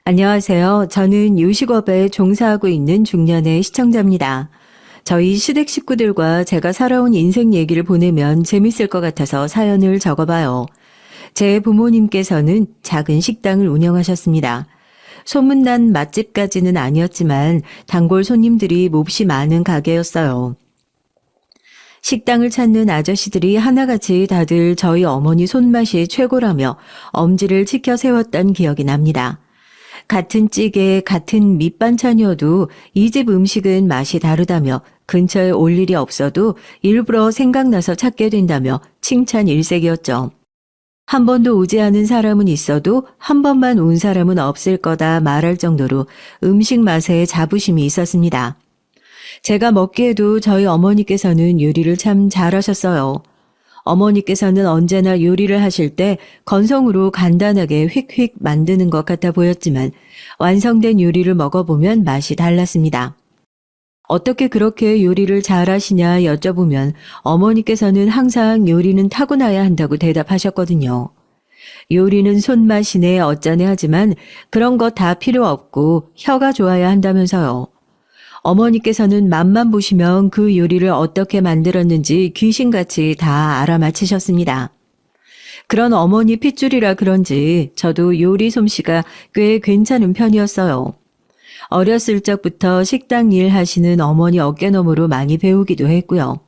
안녕하세요. 저는 요식업에 종사하고 있는 중년의 시청자입니다. 저희 시댁 식구들과 제가 살아온 인생 얘기를 보내면 재밌을 것 같아서 사연을 적어봐요. 제 부모님께서는 작은 식당을 운영하셨습니다. 소문난 맛집까지는 아니었지만 단골 손님들이 몹시 많은 가게였어요. 식당을 찾는 아저씨들이 하나같이 다들 저희 어머니 손맛이 최고라며 엄지를 치켜 세웠던 기억이 납니다. 같은 찌개, 같은 밑반찬이어도 이 집 음식은 맛이 다르다며 근처에 올 일이 없어도 일부러 생각나서 찾게 된다며 칭찬 일색이었죠. 한 번도 오지 않은 사람은 있어도 한 번만 온 사람은 없을 거다 말할 정도로 음식 맛에 자부심이 있었습니다. 제가 먹기에도 저희 어머니께서는 요리를 참 잘하셨어요. 어머니께서는 언제나 요리를 하실 때 건성으로 간단하게 휙휙 만드는 것 같아 보였지만 완성된 요리를 먹어보면 맛이 달랐습니다. 어떻게 그렇게 요리를 잘하시냐 여쭤보면 어머니께서는 항상 요리는 타고나야 한다고 대답하셨거든요. 요리는 손맛이네 어쩌네 하지만 그런 거 다 필요 없고 혀가 좋아야 한다면서요. 어머니께서는 맛만 보시면 그 요리를 어떻게 만들었는지 귀신같이 다 알아맞히셨습니다. 그런 어머니 핏줄이라 그런지 저도 요리 솜씨가 꽤 괜찮은 편이었어요. 어렸을 적부터 식당 일 하시는 어머니 어깨너머로 많이 배우기도 했고요.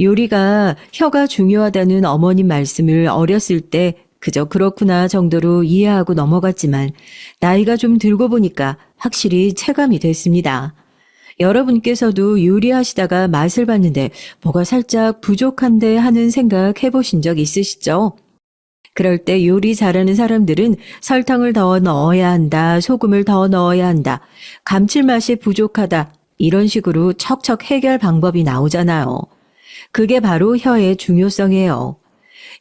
요리가 혀가 중요하다는 어머님 말씀을 어렸을 때 그저 그렇구나 정도로 이해하고 넘어갔지만 나이가 좀 들고 보니까 확실히 체감이 됐습니다. 여러분께서도 요리하시다가 맛을 봤는데 뭐가 살짝 부족한데 하는 생각 해보신 적 있으시죠? 그럴 때 요리 잘하는 사람들은 설탕을 더 넣어야 한다, 소금을 더 넣어야 한다, 감칠맛이 부족하다, 이런 식으로 척척 해결 방법이 나오잖아요. 그게 바로 혀의 중요성이에요.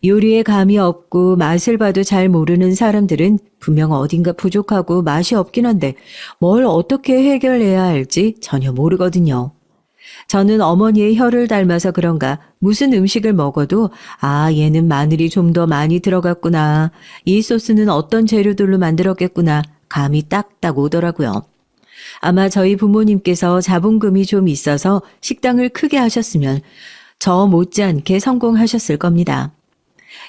요리에 감이 없고 맛을 봐도 잘 모르는 사람들은 분명 어딘가 부족하고 맛이 없긴 한데 뭘 어떻게 해결해야 할지 전혀 모르거든요. 저는 어머니의 혀를 닮아서 그런가 무슨 음식을 먹어도 얘는 마늘이 좀 더 많이 들어갔구나. 이 소스는 어떤 재료들로 만들었겠구나. 감이 딱딱 오더라고요. 아마 저희 부모님께서 자본금이 좀 있어서 식당을 크게 하셨으면 저 못지않게 성공하셨을 겁니다.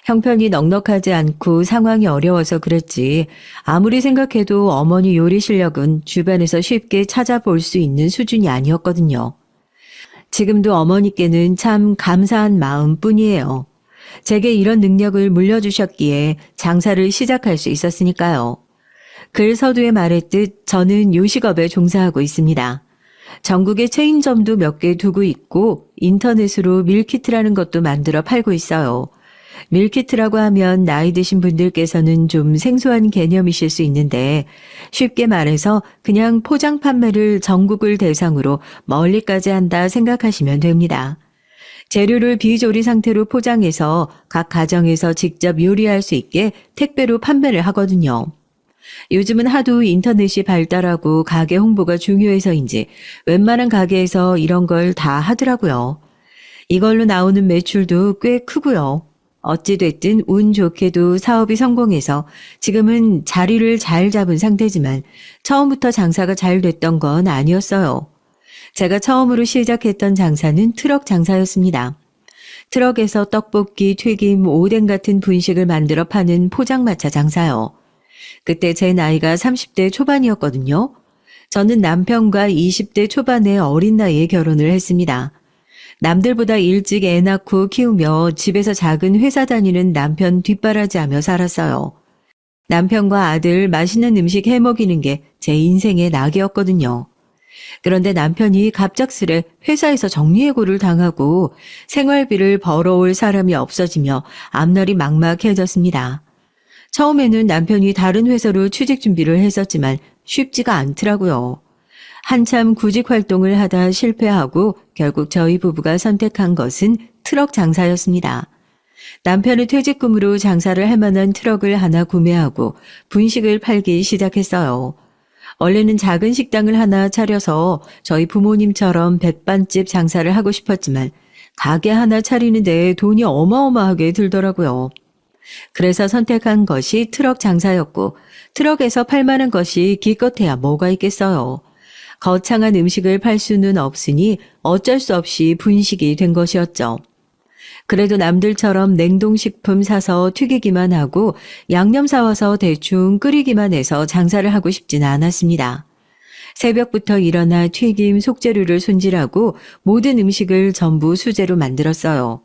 형편이 넉넉하지 않고 상황이 어려워서 그랬지 아무리 생각해도 어머니 요리 실력은 주변에서 쉽게 찾아볼 수 있는 수준이 아니었거든요. 지금도 어머니께는 참 감사한 마음뿐이에요. 제게 이런 능력을 물려주셨기에 장사를 시작할 수 있었으니까요. 글 서두에 말했듯 저는 요식업에 종사하고 있습니다. 전국에 체인점도 몇 개 두고 있고 인터넷으로 밀키트라는 것도 만들어 팔고 있어요. 밀키트라고 하면 나이 드신 분들께서는 좀 생소한 개념이실 수 있는데 쉽게 말해서 그냥 포장 판매를 전국을 대상으로 멀리까지 한다 생각하시면 됩니다. 재료를 비조리 상태로 포장해서 각 가정에서 직접 요리할 수 있게 택배로 판매를 하거든요. 요즘은 하도 인터넷이 발달하고 가게 홍보가 중요해서인지 웬만한 가게에서 이런 걸 다 하더라고요. 이걸로 나오는 매출도 꽤 크고요. 어찌됐든 운 좋게도 사업이 성공해서 지금은 자리를 잘 잡은 상태지만 처음부터 장사가 잘 됐던 건 아니었어요. 제가 처음으로 시작했던 장사는 트럭 장사였습니다. 트럭에서 떡볶이, 튀김, 오뎅 같은 분식을 만들어 파는 포장마차 장사요. 그때 제 나이가 30대 초반이었거든요. 저는 남편과 20대 초반의 어린 나이에 결혼을 했습니다. 남들보다 일찍 애 낳고 키우며 집에서 작은 회사 다니는 남편 뒷바라지하며 살았어요. 남편과 아들 맛있는 음식 해먹이는 게 제 인생의 낙이었거든요. 그런데 남편이 갑작스레 회사에서 정리해고를 당하고 생활비를 벌어올 사람이 없어지며 앞날이 막막해졌습니다. 처음에는 남편이 다른 회사로 취직 준비를 했었지만 쉽지가 않더라고요. 한참 구직 활동을 하다 실패하고 결국 저희 부부가 선택한 것은 트럭 장사였습니다. 남편의 퇴직금으로 장사를 할 만한 트럭을 하나 구매하고 분식을 팔기 시작했어요. 원래는 작은 식당을 하나 차려서 저희 부모님처럼 백반집 장사를 하고 싶었지만 가게 하나 차리는 데 돈이 어마어마하게 들더라고요. 그래서 선택한 것이 트럭 장사였고 트럭에서 팔 만한 것이 기껏해야 뭐가 있겠어요. 거창한 음식을 팔 수는 없으니 어쩔 수 없이 분식이 된 것이었죠. 그래도 남들처럼 냉동식품 사서 튀기기만 하고 양념 사와서 대충 끓이기만 해서 장사를 하고 싶지는 않았습니다. 새벽부터 일어나 튀김, 속재료를 손질하고 모든 음식을 전부 수제로 만들었어요.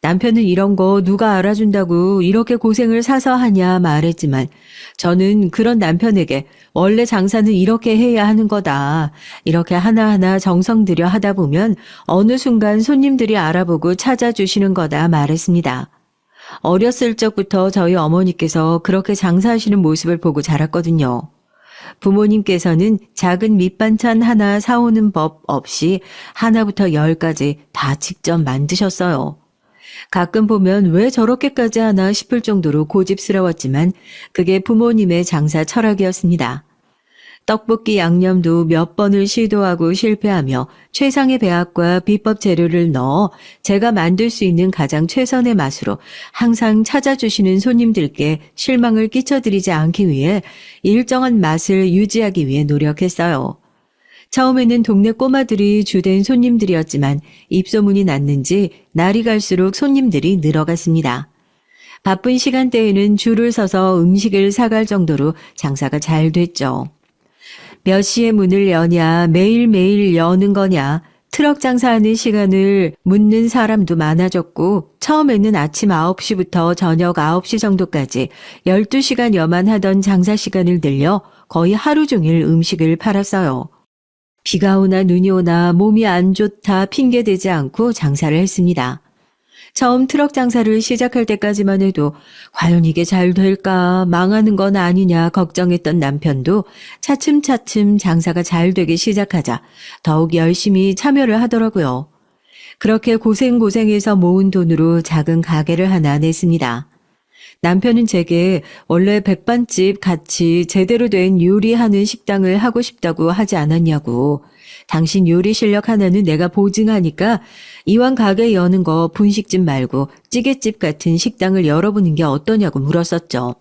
남편은 이런 거 누가 알아준다고 이렇게 고생을 사서 하냐 말했지만 저는 그런 남편에게 원래 장사는 이렇게 해야 하는 거다. 이렇게 하나하나 정성 들여 하다 보면 어느 순간 손님들이 알아보고 찾아주시는 거다 말했습니다. 어렸을 적부터 저희 어머니께서 그렇게 장사하시는 모습을 보고 자랐거든요. 부모님께서는 작은 밑반찬 하나 사오는 법 없이 하나부터 열까지 다 직접 만드셨어요. 가끔 보면 왜 저렇게까지 하나 싶을 정도로 고집스러웠지만 그게 부모님의 장사 철학이었습니다. 떡볶이 양념도 몇 번을 시도하고 실패하며 최상의 배합과 비법 재료를 넣어 제가 만들 수 있는 가장 최선의 맛으로 항상 찾아주시는 손님들께 실망을 끼쳐드리지 않기 위해 일정한 맛을 유지하기 위해 노력했어요. 처음에는 동네 꼬마들이 주된 손님들이었지만 입소문이 났는지 날이 갈수록 손님들이 늘어갔습니다. 바쁜 시간대에는 줄을 서서 음식을 사갈 정도로 장사가 잘 됐죠. 몇 시에 문을 여냐, 매일매일 여는 거냐, 트럭 장사하는 시간을 묻는 사람도 많아졌고 처음에는 아침 9시부터 저녁 9시 정도까지 12시간여만 하던 장사 시간을 늘려 거의 하루 종일 음식을 팔았어요. 비가 오나 눈이 오나 몸이 안 좋다 핑계대지 않고 장사를 했습니다. 처음 트럭 장사를 시작할 때까지만 해도 과연 이게 잘 될까 망하는 건 아니냐 걱정했던 남편도 차츰차츰 장사가 잘 되기 시작하자 더욱 열심히 참여를 하더라고요. 그렇게 고생고생해서 모은 돈으로 작은 가게를 하나 냈습니다. 남편은 제게 원래 백반집 같이 제대로 된 요리하는 식당을 하고 싶다고 하지 않았냐고. 당신 요리 실력 하나는 내가 보증하니까 이왕 가게 여는 거 분식집 말고 찌개집 같은 식당을 열어보는 게 어떠냐고 물었었죠.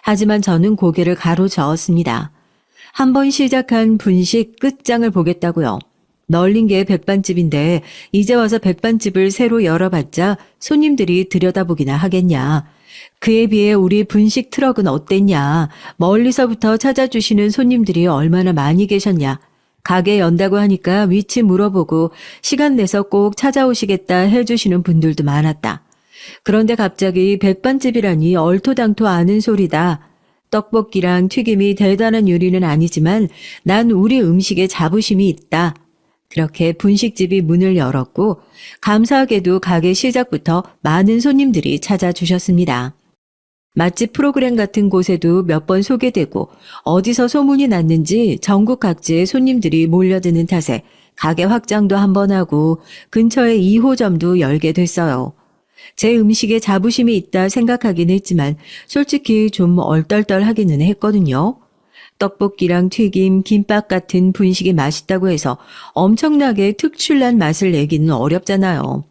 하지만 저는 고개를 가로저었습니다. 한번 시작한 분식 끝장을 보겠다고요. 널린 게 백반집인데 이제 와서 백반집을 새로 열어봤자 손님들이 들여다보기나 하겠냐. 그에 비해 우리 분식 트럭은 어땠냐. 멀리서부터 찾아주시는 손님들이 얼마나 많이 계셨냐. 가게 연다고 하니까 위치 물어보고 시간 내서 꼭 찾아오시겠다 해주시는 분들도 많았다. 그런데 갑자기 백반집이라니 얼토당토 않은 소리다. 떡볶이랑 튀김이 대단한 요리는 아니지만 난 우리 음식에 자부심이 있다. 그렇게 분식집이 문을 열었고 감사하게도 가게 시작부터 많은 손님들이 찾아주셨습니다. 맛집 프로그램 같은 곳에도 몇 번 소개되고 어디서 소문이 났는지 전국 각지의 손님들이 몰려드는 탓에 가게 확장도 한번 하고 근처에 2호점도 열게 됐어요. 제 음식에 자부심이 있다 생각하긴 했지만 솔직히 좀 얼떨떨하기는 했거든요. 떡볶이랑 튀김, 김밥 같은 분식이 맛있다고 해서 엄청나게 특출난 맛을 내기는 어렵잖아요.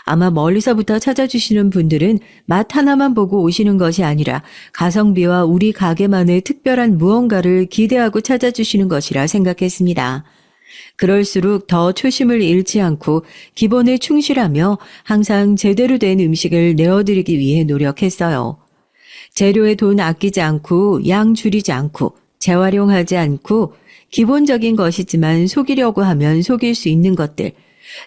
아마 멀리서부터 찾아주시는 분들은 맛 하나만 보고 오시는 것이 아니라 가성비와 우리 가게만의 특별한 무언가를 기대하고 찾아주시는 것이라 생각했습니다. 그럴수록 더 초심을 잃지 않고 기본에 충실하며 항상 제대로 된 음식을 내어드리기 위해 노력했어요. 재료에 돈 아끼지 않고 양 줄이지 않고 재활용하지 않고 기본적인 것이지만 속이려고 하면 속일 수 있는 것들,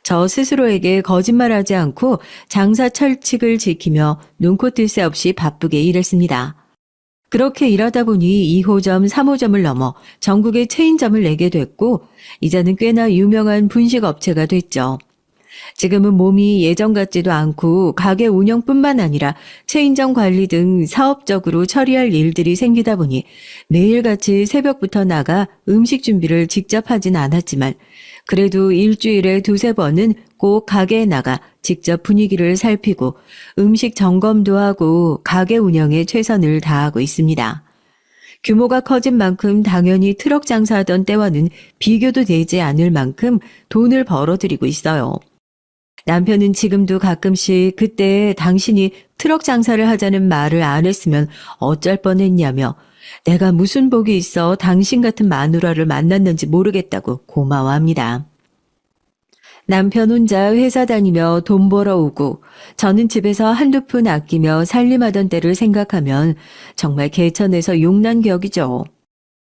저 스스로에게 거짓말하지 않고 장사 철칙을 지키며 눈코뜰 새 없이 바쁘게 일했습니다. 그렇게 일하다 보니 2호점, 3호점을 넘어 전국에 체인점을 내게 됐고 이제는 꽤나 유명한 분식 업체가 됐죠. 지금은 몸이 예전 같지도 않고 가게 운영뿐만 아니라 체인점 관리 등 사업적으로 처리할 일들이 생기다 보니 매일같이 새벽부터 나가 음식 준비를 직접 하진 않았지만 그래도 일주일에 2-3번은 꼭 가게에 나가 직접 분위기를 살피고 음식 점검도 하고 가게 운영에 최선을 다하고 있습니다. 규모가 커진 만큼 당연히 트럭 장사하던 때와는 비교도 되지 않을 만큼 돈을 벌어들이고 있어요. 남편은 지금도 가끔씩 그때 당신이 트럭 장사를 하자는 말을 안 했으면 어쩔 뻔했냐며 내가 무슨 복이 있어 당신 같은 마누라를 만났는지 모르겠다고 고마워합니다. 남편 혼자 회사 다니며 돈 벌어오고 저는 집에서 한두 푼 아끼며 살림하던 때를 생각하면 정말 개천에서 용난격이죠.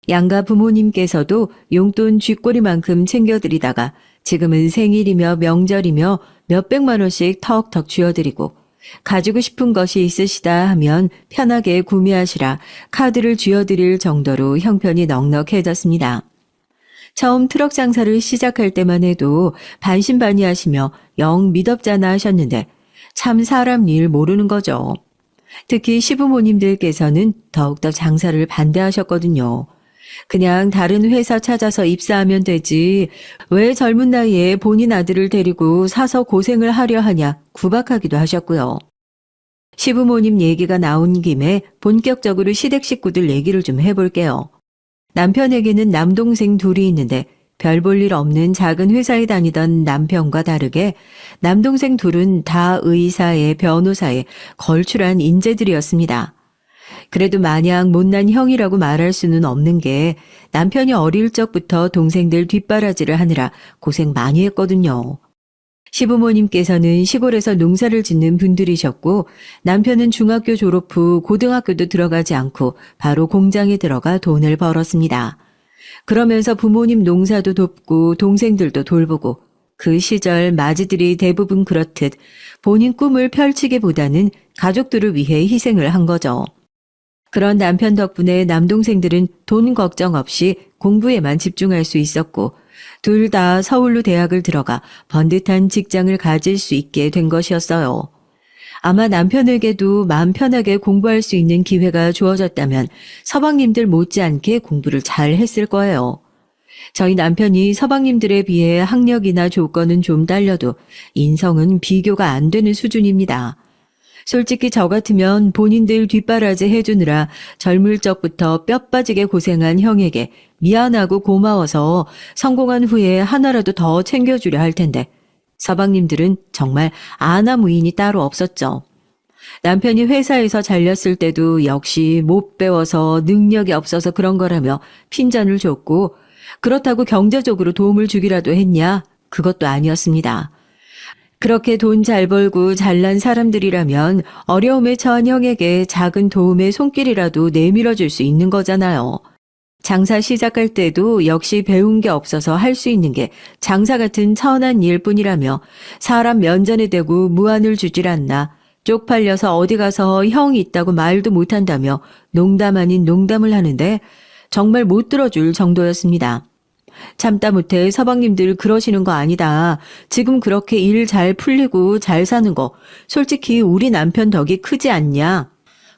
양가 부모님께서도 용돈 쥐꼬리만큼 챙겨드리다가 지금은 생일이며 명절이며 몇백만 원씩 턱턱 쥐어드리고 가지고 싶은 것이 있으시다 하면 편하게 구매하시라 카드를 쥐어드릴 정도로 형편이 넉넉해졌습니다. 처음 트럭 장사를 시작할 때만 해도 반신반의하시며 영 미덥잖아 하셨는데 참 사람 일 모르는 거죠. 특히 시부모님들께서는 더욱더 장사를 반대하셨거든요. 그냥 다른 회사 찾아서 입사하면 되지 왜 젊은 나이에 본인 아들을 데리고 사서 고생을 하려 하냐 구박하기도 하셨고요. 시부모님 얘기가 나온 김에 본격적으로 시댁 식구들 얘기를 좀 해볼게요. 남편에게는 남동생 둘이 있는데 별 볼 일 없는 작은 회사에 다니던 남편과 다르게 남동생 둘은 다 의사에 변호사에 걸출한 인재들이었습니다. 그래도 마냥 못난 형이라고 말할 수는 없는 게 남편이 어릴 적부터 동생들 뒷바라지를 하느라 고생 많이 했거든요. 시부모님께서는 시골에서 농사를 짓는 분들이셨고 남편은 중학교 졸업 후 고등학교도 들어가지 않고 바로 공장에 들어가 돈을 벌었습니다. 그러면서 부모님 농사도 돕고 동생들도 돌보고 그 시절 마지들이 대부분 그렇듯 본인 꿈을 펼치기보다는 가족들을 위해 희생을 한 거죠. 그런 남편 덕분에 남동생들은 돈 걱정 없이 공부에만 집중할 수 있었고 둘 다 서울로 대학을 들어가 번듯한 직장을 가질 수 있게 된 것이었어요. 아마 남편에게도 마음 편하게 공부할 수 있는 기회가 주어졌다면 서방님들 못지않게 공부를 잘 했을 거예요. 저희 남편이 서방님들에 비해 학력이나 조건은 좀 딸려도 인성은 비교가 안 되는 수준입니다. 솔직히 저 같으면 본인들 뒷바라지 해주느라 젊을 적부터 뼈 빠지게 고생한 형에게 미안하고 고마워서 성공한 후에 하나라도 더 챙겨주려 할 텐데 서방님들은 정말 아나무인이 따로 없었죠. 남편이 회사에서 잘렸을 때도 역시 못 배워서 능력이 없어서 그런 거라며 핀잔을 줬고 그렇다고 경제적으로 도움을 주기라도 했냐? 그것도 아니었습니다. 그렇게 돈 잘 벌고 잘난 사람들이라면 어려움에 처한 형에게 작은 도움의 손길이라도 내밀어 줄 수 있는 거잖아요. 장사 시작할 때도 역시 배운 게 없어서 할 수 있는 게 장사 같은 천한 일뿐이라며 사람 면전에 대고 무안을 주질 않나 쪽팔려서 어디 가서 형이 있다고 말도 못한다며 농담 아닌 농담을 하는데 정말 못 들어줄 정도였습니다. 참다 못해 서방님들 그러시는 거 아니다. 지금 그렇게 일 잘 풀리고 잘 사는 거 솔직히 우리 남편 덕이 크지 않냐.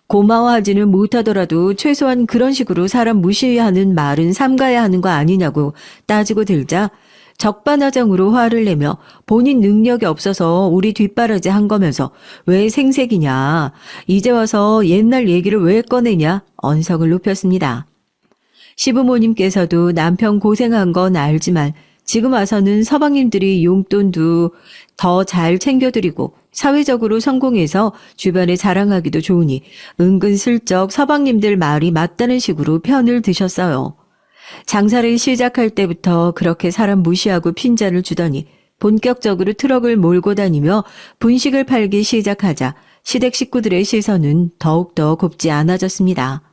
고마워하지는 못하더라도 최소한 그런 식으로 사람 무시하는 말은 삼가야 하는 거 아니냐고 따지고 들자 적반하장으로 화를 내며 본인 능력이 없어서 우리 뒷바라지 한 거면서 왜 생색이냐. 이제 와서 옛날 얘기를 왜 꺼내냐. 언성을 높였습니다. 시부모님께서도 남편 고생한 건 알지만 지금 와서는 서방님들이 용돈도 더 잘 챙겨드리고 사회적으로 성공해서 주변에 자랑하기도 좋으니 은근슬쩍 서방님들 말이 맞다는 식으로 편을 드셨어요. 장사를 시작할 때부터 그렇게 사람 무시하고 핀잔을 주더니 본격적으로 트럭을 몰고 다니며 분식을 팔기 시작하자 시댁 식구들의 시선은 더욱더 곱지 않아졌습니다.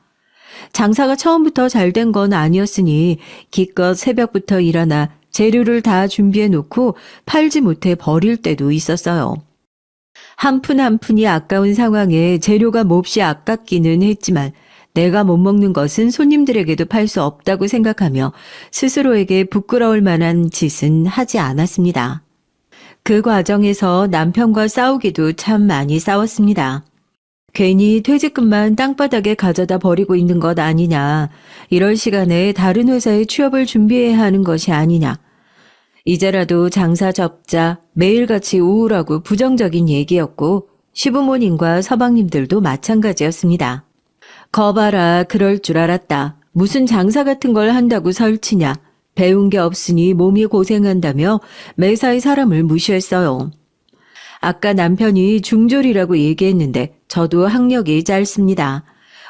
장사가 처음부터 잘 된 건 아니었으니 기껏 새벽부터 일어나 재료를 다 준비해 놓고 팔지 못해 버릴 때도 있었어요. 한 푼 한 푼이 아까운 상황에 재료가 몹시 아깝기는 했지만 내가 못 먹는 것은 손님들에게도 팔 수 없다고 생각하며 스스로에게 부끄러울 만한 짓은 하지 않았습니다. 그 과정에서 남편과 싸우기도 참 많이 싸웠습니다. 괜히 퇴직금만 땅바닥에 가져다 버리고 있는 것 아니냐. 이럴 시간에 다른 회사에 취업을 준비해야 하는 것이 아니냐. 이제라도 장사 접자 매일같이 우울하고 부정적인 얘기였고 시부모님과 서방님들도 마찬가지였습니다. 거봐라 그럴 줄 알았다. 무슨 장사 같은 걸 한다고 설치냐. 배운 게 없으니 몸이 고생한다며 매사에 사람을 무시했어요. 아까 남편이 중졸이라고 얘기했는데 저도 학력이 짧습니다.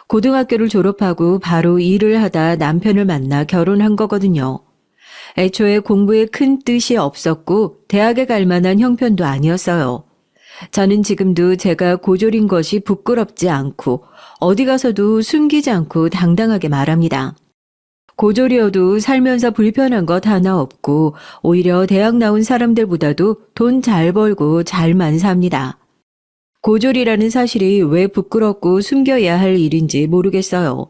고등학교를 졸업하고 바로 일을 하다 남편을 만나 결혼한 거거든요. 애초에 공부에 큰 뜻이 없었고 대학에 갈 만한 형편도 아니었어요. 저는 지금도 제가 고졸인 것이 부끄럽지 않고 어디 가서도 숨기지 않고 당당하게 말합니다. 고졸이어도 살면서 불편한 것 하나 없고 오히려 대학 나온 사람들보다도 돈 잘 벌고 잘만 삽니다. 고졸이라는 사실이 왜 부끄럽고 숨겨야 할 일인지 모르겠어요.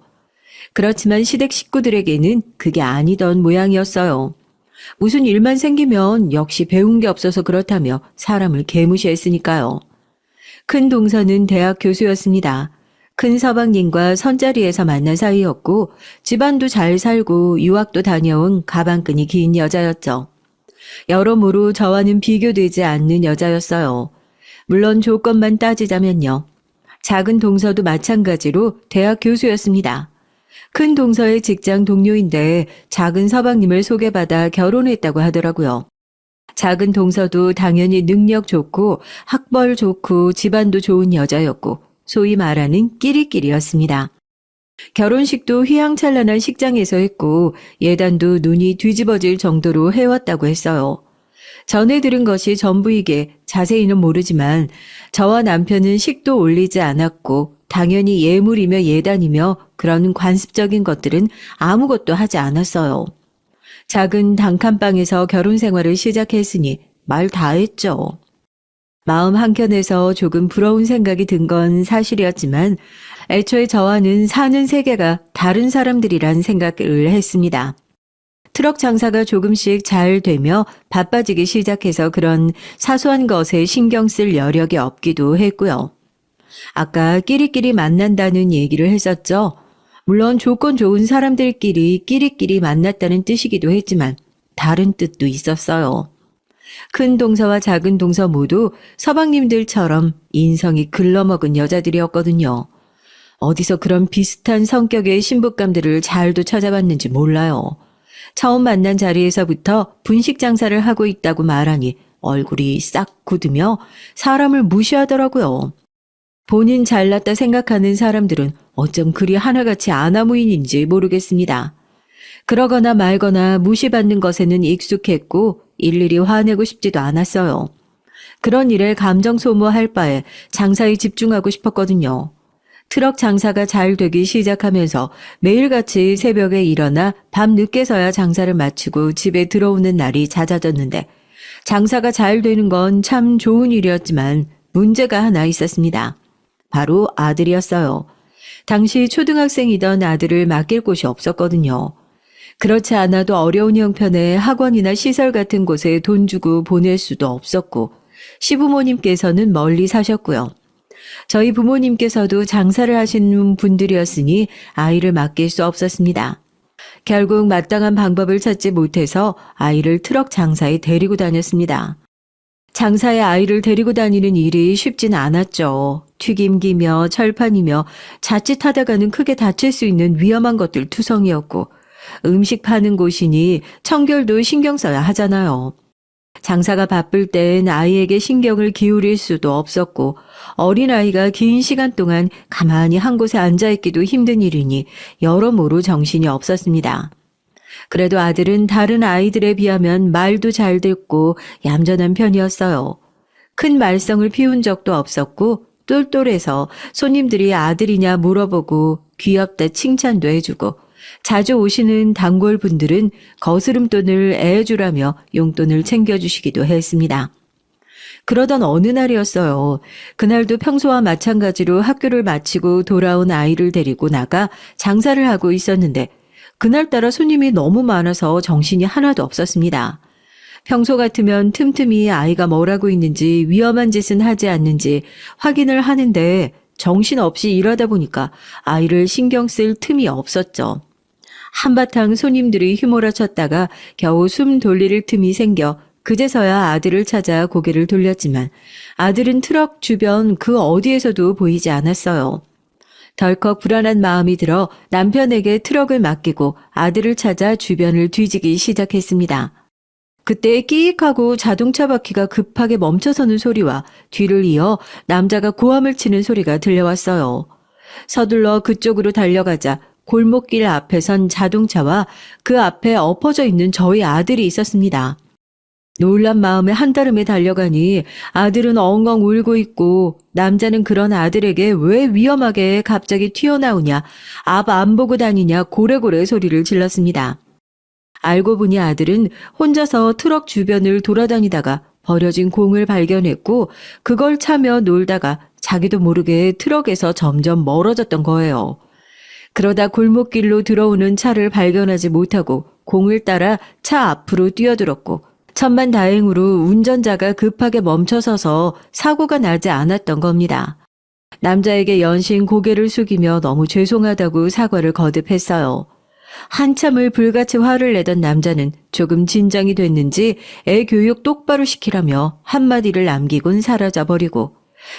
그렇지만 시댁 식구들에게는 그게 아니던 모양이었어요. 무슨 일만 생기면 역시 배운 게 없어서 그렇다며 사람을 개무시했으니까요. 큰 동서는 대학 교수였습니다. 큰 서방님과 선자리에서 만난 사이였고 집안도 잘 살고 유학도 다녀온 가방끈이 긴 여자였죠. 여러모로 저와는 비교되지 않는 여자였어요. 물론 조건만 따지자면요. 작은 동서도 마찬가지로 대학 교수였습니다. 큰 동서의 직장 동료인데 작은 서방님을 소개받아 결혼했다고 하더라고요. 작은 동서도 당연히 능력 좋고 학벌 좋고 집안도 좋은 여자였고 소위 말하는 끼리끼리였습니다. 결혼식도 휘황찬란한 식장에서 했고 예단도 눈이 뒤집어질 정도로 해왔다고 했어요. 전해 들은 것이 전부이게 자세히는 모르지만 저와 남편은 식도 올리지 않았고 당연히 예물이며 예단이며 그런 관습적인 것들은 아무것도 하지 않았어요. 작은 단칸방에서 결혼 생활을 시작했으니 말 다 했죠. 마음 한켠에서 조금 부러운 생각이 든 건 사실이었지만 애초에 저와는 사는 세계가 다른 사람들이란 생각을 했습니다. 트럭 장사가 조금씩 잘 되며 바빠지기 시작해서 그런 사소한 것에 신경 쓸 여력이 없기도 했고요. 아까 끼리끼리 만난다는 얘기를 했었죠. 물론 조건 좋은 사람들끼리 끼리끼리 만났다는 뜻이기도 했지만 다른 뜻도 있었어요. 큰 동서와 작은 동서 모두 서방님들처럼 인성이 글러먹은 여자들이었거든요. 어디서 그런 비슷한 성격의 신부감들을 잘도 찾아봤는지 몰라요. 처음 만난 자리에서부터 분식 장사를 하고 있다고 말하니 얼굴이 싹 굳으며 사람을 무시하더라고요. 본인 잘났다 생각하는 사람들은 어쩜 그리 하나같이 아나무인인지 모르겠습니다. 그러거나 말거나 무시받는 것에는 익숙했고 일일이 화내고 싶지도 않았어요. 그런 일에 감정 소모할 바에 장사에 집중하고 싶었거든요. 트럭 장사가 잘 되기 시작하면서 매일같이 새벽에 일어나 밤 늦게서야 장사를 마치고 집에 들어오는 날이 잦아졌는데 장사가 잘 되는 건 참 좋은 일이었지만 문제가 하나 있었습니다. 바로 아들이었어요. 당시 초등학생이던 아들을 맡길 곳이 없었거든요. 그렇지 않아도 어려운 형편의 학원이나 시설 같은 곳에 돈 주고 보낼 수도 없었고 시부모님께서는 멀리 사셨고요. 저희 부모님께서도 장사를 하시는 분들이었으니 아이를 맡길 수 없었습니다. 결국 마땅한 방법을 찾지 못해서 아이를 트럭 장사에 데리고 다녔습니다. 장사에 아이를 데리고 다니는 일이 쉽진 않았죠. 튀김기며 철판이며 자칫하다가는 크게 다칠 수 있는 위험한 것들 투성이었고 음식 파는 곳이니 청결도 신경 써야 하잖아요. 장사가 바쁠 땐 아이에게 신경을 기울일 수도 없었고 어린아이가 긴 시간 동안 가만히 한 곳에 앉아있기도 힘든 일이니 여러모로 정신이 없었습니다. 그래도 아들은 다른 아이들에 비하면 말도 잘 듣고 얌전한 편이었어요. 큰 말썽을 피운 적도 없었고 똘똘해서 손님들이 아들이냐 물어보고 귀엽다 칭찬도 해주고 자주 오시는 단골분들은 거스름돈을 애해주라며 용돈을 챙겨주시기도 했습니다. 그러던 어느 날이었어요. 그날도 평소와 마찬가지로 학교를 마치고 돌아온 아이를 데리고 나가 장사를 하고 있었는데 그날따라 손님이 너무 많아서 정신이 하나도 없었습니다. 평소 같으면 틈틈이 아이가 뭘 하고 있는지 위험한 짓은 하지 않는지 확인을 하는데 정신없이 일하다 보니까 아이를 신경 쓸 틈이 없었죠. 한바탕 손님들이 휘몰아쳤다가 겨우 숨 돌릴 틈이 생겨 그제서야 아들을 찾아 고개를 돌렸지만 아들은 트럭 주변 그 어디에서도 보이지 않았어요. 덜컥 불안한 마음이 들어 남편에게 트럭을 맡기고 아들을 찾아 주변을 뒤지기 시작했습니다. 그때 끼익하고 자동차 바퀴가 급하게 멈춰서는 소리와 뒤를 이어 남자가 고함을 치는 소리가 들려왔어요. 서둘러 그쪽으로 달려가자 골목길 앞에 선 자동차와 그 앞에 엎어져 있는 저희 아들이 있었습니다. 놀란 마음에 한달음에 달려가니 아들은 엉엉 울고 있고 남자는 그런 아들에게 왜 위험하게 갑자기 튀어나오냐, 앞 안 보고 다니냐 고래고래 소리를 질렀습니다. 알고 보니 아들은 혼자서 트럭 주변을 돌아다니다가 버려진 공을 발견했고 그걸 차며 놀다가 자기도 모르게 트럭에서 점점 멀어졌던 거예요. 그러다 골목길로 들어오는 차를 발견하지 못하고 공을 따라 차 앞으로 뛰어들었고 천만다행으로 운전자가 급하게 멈춰서서 사고가 나지 않았던 겁니다. 남자에게 연신 고개를 숙이며 너무 죄송하다고 사과를 거듭했어요. 한참을 불같이 화를 내던 남자는 조금 진정이 됐는지 애 교육 똑바로 시키라며 한마디를 남기곤 사라져버리고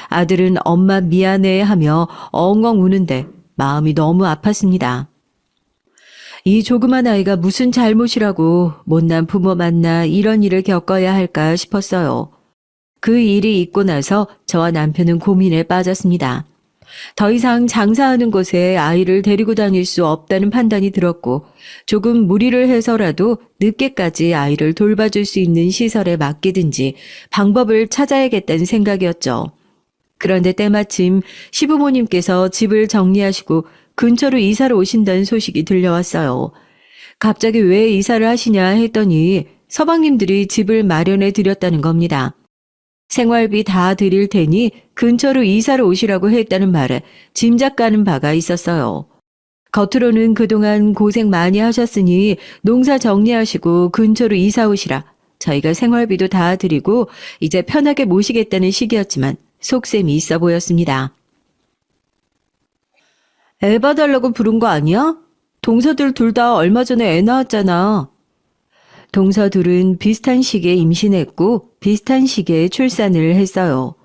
아들은 엄마 미안해 하며 엉엉 우는데 마음이 너무 아팠습니다. 이 조그만 아이가 무슨 잘못이라고 못난 부모 만나 이런 일을 겪어야 할까 싶었어요. 그 일이 있고 나서 저와 남편은 고민에 빠졌습니다. 더 이상 장사하는 곳에 아이를 데리고 다닐 수 없다는 판단이 들었고 조금 무리를 해서라도 늦게까지 아이를 돌봐줄 수 있는 시설에 맡기든지 방법을 찾아야겠다는 생각이었죠. 그런데 때마침 시부모님께서 집을 정리하시고 근처로 이사를 오신다는 소식이 들려왔어요. 갑자기 왜 이사를 하시냐 했더니 서방님들이 집을 마련해 드렸다는 겁니다. 생활비 다 드릴 테니 근처로 이사를 오시라고 했다는 말에 짐작 가는 바가 있었어요. 겉으로는 그동안 고생 많이 하셨으니 농사 정리하시고 근처로 이사 오시라. 저희가 생활비도 다 드리고 이제 편하게 모시겠다는 식이었지만 속셈이 있어 보였습니다. 애 봐달라고 부른 거 아니야? 동서들 둘 다 얼마 전에 애 낳았잖아. 동서 둘은 비슷한 시기에 임신했고 비슷한 시기에 출산을 했어요.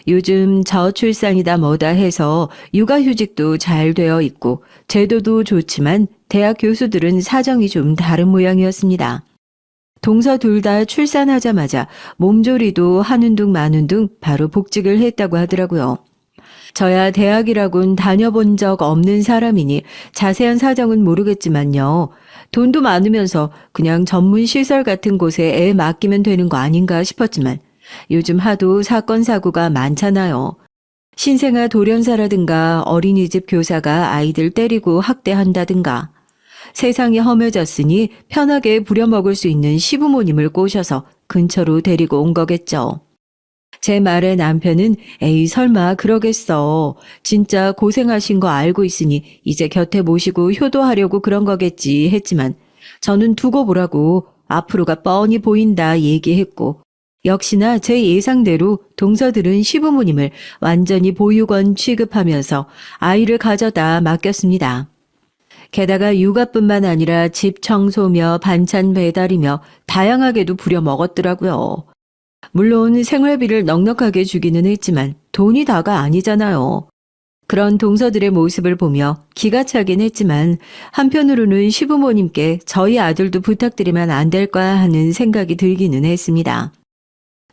요즘 저출산이다 뭐다 해서 육아휴직도 잘 되어 있고 제도도 좋지만 대학 교수들은 사정이 좀 다른 모양이었습니다. 동서 둘 다 출산하자마자 몸조리도 하는 둥 마는 둥 바로 복직을 했다고 하더라고요. 저야 대학이라곤 다녀본 적 없는 사람이니 자세한 사정은 모르겠지만요. 돈도 많으면서 그냥 전문 시설 같은 곳에 애 맡기면 되는 거 아닌가 싶었지만 요즘 하도 사건 사고가 많잖아요. 신생아 돌연사라든가 어린이집 교사가 아이들 때리고 학대한다든가. 세상이 험해졌으니 편하게 부려먹을 수 있는 시부모님을 꼬셔서 근처로 데리고 온 거겠죠. 제 말에 남편은 에이 설마 그러겠어. 진짜 고생하신 거 알고 있으니 이제 곁에 모시고 효도하려고 그런 거겠지 했지만 저는 두고 보라고 앞으로가 뻔히 보인다 얘기했고 역시나 제 예상대로 동서들은 시부모님을 완전히 보육원 취급하면서 아이를 가져다 맡겼습니다. 게다가 육아뿐만 아니라 집 청소며 반찬 배달이며 다양하게도 부려먹었더라고요. 물론 생활비를 넉넉하게 주기는 했지만 돈이 다가 아니잖아요. 그런 동서들의 모습을 보며 기가 차긴 했지만 한편으로는 시부모님께 저희 아들도 부탁드리면 안 될까 하는 생각이 들기는 했습니다.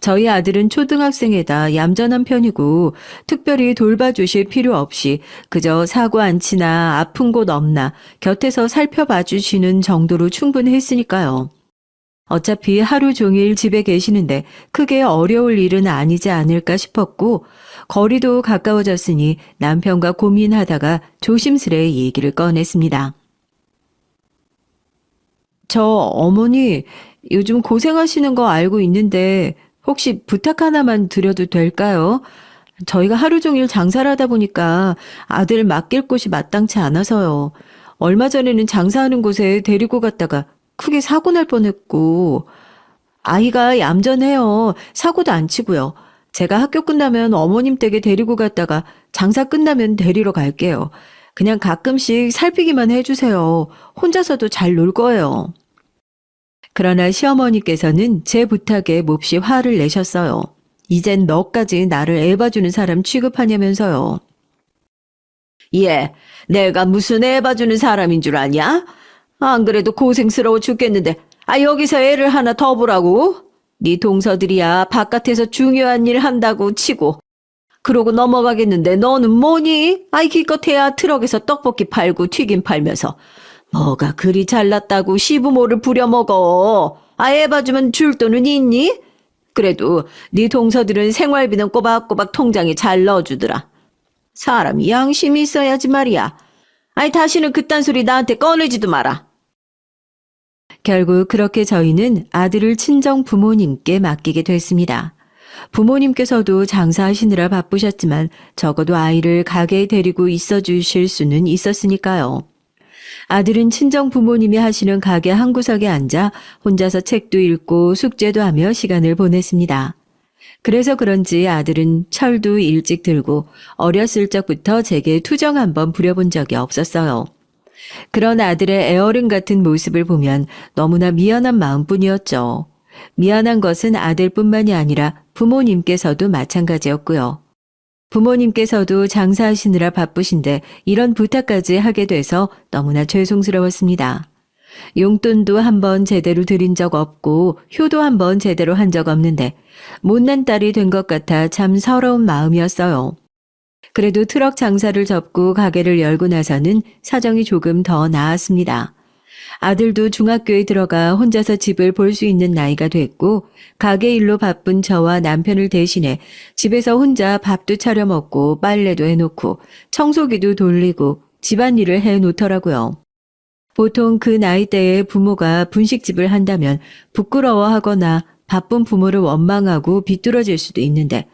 저희 아들은 초등학생에다 얌전한 편이고 특별히 돌봐주실 필요 없이 그저 사고 안 치나 아픈 곳 없나 곁에서 살펴봐 주시는 정도로 충분했으니까요. 어차피 하루 종일 집에 계시는데 크게 어려울 일은 아니지 않을까 싶었고 거리도 가까워졌으니 남편과 고민하다가 조심스레 얘기를 꺼냈습니다. 저 어머니 요즘 고생하시는 거 알고 있는데 혹시 부탁 하나만 드려도 될까요? 저희가 하루 종일 장사를 하다 보니까 아들 맡길 곳이 마땅치 않아서요. 얼마 전에는 장사하는 곳에 데리고 갔다가 크게 사고 날 뻔했고 아이가 얌전해요. 사고도 안 치고요. 제가 학교 끝나면 어머님 댁에 데리고 갔다가 장사 끝나면 데리러 갈게요. 그냥 가끔씩 살피기만 해주세요. 혼자서도 잘 놀 거예요. 그러나 시어머니께서는 제 부탁에 몹시 화를 내셨어요. 이젠 너까지 나를 애 봐주는 사람 취급하냐면서요. 얘, 내가 무슨 애 봐주는 사람인 줄 아냐? 안 그래도 고생스러워 죽겠는데 여기서 애를 하나 더 보라고? 네 동서들이야 바깥에서 중요한 일 한다고 치고 그러고 넘어가겠는데 너는 뭐니? 기껏해야 트럭에서 떡볶이 팔고 튀김 팔면서 뭐가 그리 잘났다고 시부모를 부려먹어. 애 봐주면 줄 돈은 있니? 그래도 네 동서들은 생활비는 꼬박꼬박 통장에 잘 넣어주더라. 사람이 양심이 있어야지 말이야. 다시는 그딴 소리 나한테 꺼내지도 마라. 결국 그렇게 저희는 아들을 친정 부모님께 맡기게 됐습니다. 부모님께서도 장사하시느라 바쁘셨지만 적어도 아이를 가게에 데리고 있어 주실 수는 있었으니까요. 아들은 친정 부모님이 하시는 가게 한 구석에 앉아 혼자서 책도 읽고 숙제도 하며 시간을 보냈습니다. 그래서 그런지 아들은 철도 일찍 들고 어렸을 적부터 제게 투정 한번 부려본 적이 없었어요. 그런 아들의 애어른 같은 모습을 보면 너무나 미안한 마음뿐이었죠. 미안한 것은 아들뿐만이 아니라 부모님께서도 마찬가지였고요. 부모님께서도 장사하시느라 바쁘신데 이런 부탁까지 하게 돼서 너무나 죄송스러웠습니다. 용돈도 한번 제대로 드린 적 없고 효도 한번 제대로 한 적 없는데 못난 딸이 된 것 같아 참 서러운 마음이었어요. 그래도 트럭 장사를 접고 가게를 열고 나서는 사정이 조금 더 나았습니다. 아들도 중학교에 들어가 혼자서 집을 볼 수 있는 나이가 됐고 가게 일로 바쁜 저와 남편을 대신해 집에서 혼자 밥도 차려 먹고 빨래도 해놓고 청소기도 돌리고 집안일을 해놓더라고요. 보통 그 나이대에 부모가 분식집을 한다면 부끄러워하거나 바쁜 부모를 원망하고 비뚤어질 수도 있는데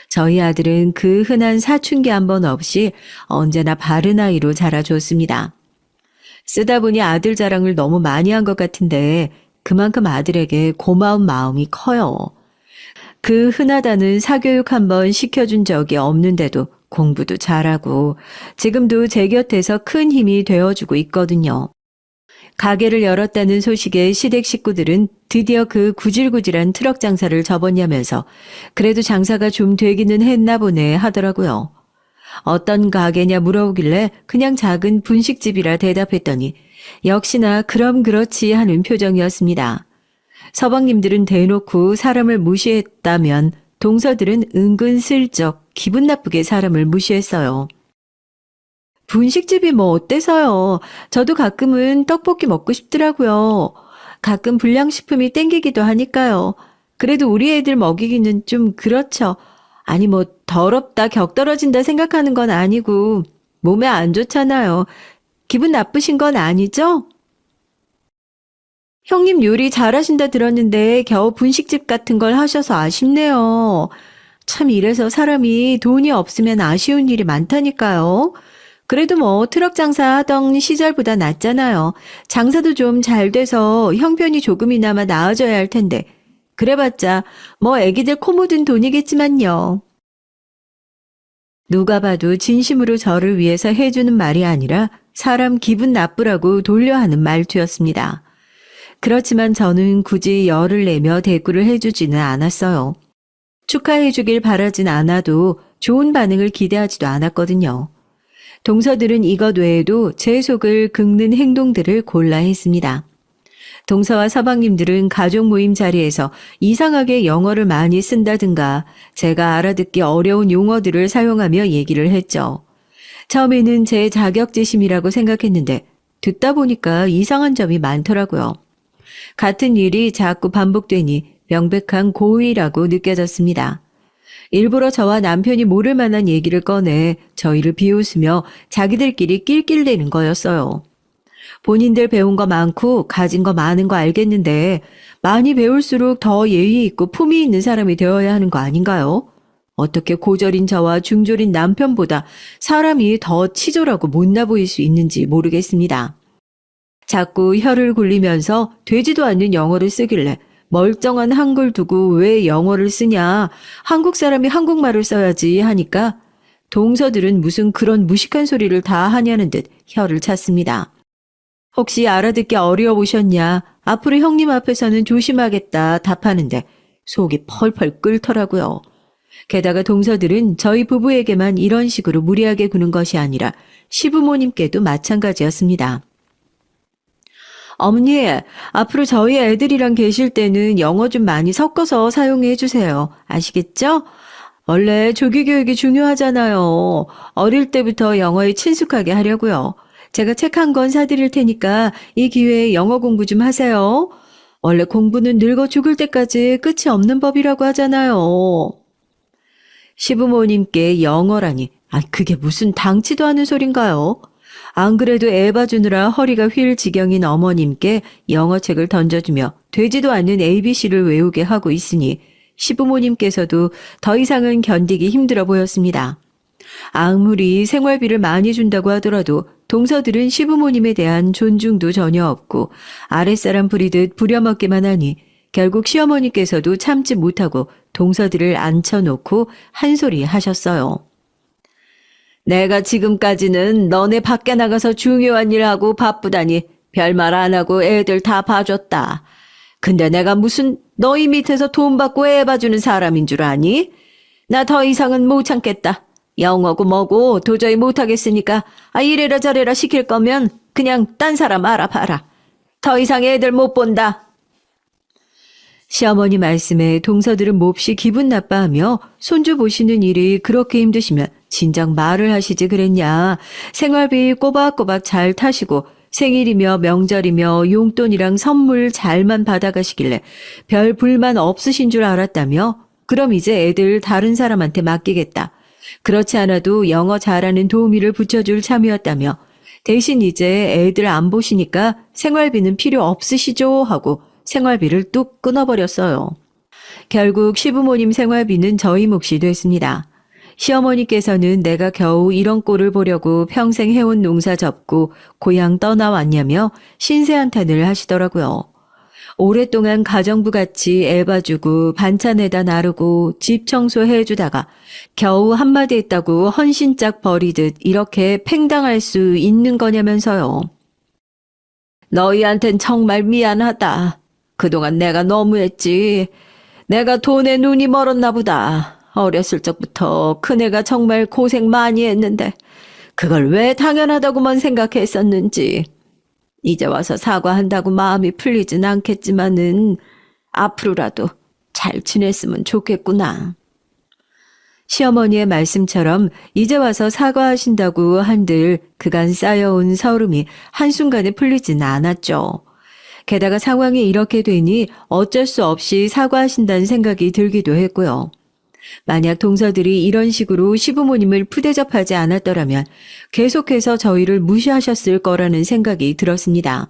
저희 아들은 그 흔한 사춘기 한 번 없이 언제나 바른 아이로 자라줬습니다. 쓰다 보니 아들 자랑을 너무 많이 한 것 같은데 그만큼 아들에게 고마운 마음이 커요. 그 흔하다는 사교육 한번 시켜준 적이 없는데도 공부도 잘하고 지금도 제 곁에서 큰 힘이 되어주고 있거든요. 가게를 열었다는 소식에 시댁 식구들은 드디어 그 구질구질한 트럭 장사를 접었냐면서 그래도 장사가 좀 되기는 했나 보네 하더라고요. 어떤 가게냐 물어보길래 그냥 작은 분식집이라 대답했더니 역시나 그럼 그렇지 하는 표정이었습니다. 서방님들은 대놓고 사람을 무시했다면 동서들은 은근슬쩍 기분 나쁘게 사람을 무시했어요. 분식집이 뭐 어때서요? 저도 가끔은 떡볶이 먹고 싶더라고요. 가끔 불량식품이 땡기기도 하니까요. 그래도 우리 애들 먹이기는 좀 그렇죠. 뭐 더럽다 격 떨어진다 생각하는 건 아니고 몸에 안 좋잖아요. 기분 나쁘신 건 아니죠? 형님 요리 잘하신다 들었는데 겨우 분식집 같은 걸 하셔서 아쉽네요. 참 이래서 사람이 돈이 없으면 아쉬운 일이 많다니까요. 그래도 뭐 트럭 장사 하던 시절보다 낫잖아요. 장사도 좀 잘 돼서 형편이 조금이나마 나아져야 할 텐데. 그래봤자 뭐 애기들 코 묻은 돈이겠지만요. 누가 봐도 진심으로 저를 위해서 해주는 말이 아니라 사람 기분 나쁘라고 돌려하는 말투였습니다. 그렇지만 저는 굳이 열을 내며 대꾸를 해주지는 않았어요. 축하해주길 바라진 않아도 좋은 반응을 기대하지도 않았거든요. 동서들은 이것 외에도 제 속을 긁는 행동들을 골라 했습니다. 동서와 서방님들은 가족 모임 자리에서 이상하게 영어를 많이 쓴다든가 제가 알아듣기 어려운 용어들을 사용하며 얘기를 했죠. 처음에는 제 자격지심이라고 생각했는데 듣다 보니까 이상한 점이 많더라고요. 같은 일이 자꾸 반복되니 명백한 고의라고 느껴졌습니다. 일부러 저와 남편이 모를 만한 얘기를 꺼내 저희를 비웃으며 자기들끼리 낄낄대는 거였어요. 본인들 배운 거 많고 가진 거 많은 거 알겠는데 많이 배울수록 더 예의 있고 품위 있는 사람이 되어야 하는 거 아닌가요? 어떻게 고졸인 저와 중졸인 남편보다 사람이 더 치졸하고 못나 보일 수 있는지 모르겠습니다. 자꾸 혀를 굴리면서 되지도 않는 영어를 쓰길래 멀쩡한 한글 두고 왜 영어를 쓰냐, 한국 사람이 한국말을 써야지 하니까 동서들은 무슨 그런 무식한 소리를 다 하냐는 듯 혀를 찼습니다. 혹시 알아듣기 어려우셨냐, 앞으로 형님 앞에서는 조심하겠다 답하는데 속이 펄펄 끓더라고요. 게다가 동서들은 저희 부부에게만 이런 식으로 무리하게 구는 것이 아니라 시부모님께도 마찬가지였습니다. 어머니, 앞으로 저희 애들이랑 계실 때는 영어 좀 많이 섞어서 사용해 주세요. 아시겠죠? 원래 조기 교육이 중요하잖아요. 어릴 때부터 영어에 친숙하게 하려고요. 제가 책 한 권 사드릴 테니까 이 기회에 영어 공부 좀 하세요. 원래 공부는 늙어 죽을 때까지 끝이 없는 법이라고 하잖아요. 시부모님께 영어라니, 그게 무슨 당치도 않은 소린가요? 안 그래도 애 봐주느라 허리가 휠 지경인 어머님께 영어책을 던져주며 되지도 않는 ABC를 외우게 하고 있으니 시부모님께서도 더 이상은 견디기 힘들어 보였습니다. 아무리 생활비를 많이 준다고 하더라도 동서들은 시부모님에 대한 존중도 전혀 없고 아랫사람 부리듯 부려먹기만 하니 결국 시어머니께서도 참지 못하고 동서들을 앉혀놓고 한 소리 하셨어요. 내가 지금까지는 너네 밖에 나가서 중요한 일 하고 바쁘다니 별말 안 하고 애들 다 봐줬다. 근데 내가 무슨 너희 밑에서 돈 받고 애 봐주는 사람인 줄 아니? 나 더 이상은 못 참겠다. 영어고 뭐고 도저히 못하겠으니까 이래라 저래라 시킬 거면 그냥 딴 사람 알아봐라. 더 이상 애들 못 본다. 시어머니 말씀에 동서들은 몹시 기분 나빠하며 손주 보시는 일이 그렇게 힘드시면 진작 말을 하시지 그랬냐. 생활비 꼬박꼬박 잘 타시고 생일이며 명절이며 용돈이랑 선물 잘만 받아가시길래 별 불만 없으신 줄 알았다며 그럼 이제 애들 다른 사람한테 맡기겠다. 그렇지 않아도 영어 잘하는 도우미를 붙여줄 참이었다며 대신 이제 애들 안 보시니까 생활비는 필요 없으시죠 하고 생활비를 뚝 끊어버렸어요. 결국 시부모님 생활비는 저희 몫이 됐습니다. 시어머니께서는 내가 겨우 이런 꼴을 보려고 평생 해온 농사 접고 고향 떠나왔냐며 신세한탄을 하시더라고요. 오랫동안 가정부 같이 애 봐주고 반찬에다 나르고 집 청소해주다가 겨우 한마디 했다고 헌신짝 버리듯 이렇게 팽당할 수 있는 거냐면서요. 너희한텐 정말 미안하다. 그동안 내가 너무했지. 내가 돈에 눈이 멀었나 보다. 어렸을 적부터 큰애가 정말 고생 많이 했는데 그걸 왜 당연하다고만 생각했었는지. 이제 와서 사과한다고 마음이 풀리진 않겠지만은 앞으로라도 잘 지냈으면 좋겠구나. 시어머니의 말씀처럼 이제 와서 사과하신다고 한들 그간 쌓여온 서름이 한순간에 풀리진 않았죠. 게다가 상황이 이렇게 되니 어쩔 수 없이 사과하신다는 생각이 들기도 했고요. 만약 동서들이 이런 식으로 시부모님을 푸대접하지 않았더라면 계속해서 저희를 무시하셨을 거라는 생각이 들었습니다.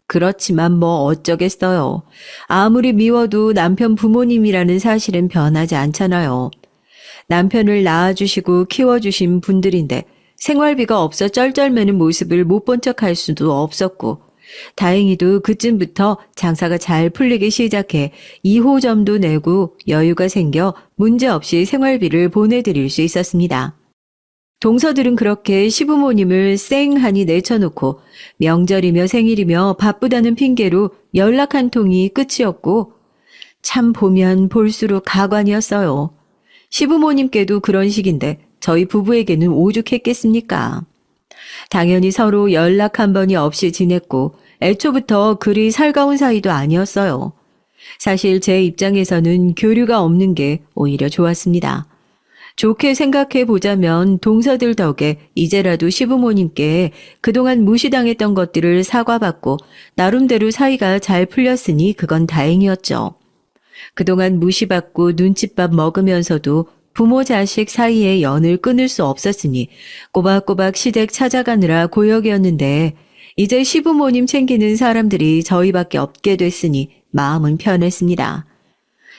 그렇지만 뭐 어쩌겠어요. 아무리 미워도 남편 부모님이라는 사실은 변하지 않잖아요. 남편을 낳아주시고 키워주신 분들인데 생활비가 없어 쩔쩔매는 모습을 못 본 척할 수도 없었고 다행히도 그쯤부터 장사가 잘 풀리기 시작해 2호점도 내고 여유가 생겨 문제없이 생활비를 보내드릴 수 있었습니다. 동서들은 그렇게 시부모님을 쌩하니 내쳐놓고 명절이며 생일이며 바쁘다는 핑계로 연락 한 통이 끝이었고 참 보면 볼수록 가관이었어요. 시부모님께도 그런 식인데 저희 부부에게는 오죽했겠습니까? 당연히 서로 연락 한 번이 없이 지냈고 애초부터 그리 살가운 사이도 아니었어요. 사실 제 입장에서는 교류가 없는 게 오히려 좋았습니다. 좋게 생각해 보자면 동서들 덕에 이제라도 시부모님께 그동안 무시당했던 것들을 사과받고 나름대로 사이가 잘 풀렸으니 그건 다행이었죠. 그동안 무시받고 눈칫밥 먹으면서도 부모 자식 사이에 연을 끊을 수 없었으니 꼬박꼬박 시댁 찾아가느라 고역이었는데 이제 시부모님 챙기는 사람들이 저희밖에 없게 됐으니 마음은 편했습니다.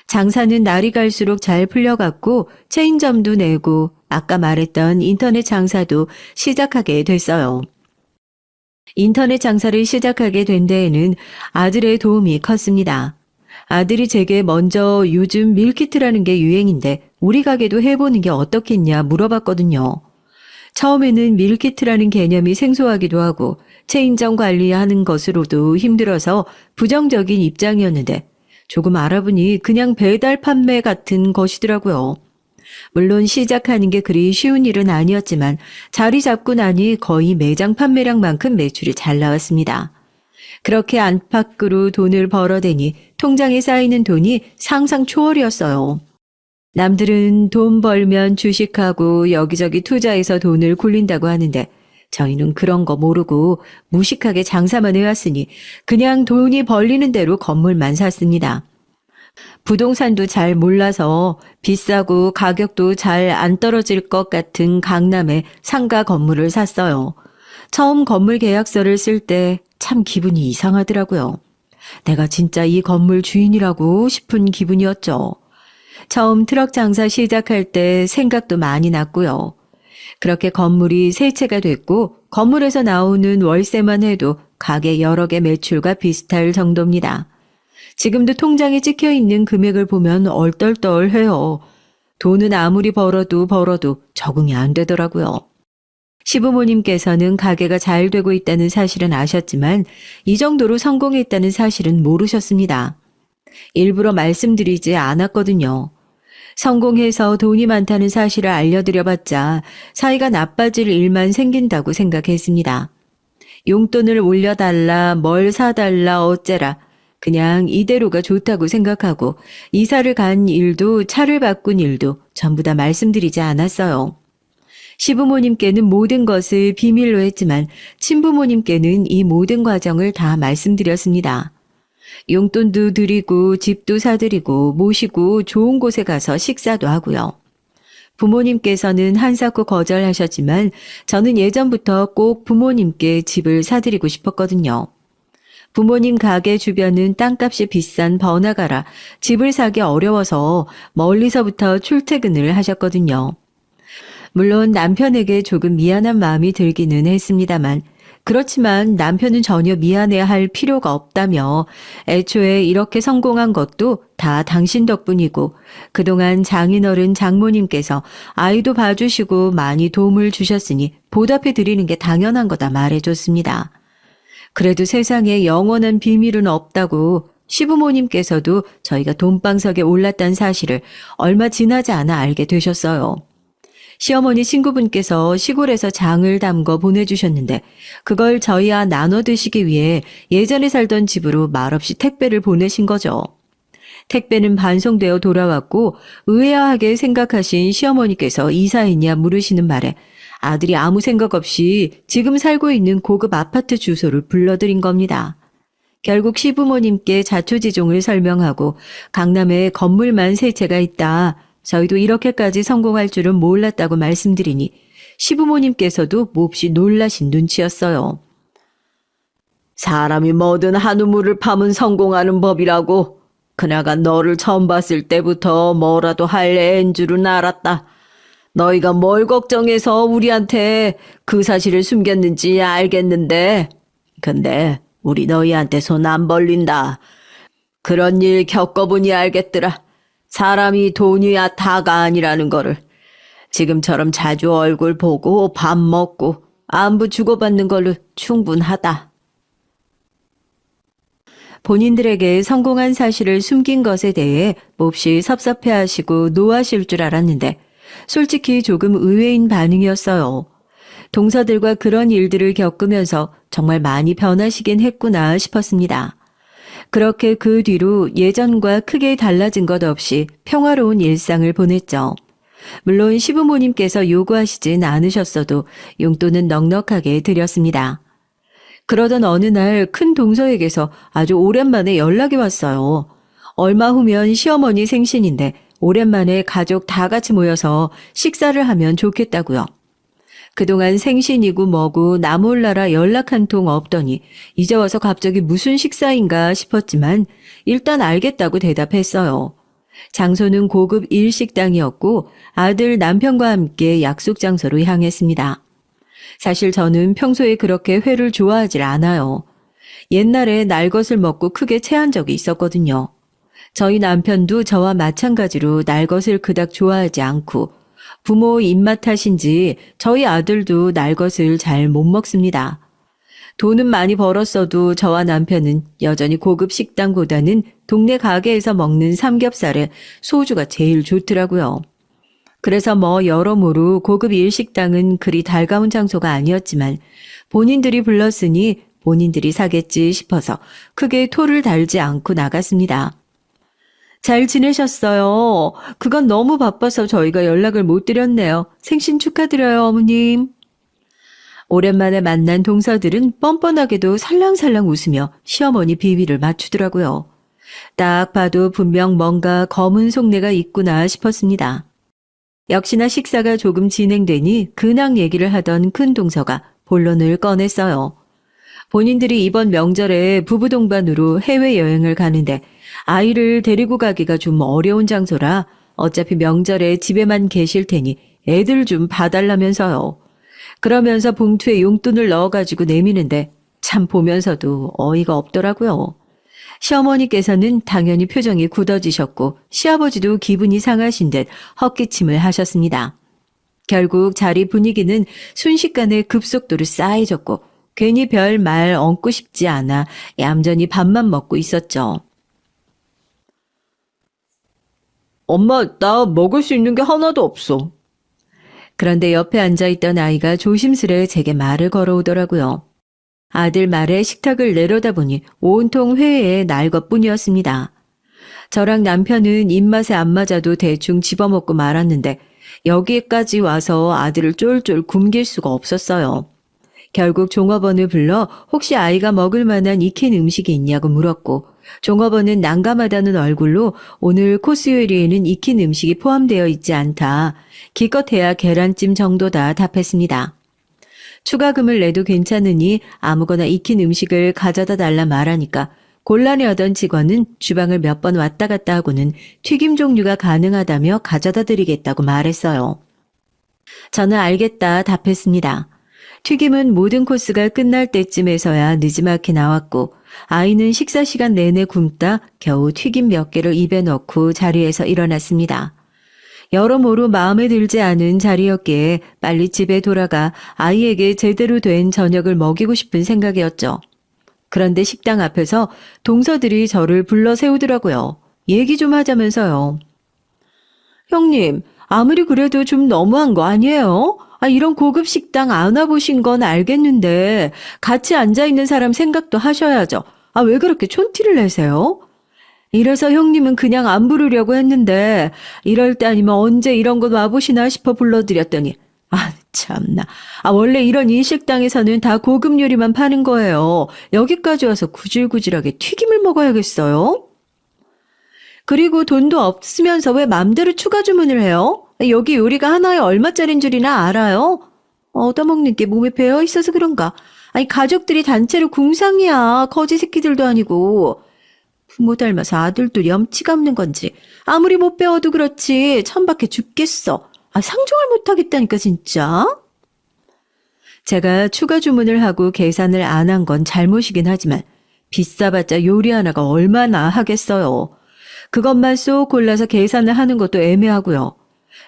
장사는 날이 갈수록 잘 풀려갔고 체인점도 내고 아까 말했던 인터넷 장사도 시작하게 됐어요. 인터넷 장사를 시작하게 된 데에는 아들의 도움이 컸습니다. 아들이 제게 먼저 요즘 밀키트라는 게 유행인데 우리 가게도 해보는 게 어떻겠냐 물어봤거든요. 처음에는 밀키트라는 개념이 생소하기도 하고 체인점 관리하는 것으로도 힘들어서 부정적인 입장이었는데 조금 알아보니 그냥 배달 판매 같은 것이더라고요. 물론 시작하는 게 그리 쉬운 일은 아니었지만 자리 잡고 나니 거의 매장 판매량만큼 매출이 잘 나왔습니다. 그렇게 안팎으로 돈을 벌어대니 통장에 쌓이는 돈이 상상 초월이었어요. 남들은 돈 벌면 주식하고 여기저기 투자해서 돈을 굴린다고 하는데 저희는 그런 거 모르고 무식하게 장사만 해왔으니 그냥 돈이 벌리는 대로 건물만 샀습니다. 부동산도 잘 몰라서 비싸고 가격도 잘 안 떨어질 것 같은 강남에 상가 건물을 샀어요. 처음 건물 계약서를 쓸 때 참 기분이 이상하더라고요. 내가 진짜 이 건물 주인이라고 싶은 기분이었죠. 처음 트럭 장사 시작할 때 생각도 많이 났고요. 그렇게 건물이 세 채가 됐고 건물에서 나오는 월세만 해도 가게 여러 개 매출과 비슷할 정도입니다. 지금도 통장에 찍혀 있는 금액을 보면 얼떨떨해요. 돈은 아무리 벌어도 적응이 안 되더라고요. 시부모님께서는 가게가 잘 되고 있다는 사실은 아셨지만 이 정도로 성공했다는 사실은 모르셨습니다. 일부러 말씀드리지 않았거든요. 성공해서 돈이 많다는 사실을 알려드려봤자 사이가 나빠질 일만 생긴다고 생각했습니다. 용돈을 올려달라, 뭘 사달라, 어째라. 그냥 이대로가 좋다고 생각하고 이사를 간 일도 차를 바꾼 일도 전부 다 말씀드리지 않았어요. 시부모님께는 모든 것을 비밀로 했지만 친부모님께는 이 모든 과정을 다 말씀드렸습니다. 용돈도 드리고 집도 사드리고 모시고 좋은 곳에 가서 식사도 하고요. 부모님께서는 한사코 거절하셨지만 저는 예전부터 꼭 부모님께 집을 사드리고 싶었거든요. 부모님 가게 주변은 땅값이 비싼 번화가라 집을 사기 어려워서 멀리서부터 출퇴근을 하셨거든요. 물론 남편에게 조금 미안한 마음이 들기는 했습니다만 그렇지만 남편은 전혀 미안해할 필요가 없다며 애초에 이렇게 성공한 것도 다 당신 덕분이고 그동안 장인어른 장모님께서 아이도 봐주시고 많이 도움을 주셨으니 보답해 드리는 게 당연한 거다 말해줬습니다. 그래도 세상에 영원한 비밀은 없다고 시부모님께서도 저희가 돈방석에 올랐다는 사실을 얼마 지나지 않아 알게 되셨어요. 시어머니 친구분께서 시골에서 장을 담궈 보내주셨는데 그걸 저희와 나눠 드시기 위해 예전에 살던 집으로 말없이 택배를 보내신 거죠. 택배는 반송되어 돌아왔고 의아하게 생각하신 시어머니께서 이사했냐 물으시는 말에 아들이 아무 생각 없이 지금 살고 있는 고급 아파트 주소를 불러드린 겁니다. 결국 시부모님께 자초지종을 설명하고 강남에 건물만 세 채가 있다. 저희도 이렇게까지 성공할 줄은 몰랐다고 말씀드리니 시부모님께서도 몹시 놀라신 눈치였어요. 사람이 뭐든 한 우물을 파면 성공하는 법이라고. 그나가 너를 처음 봤을 때부터 뭐라도 할 애인 줄은 알았다. 너희가 뭘 걱정해서 우리한테 그 사실을 숨겼는지 알겠는데. 근데 우리 너희한테 손 안 벌린다. 그런 일 겪어보니 알겠더라. 사람이 돈이야 다가 아니라는 거를. 지금처럼 자주 얼굴 보고 밥 먹고 안부 주고받는 걸로 충분하다. 본인들에게 성공한 사실을 숨긴 것에 대해 몹시 섭섭해하시고 노하실 줄 알았는데 솔직히 조금 의외인 반응이었어요. 동서들과 그런 일들을 겪으면서 정말 많이 변하시긴 했구나 싶었습니다. 그렇게 그 뒤로 예전과 크게 달라진 것 없이 평화로운 일상을 보냈죠. 물론 시부모님께서 요구하시진 않으셨어도 용돈은 넉넉하게 드렸습니다. 그러던 어느 날 큰 동서에게서 아주 오랜만에 연락이 왔어요. 얼마 후면 시어머니 생신인데 오랜만에 가족 다 같이 모여서 식사를 하면 좋겠다고요. 그동안 생신이고 뭐고 나 몰라라 연락 한 통 없더니 이제 와서 갑자기 무슨 식사인가 싶었지만 일단 알겠다고 대답했어요. 장소는 고급 일식당이었고 아들 남편과 함께 약속 장소로 향했습니다. 사실 저는 평소에 그렇게 회를 좋아하질 않아요. 옛날에 날것을 먹고 크게 체한 적이 있었거든요. 저희 남편도 저와 마찬가지로 날것을 그닥 좋아하지 않고 부모 입맛 탓인지 저희 아들도 날것을 잘 못 먹습니다. 돈은 많이 벌었어도 저와 남편은 여전히 고급 식당보다는 동네 가게에서 먹는 삼겹살에 소주가 제일 좋더라고요. 그래서 뭐 여러모로 고급 일식당은 그리 달가운 장소가 아니었지만 본인들이 불렀으니 본인들이 사겠지 싶어서 크게 토를 달지 않고 나갔습니다. 잘 지내셨어요? 그간 너무 바빠서 저희가 연락을 못 드렸네요. 생신 축하드려요, 어머님. 오랜만에 만난 동서들은 뻔뻔하게도 살랑살랑 웃으며 시어머니 비위를 맞추더라고요. 딱 봐도 분명 뭔가 검은 속내가 있구나 싶었습니다. 역시나 식사가 조금 진행되니 근황 얘기를 하던 큰 동서가 본론을 꺼냈어요. 본인들이 이번 명절에 부부 동반으로 해외여행을 가는데 아이를 데리고 가기가 좀 어려운 장소라 어차피 명절에 집에만 계실 테니 애들 좀 봐달라면서요. 그러면서 봉투에 용돈을 넣어가지고 내미는데 참 보면서도 어이가 없더라고요. 시어머니께서는 당연히 표정이 굳어지셨고 시아버지도 기분이 상하신 듯 헛기침을 하셨습니다. 결국 자리 분위기는 순식간에 급속도로 싸해졌고 괜히 별 말 얹고 싶지 않아 얌전히 밥만 먹고 있었죠. 엄마, 나 먹을 수 있는 게 하나도 없어. 그런데 옆에 앉아있던 아이가 조심스레 제게 말을 걸어오더라고요. 아들 말에 식탁을 내려다보니 온통 회에 날 것뿐이었습니다. 저랑 남편은 입맛에 안 맞아도 대충 집어먹고 말았는데 여기까지 와서 아들을 쫄쫄 굶길 수가 없었어요. 결국 종업원을 불러 혹시 아이가 먹을 만한 익힌 음식이 있냐고 물었고 종업원은 난감하다는 얼굴로 오늘 코스 요리에는 익힌 음식이 포함되어 있지 않다. 기껏해야 계란찜 정도다 답했습니다. 추가금을 내도 괜찮으니 아무거나 익힌 음식을 가져다 달라 말하니까 곤란해하던 직원은 주방을 몇 번 왔다 갔다 하고는 튀김 종류가 가능하다며 가져다 드리겠다고 말했어요. 저는 알겠다 답했습니다. 튀김은 모든 코스가 끝날 때쯤에서야 느지막이 나왔고 아이는 식사 시간 내내 굶다 겨우 튀김 몇 개를 입에 넣고 자리에서 일어났습니다. 여러모로 마음에 들지 않은 자리였기에 빨리 집에 돌아가 아이에게 제대로 된 저녁을 먹이고 싶은 생각이었죠. 그런데 식당 앞에서 동서들이 저를 불러 세우더라고요. 얘기 좀 하자면서요. 형님, 아무리 그래도 좀 너무한 거 아니에요? 이런 고급 식당 안 와보신 건 알겠는데 같이 앉아있는 사람 생각도 하셔야죠. 왜 그렇게 촌티를 내세요? 이래서 형님은 그냥 안 부르려고 했는데 이럴 때 아니면 언제 이런 곳 와보시나 싶어 불러드렸더니 참나. 원래 이런 이 식당에서는 다 고급 요리만 파는 거예요. 여기까지 와서 구질구질하게 튀김을 먹어야겠어요? 그리고 돈도 없으면서 왜 맘대로 추가 주문을 해요? 여기 요리가 하나에 얼마짜린 줄이나 알아요? 얻어먹는 게 몸에 배어 있어서 그런가? 가족들이 단체로 궁상이야. 거지 새끼들도 아니고. 부모 닮아서 아들도 염치가 없는 건지 아무리 못 배워도 그렇지 천박해 죽겠어. 상종을 못하겠다니까 진짜. 제가 추가 주문을 하고 계산을 안 한 건 잘못이긴 하지만 비싸봤자 요리 하나가 얼마나 하겠어요. 그것만 쏙 골라서 계산을 하는 것도 애매하고요.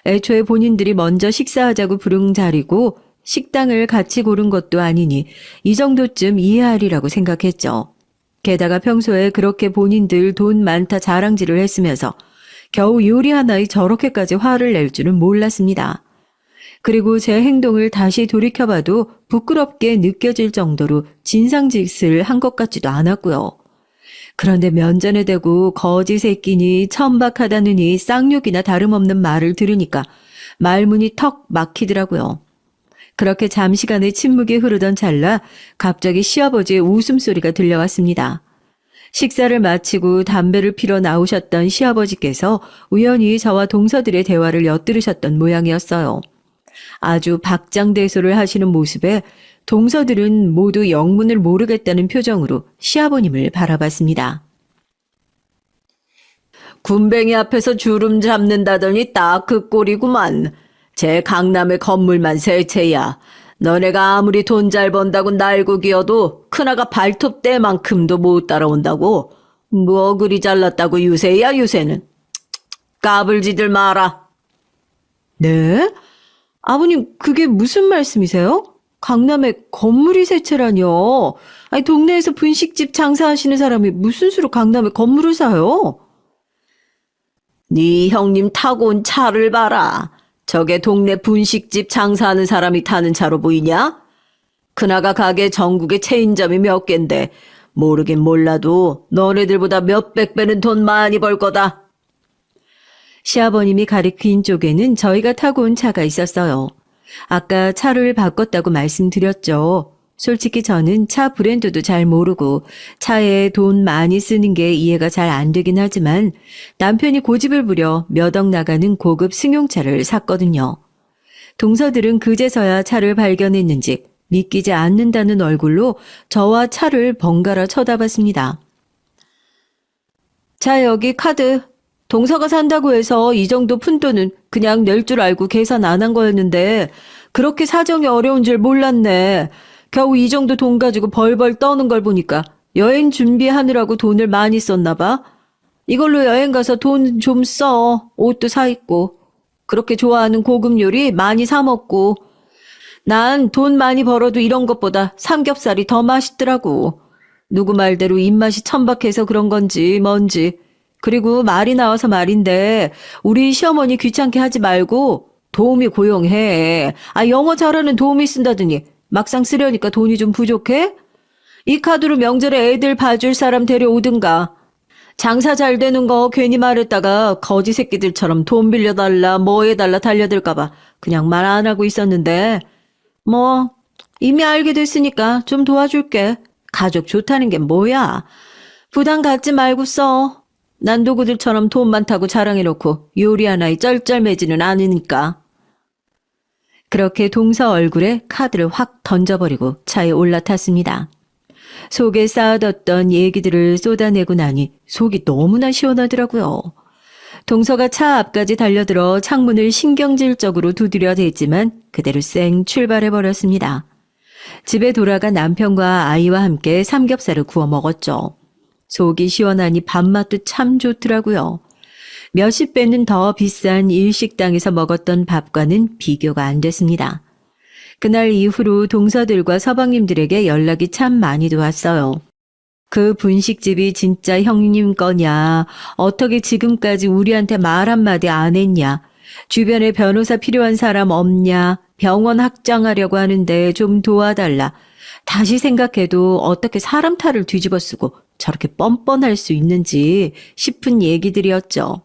애초에 본인들이 먼저 식사하자고 부른 자리고 식당을 같이 고른 것도 아니니 이 정도쯤 이해하리라고 생각했죠. 게다가 평소에 그렇게 본인들 돈 많다 자랑질을 했으면서 겨우 요리 하나에 저렇게까지 화를 낼 줄은 몰랐습니다. 그리고 제 행동을 다시 돌이켜봐도 부끄럽게 느껴질 정도로 진상짓을 한 것 같지도 않았고요. 그런데 면전에 대고 거지 새끼니 천박하다느니 쌍욕이나 다름없는 말을 들으니까 말문이 턱 막히더라고요. 그렇게 잠시간의 침묵이 흐르던 찰나 갑자기 시아버지의 웃음소리가 들려왔습니다. 식사를 마치고 담배를 피러 나오셨던 시아버지께서 우연히 저와 동서들의 대화를 엿들으셨던 모양이었어요. 아주 박장대소를 하시는 모습에 동서들은 모두 영문을 모르겠다는 표정으로 시아버님을 바라봤습니다. 군뱅이 앞에서 주름 잡는다더니 딱 그 꼴이구만. 제 강남의 건물만 세 채야. 너네가 아무리 돈 잘 번다고 날고 기어도 큰아가 발톱 때만큼도 못 따라온다고. 뭐 그리 잘났다고 유세야 유세는. 까불지들 마라. 네? 아버님 그게 무슨 말씀이세요? 강남에 건물이 세 채라뇨. 동네에서 분식집 장사하시는 사람이 무슨 수로 강남에 건물을 사요? 네 형님 타고 온 차를 봐라. 저게 동네 분식집 장사하는 사람이 타는 차로 보이냐? 그나가 가게 전국에 체인점이 몇 갠데 모르긴 몰라도 너네들보다 몇백 배는 돈 많이 벌 거다. 시아버님이 가리킨 쪽에는 저희가 타고 온 차가 있었어요. 아까 차를 바꿨다고 말씀드렸죠. 솔직히 저는 차 브랜드도 잘 모르고 차에 돈 많이 쓰는 게 이해가 잘 안 되긴 하지만 남편이 고집을 부려 몇 억 나가는 고급 승용차를 샀거든요. 동서들은 그제서야 차를 발견했는지 믿기지 않는다는 얼굴로 저와 차를 번갈아 쳐다봤습니다. 자, 여기 카드. 동서가 산다고 해서 이 정도 푼돈은 그냥 낼 줄 알고 계산 안 한 거였는데 그렇게 사정이 어려운 줄 몰랐네. 겨우 이 정도 돈 가지고 벌벌 떠는 걸 보니까 여행 준비하느라고 돈을 많이 썼나 봐. 이걸로 여행 가서 돈 좀 써. 옷도 사 입고. 그렇게 좋아하는 고급 요리 많이 사 먹고. 난 돈 많이 벌어도 이런 것보다 삼겹살이 더 맛있더라고. 누구 말대로 입맛이 천박해서 그런 건지 뭔지. 그리고 말이 나와서 말인데 우리 시어머니 귀찮게 하지 말고 도우미 고용해. 영어 잘하는 도우미 쓴다더니 막상 쓰려니까 돈이 좀 부족해? 이 카드로 명절에 애들 봐줄 사람 데려오든가. 장사 잘 되는 거 괜히 말했다가 거지 새끼들처럼 돈 빌려달라 뭐 해달라 달려들까봐 그냥 말 안 하고 있었는데 뭐 이미 알게 됐으니까 좀 도와줄게. 가족 좋다는 게 뭐야. 부담 갖지 말고 써. 난 누구들처럼 돈 많다고 자랑해놓고 요리 하나에 쩔쩔매지는 않으니까. 그렇게 동서 얼굴에 카드를 확 던져버리고 차에 올라탔습니다. 속에 쌓아뒀던 얘기들을 쏟아내고 나니 속이 너무나 시원하더라고요. 동서가 차 앞까지 달려들어 창문을 신경질적으로 두드려 댔지만 그대로 쌩 출발해버렸습니다. 집에 돌아가 남편과 아이와 함께 삼겹살을 구워 먹었죠. 속이 시원하니 밥맛도 참 좋더라고요. 몇십 배는 더 비싼 일식당에서 먹었던 밥과는 비교가 안 됐습니다. 그날 이후로 동서들과 서방님들에게 연락이 참 많이도 왔어요. 그 분식집이 진짜 형님 거냐? 어떻게 지금까지 우리한테 말 한마디 안 했냐? 주변에 변호사 필요한 사람 없냐? 병원 확장하려고 하는데 좀 도와달라. 다시 생각해도 어떻게 사람 탈을 뒤집어 쓰고 저렇게 뻔뻔할 수 있는지 싶은 얘기들이었죠.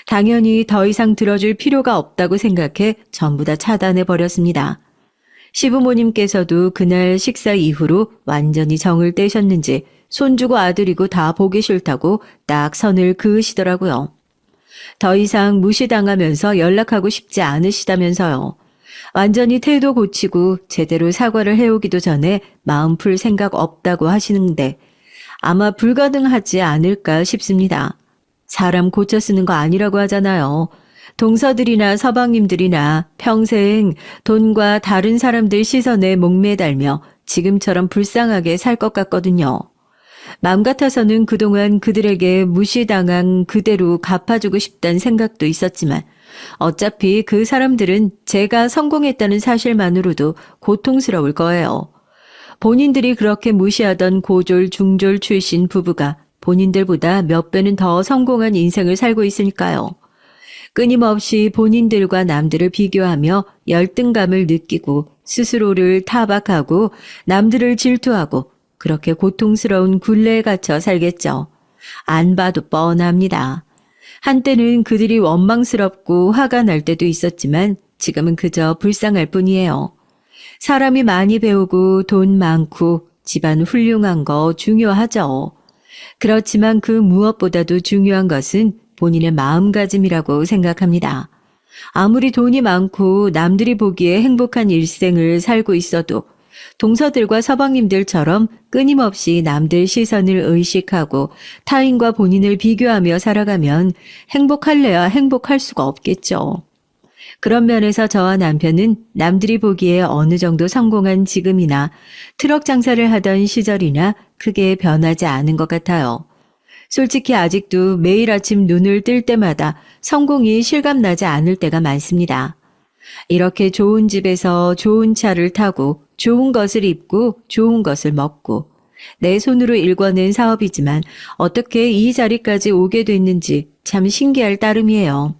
당연히 더 이상 들어줄 필요가 없다고 생각해 전부 다 차단해 버렸습니다. 시부모님께서도 그날 식사 이후로 완전히 정을 떼셨는지 손주고 아들이고 다 보기 싫다고 딱 선을 그으시더라고요. 더 이상 무시당하면서 연락하고 싶지 않으시다면서요. 완전히 태도 고치고 제대로 사과를 해오기도 전에 마음 풀 생각 없다고 하시는데 아마 불가능하지 않을까 싶습니다. 사람 고쳐 쓰는 거 아니라고 하잖아요. 동서들이나 서방님들이나 평생 돈과 다른 사람들 시선에 목매달며 지금처럼 불쌍하게 살 것 같거든요. 마음 같아서는 그동안 그들에게 무시당한 그대로 갚아주고 싶다는 생각도 있었지만 어차피 그 사람들은 제가 성공했다는 사실만으로도 고통스러울 거예요. 본인들이 그렇게 무시하던 고졸 중졸 출신 부부가 본인들보다 몇 배는 더 성공한 인생을 살고 있으니까요. 끊임없이 본인들과 남들을 비교하며 열등감을 느끼고 스스로를 타박하고 남들을 질투하고 그렇게 고통스러운 굴레에 갇혀 살겠죠. 안 봐도 뻔합니다. 한때는 그들이 원망스럽고 화가 날 때도 있었지만 지금은 그저 불쌍할 뿐이에요. 사람이 많이 배우고 돈 많고 집안 훌륭한 거 중요하죠. 그렇지만 그 무엇보다도 중요한 것은 본인의 마음가짐이라고 생각합니다. 아무리 돈이 많고 남들이 보기에 행복한 일생을 살고 있어도 동서들과 서방님들처럼 끊임없이 남들 시선을 의식하고 타인과 본인을 비교하며 살아가면 행복할래야 행복할 수가 없겠죠. 그런 면에서 저와 남편은 남들이 보기에 어느 정도 성공한 지금이나 트럭 장사를 하던 시절이나 크게 변하지 않은 것 같아요. 솔직히 아직도 매일 아침 눈을 뜰 때마다 성공이 실감나지 않을 때가 많습니다. 이렇게 좋은 집에서 좋은 차를 타고 좋은 것을 입고 좋은 것을 먹고 내 손으로 일궈낸 사업이지만 어떻게 이 자리까지 오게 됐는지 참 신기할 따름이에요.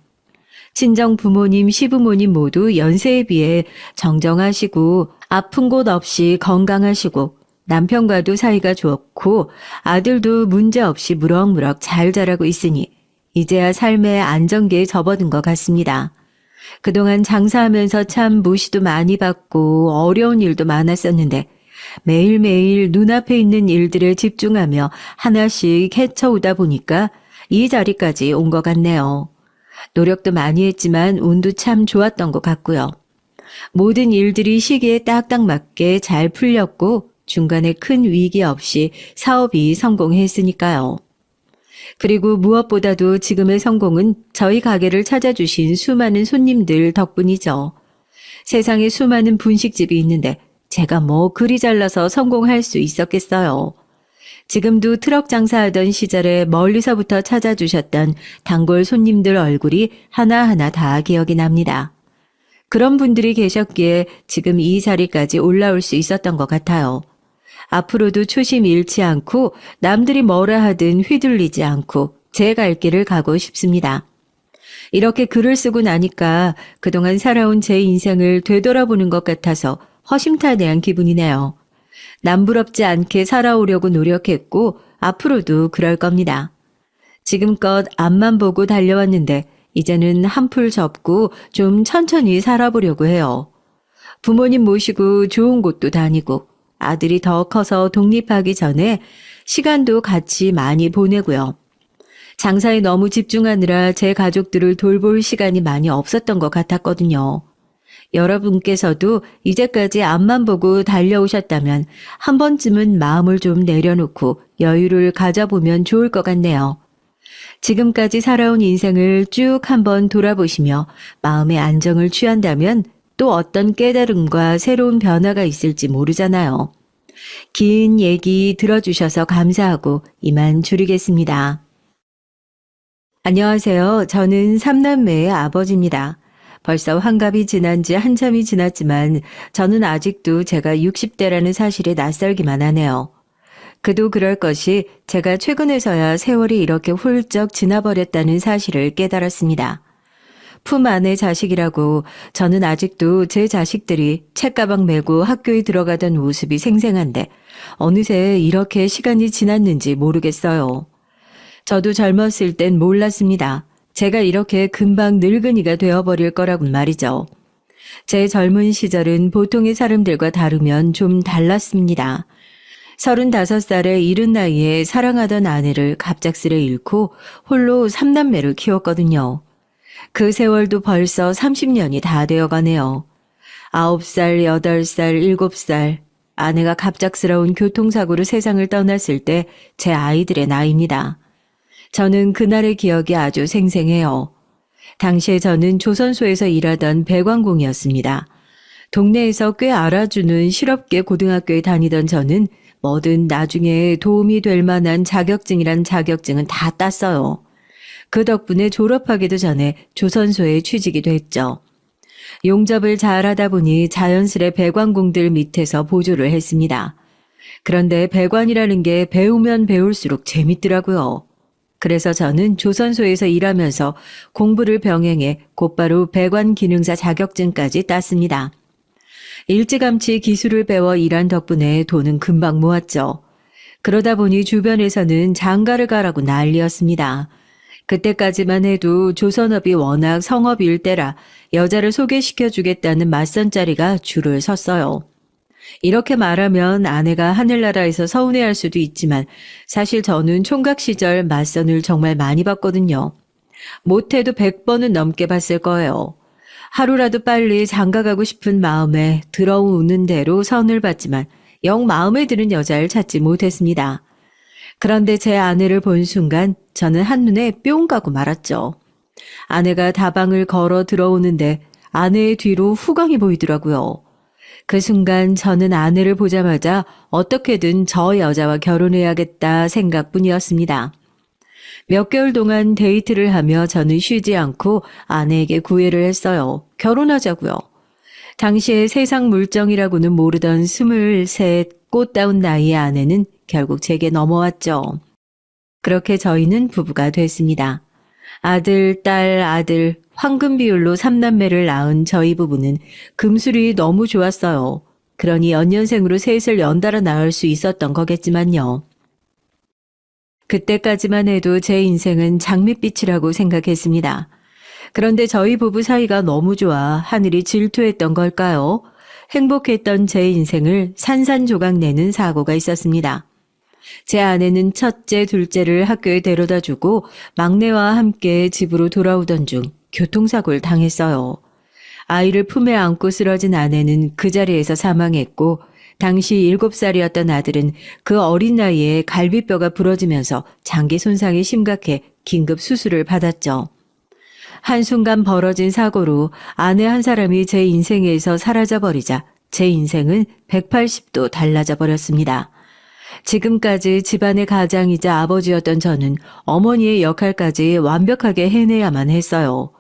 친정 부모님, 시부모님 모두 연세에 비해 정정하시고 아픈 곳 없이 건강하시고 남편과도 사이가 좋고 아들도 문제없이 무럭무럭 잘 자라고 있으니 이제야 삶의 안정기에 접어든 것 같습니다. 그동안 장사하면서 참 무시도 많이 받고 어려운 일도 많았었는데 매일매일 눈앞에 있는 일들에 집중하며 하나씩 헤쳐오다 보니까 이 자리까지 온 것 같네요. 노력도 많이 했지만 운도 참 좋았던 것 같고요. 모든 일들이 시기에 딱딱 맞게 잘 풀렸고 중간에 큰 위기 없이 사업이 성공했으니까요. 그리고 무엇보다도 지금의 성공은 저희 가게를 찾아주신 수많은 손님들 덕분이죠. 세상에 수많은 분식집이 있는데 제가 뭐 그리 잘나서 성공할 수 있었겠어요. 지금도 트럭 장사하던 시절에 멀리서부터 찾아주셨던 단골 손님들 얼굴이 하나하나 다 기억이 납니다. 그런 분들이 계셨기에 지금 이 자리까지 올라올 수 있었던 것 같아요. 앞으로도 초심 잃지 않고 남들이 뭐라 하든 휘둘리지 않고 제 갈 길을 가고 싶습니다. 이렇게 글을 쓰고 나니까 그동안 살아온 제 인생을 되돌아보는 것 같아서 허심탄회한 기분이네요. 남부럽지 않게 살아오려고 노력했고 앞으로도 그럴 겁니다. 지금껏 앞만 보고 달려왔는데 이제는 한풀 접고 좀 천천히 살아보려고 해요. 부모님 모시고 좋은 곳도 다니고 아들이 더 커서 독립하기 전에 시간도 같이 많이 보내고요. 장사에 너무 집중하느라 제 가족들을 돌볼 시간이 많이 없었던 것 같았거든요. 여러분께서도 이제까지 앞만 보고 달려오셨다면 한 번쯤은 마음을 좀 내려놓고 여유를 가져보면 좋을 것 같네요. 지금까지 살아온 인생을 쭉 한번 돌아보시며 마음의 안정을 취한다면 또 어떤 깨달음과 새로운 변화가 있을지 모르잖아요. 긴 얘기 들어주셔서 감사하고 이만 줄이겠습니다. 안녕하세요. 저는 3남매의 아버지입니다. 벌써 환갑이 지난 지 한참이 지났지만 저는 아직도 제가 60대라는 사실에 낯설기만 하네요. 그도 그럴 것이 제가 최근에서야 세월이 이렇게 훌쩍 지나버렸다는 사실을 깨달았습니다. 품 안의 자식이라고 저는 아직도 제 자식들이 책가방 메고 학교에 들어가던 모습이 생생한데 어느새 이렇게 시간이 지났는지 모르겠어요. 저도 젊었을 땐 몰랐습니다. 제가 이렇게 금방 늙은이가 되어버릴 거라곤 말이죠. 제 젊은 시절은 보통의 사람들과 다르면 좀 달랐습니다. 35살의 이른 나이에 사랑하던 아내를 갑작스레 잃고 홀로 3남매를 키웠거든요. 그 세월도 벌써 30년이 다 되어가네요. 9살, 8살, 7살, 아내가 갑작스러운 교통사고로 세상을 떠났을 때 제 아이들의 나이입니다. 저는 그날의 기억이 아주 생생해요. 당시에 저는 조선소에서 일하던 배관공이었습니다. 동네에서 꽤 알아주는 실업계 고등학교에 다니던 저는 뭐든 나중에 도움이 될 만한 자격증이란 자격증은 다 땄어요. 그 덕분에 졸업하기도 전에 조선소에 취직이 됐죠. 용접을 잘하다 보니 자연스레 배관공들 밑에서 보조를 했습니다. 그런데 배관이라는 게 배우면 배울수록 재밌더라고요. 그래서 저는 조선소에서 일하면서 공부를 병행해 곧바로 배관 기능사 자격증까지 땄습니다. 일찌감치 기술을 배워 일한 덕분에 돈은 금방 모았죠. 그러다 보니 주변에서는 장가를 가라고 난리였습니다. 그때까지만 해도 조선업이 워낙 성업일 때라 여자를 소개시켜주겠다는 맞선자리가 줄을 섰어요. 이렇게 말하면 아내가 하늘나라에서 서운해할 수도 있지만 사실 저는 총각 시절 맞선을 정말 많이 봤거든요. 못해도 100번은 넘게 봤을 거예요. 하루라도 빨리 장가가고 싶은 마음에 들어오는 대로 선을 봤지만 영 마음에 드는 여자를 찾지 못했습니다. 그런데 제 아내를 본 순간 저는 한눈에 뿅 가고 말았죠. 아내가 다방을 걸어 들어오는데 아내의 뒤로 후광이 보이더라고요. 그 순간 저는 아내를 보자마자 어떻게든 저 여자와 결혼해야겠다 생각뿐이었습니다. 몇 개월 동안 데이트를 하며 저는 쉬지 않고 아내에게 구애를 했어요. 결혼하자고요. 당시에 세상 물정이라고는 모르던 23 꽃다운 나이의 아내는 결국 제게 넘어왔죠. 그렇게 저희는 부부가 됐습니다. 아들, 딸, 아들, 황금 비율로 3남매를 낳은 저희 부부는 금술이 너무 좋았어요. 그러니 연년생으로 셋을 연달아 낳을 수 있었던 거겠지만요. 그때까지만 해도 제 인생은 장밋빛이라고 생각했습니다. 그런데 저희 부부 사이가 너무 좋아 하늘이 질투했던 걸까요? 행복했던 제 인생을 산산조각 내는 사고가 있었습니다. 제 아내는 첫째, 둘째를 학교에 데려다 주고 막내와 함께 집으로 돌아오던 중 교통사고를 당했어요. 아이를 품에 안고 쓰러진 아내는 그 자리에서 사망했고 당시 7살이었던 아들은 그 어린 나이에 갈비뼈가 부러지면서 장기 손상이 심각해 긴급 수술을 받았죠. 한순간 벌어진 사고로 아내 한 사람이 제 인생에서 사라져버리자 제 인생은 180도 달라져 버렸습니다. 지금까지 집안의 가장이자 아버지였던 저는 어머니의 역할까지 완벽하게 해내야만 했어요.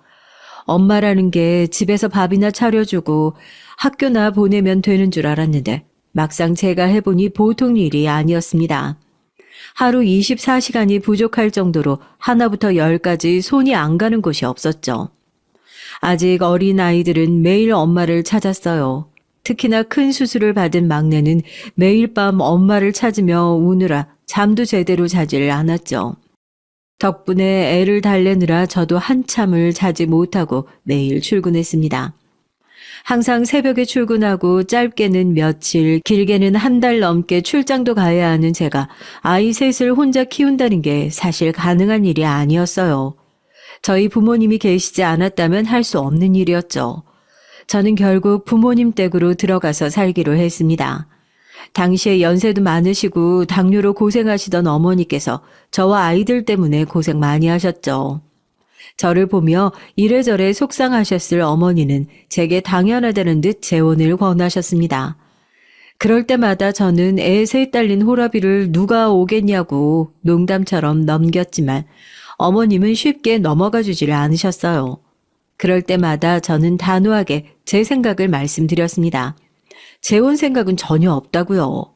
엄마라는 게 집에서 밥이나 차려주고 학교나 보내면 되는 줄 알았는데 막상 제가 해보니 보통 일이 아니었습니다. 하루 24시간이 부족할 정도로 하나부터 10까지 손이 안 가는 곳이 없었죠. 아직 어린 아이들은 매일 엄마를 찾았어요. 특히나 큰 수술을 받은 막내는 매일 밤 엄마를 찾으며 우느라 잠도 제대로 자지를 않았죠. 덕분에 애를 달래느라 저도 한참을 자지 못하고 매일 출근했습니다. 항상 새벽에 출근하고 짧게는 며칠, 길게는 한 달 넘게 출장도 가야 하는 제가 아이 셋을 혼자 키운다는 게 사실 가능한 일이 아니었어요. 저희 부모님이 계시지 않았다면 할 수 없는 일이었죠. 저는 결국 부모님 댁으로 들어가서 살기로 했습니다. 당시에 연세도 많으시고 당뇨로 고생하시던 어머니께서 저와 아이들 때문에 고생 많이 하셨죠. 저를 보며 이래저래 속상하셨을 어머니는 제게 당연하다는 듯 재혼을 권하셨습니다. 그럴 때마다 저는 애 셋 딸린 호라비를 누가 오겠냐고 농담처럼 넘겼지만 어머님은 쉽게 넘어가 주지를 않으셨어요. 그럴 때마다 저는 단호하게 제 생각을 말씀드렸습니다. 재혼 생각은 전혀 없다고요.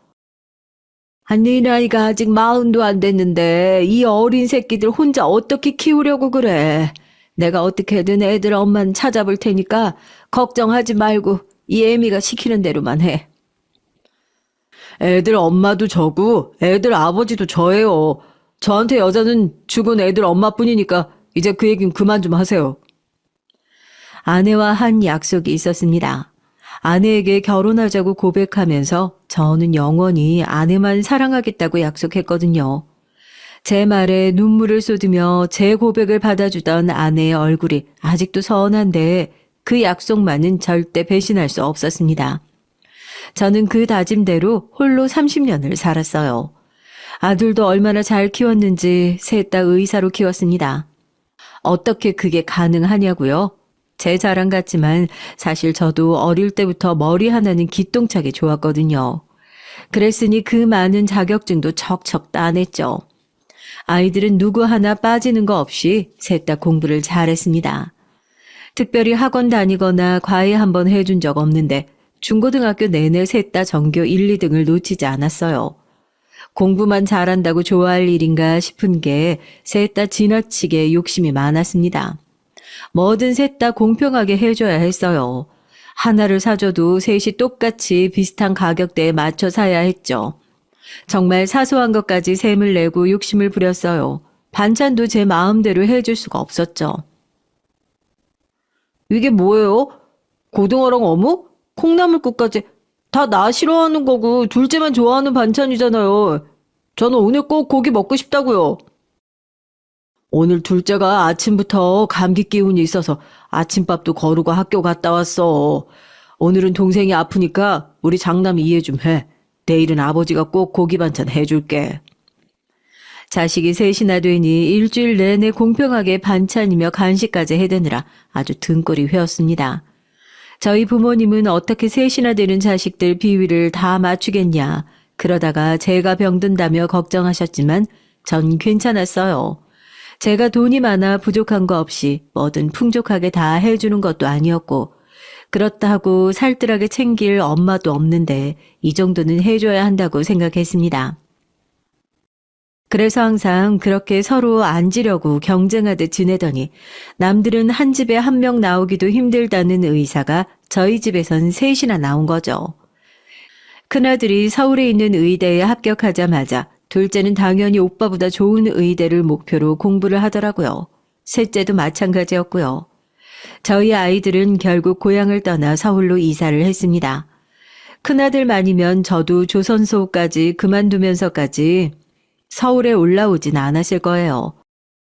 네 나이가 아직 40도 안 됐는데 이 어린 새끼들 혼자 어떻게 키우려고 그래. 내가 어떻게든 애들 엄마는 찾아볼 테니까 걱정하지 말고 이 애미가 시키는 대로만 해. 애들 엄마도 저고 애들 아버지도 저예요. 저한테 여자는 죽은 애들 엄마뿐이니까 이제 그 얘기는 그만 좀 하세요. 아내와 한 약속이 있었습니다. 아내에게 결혼하자고 고백하면서 저는 영원히 아내만 사랑하겠다고 약속했거든요. 제 말에 눈물을 쏟으며 제 고백을 받아주던 아내의 얼굴이 아직도 서운한데 그 약속만은 절대 배신할 수 없었습니다. 저는 그 다짐대로 홀로 30년을 살았어요. 아들도 얼마나 잘 키웠는지 셋 다 의사로 키웠습니다. 어떻게 그게 가능하냐고요? 제 자랑 같지만 사실 저도 어릴 때부터 머리 하나는 기똥차게 좋았거든요. 그랬으니 그 많은 자격증도 척척 따냈죠. 아이들은 누구 하나 빠지는 거 없이 셋 다 공부를 잘했습니다. 특별히 학원 다니거나 과외 한번 해준 적 없는데 중고등학교 내내 셋 다 전교 1, 2등을 놓치지 않았어요. 공부만 잘한다고 좋아할 일인가 싶은 게 셋 다 지나치게 욕심이 많았습니다. 뭐든 셋 다 공평하게 해줘야 했어요. 하나를 사줘도 셋이 똑같이 비슷한 가격대에 맞춰 사야 했죠. 정말 사소한 것까지 셈을 내고 욕심을 부렸어요. 반찬도 제 마음대로 해줄 수가 없었죠. 이게 뭐예요? 고등어랑 어묵? 콩나물국까지 다 나 싫어하는 거고 둘째만 좋아하는 반찬이잖아요. 저는 오늘 꼭 고기 먹고 싶다고요. 오늘 둘째가 아침부터 감기 기운이 있어서 아침밥도 거르고 학교 갔다 왔어. 오늘은 동생이 아프니까 우리 장남이 이해 좀 해. 내일은 아버지가 꼭 고기 반찬 해줄게. 자식이 셋이나 되니 일주일 내내 공평하게 반찬이며 간식까지 해대느라 아주 등골이 회었습니다. 저희 부모님은 어떻게 셋이나 되는 자식들 비위를 다 맞추겠냐. 그러다가 제가 병든다며 걱정하셨지만 전 괜찮았어요. 제가 돈이 많아 부족한 거 없이 뭐든 풍족하게 다 해주는 것도 아니었고 그렇다고 살뜰하게 챙길 엄마도 없는데 이 정도는 해줘야 한다고 생각했습니다. 그래서 항상 그렇게 서로 앉으려고 경쟁하듯 지내더니 남들은 한 집에 한 명 나오기도 힘들다는 의사가 저희 집에선 셋이나 나온 거죠. 큰아들이 서울에 있는 의대에 합격하자마자 둘째는 당연히 오빠보다 좋은 의대를 목표로 공부를 하더라고요. 셋째도 마찬가지였고요. 저희 아이들은 결국 고향을 떠나 서울로 이사를 했습니다. 큰아들만이면 저도 조선소까지 그만두면서까지 서울에 올라오진 않았을 거예요.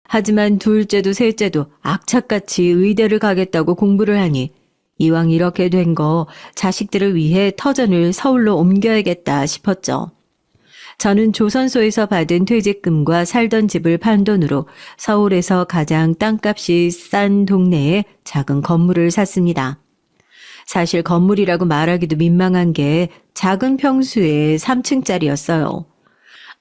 하지만 둘째도 셋째도 악착같이 의대를 가겠다고 공부를 하니 이왕 이렇게 된 거 자식들을 위해 터전을 서울로 옮겨야겠다 싶었죠. 저는 조선소에서 받은 퇴직금과 살던 집을 판 돈으로 서울에서 가장 땅값이 싼 동네에 작은 건물을 샀습니다. 사실 건물이라고 말하기도 민망한 게 작은 평수의 3층짜리였어요.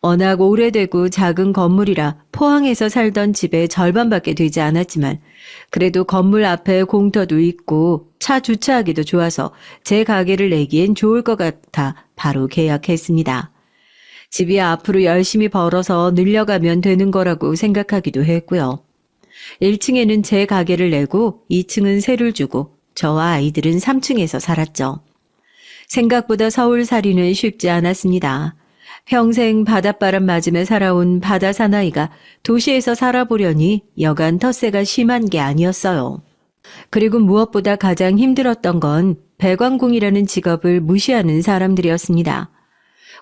워낙 오래되고 작은 건물이라 포항에서 살던 집의 절반밖에 되지 않았지만 그래도 건물 앞에 공터도 있고 차 주차하기도 좋아서 제 가게를 내기엔 좋을 것 같아 바로 계약했습니다. 집이 앞으로 열심히 벌어서 늘려가면 되는 거라고 생각하기도 했고요. 1층에는 제 가게를 내고 2층은 세를 주고 저와 아이들은 3층에서 살았죠. 생각보다 서울살이는 쉽지 않았습니다. 평생 바닷바람 맞으며 살아온 바다 사나이가 도시에서 살아보려니 여간 텃세가 심한 게 아니었어요. 그리고 무엇보다 가장 힘들었던 건 배관공이라는 직업을 무시하는 사람들이었습니다.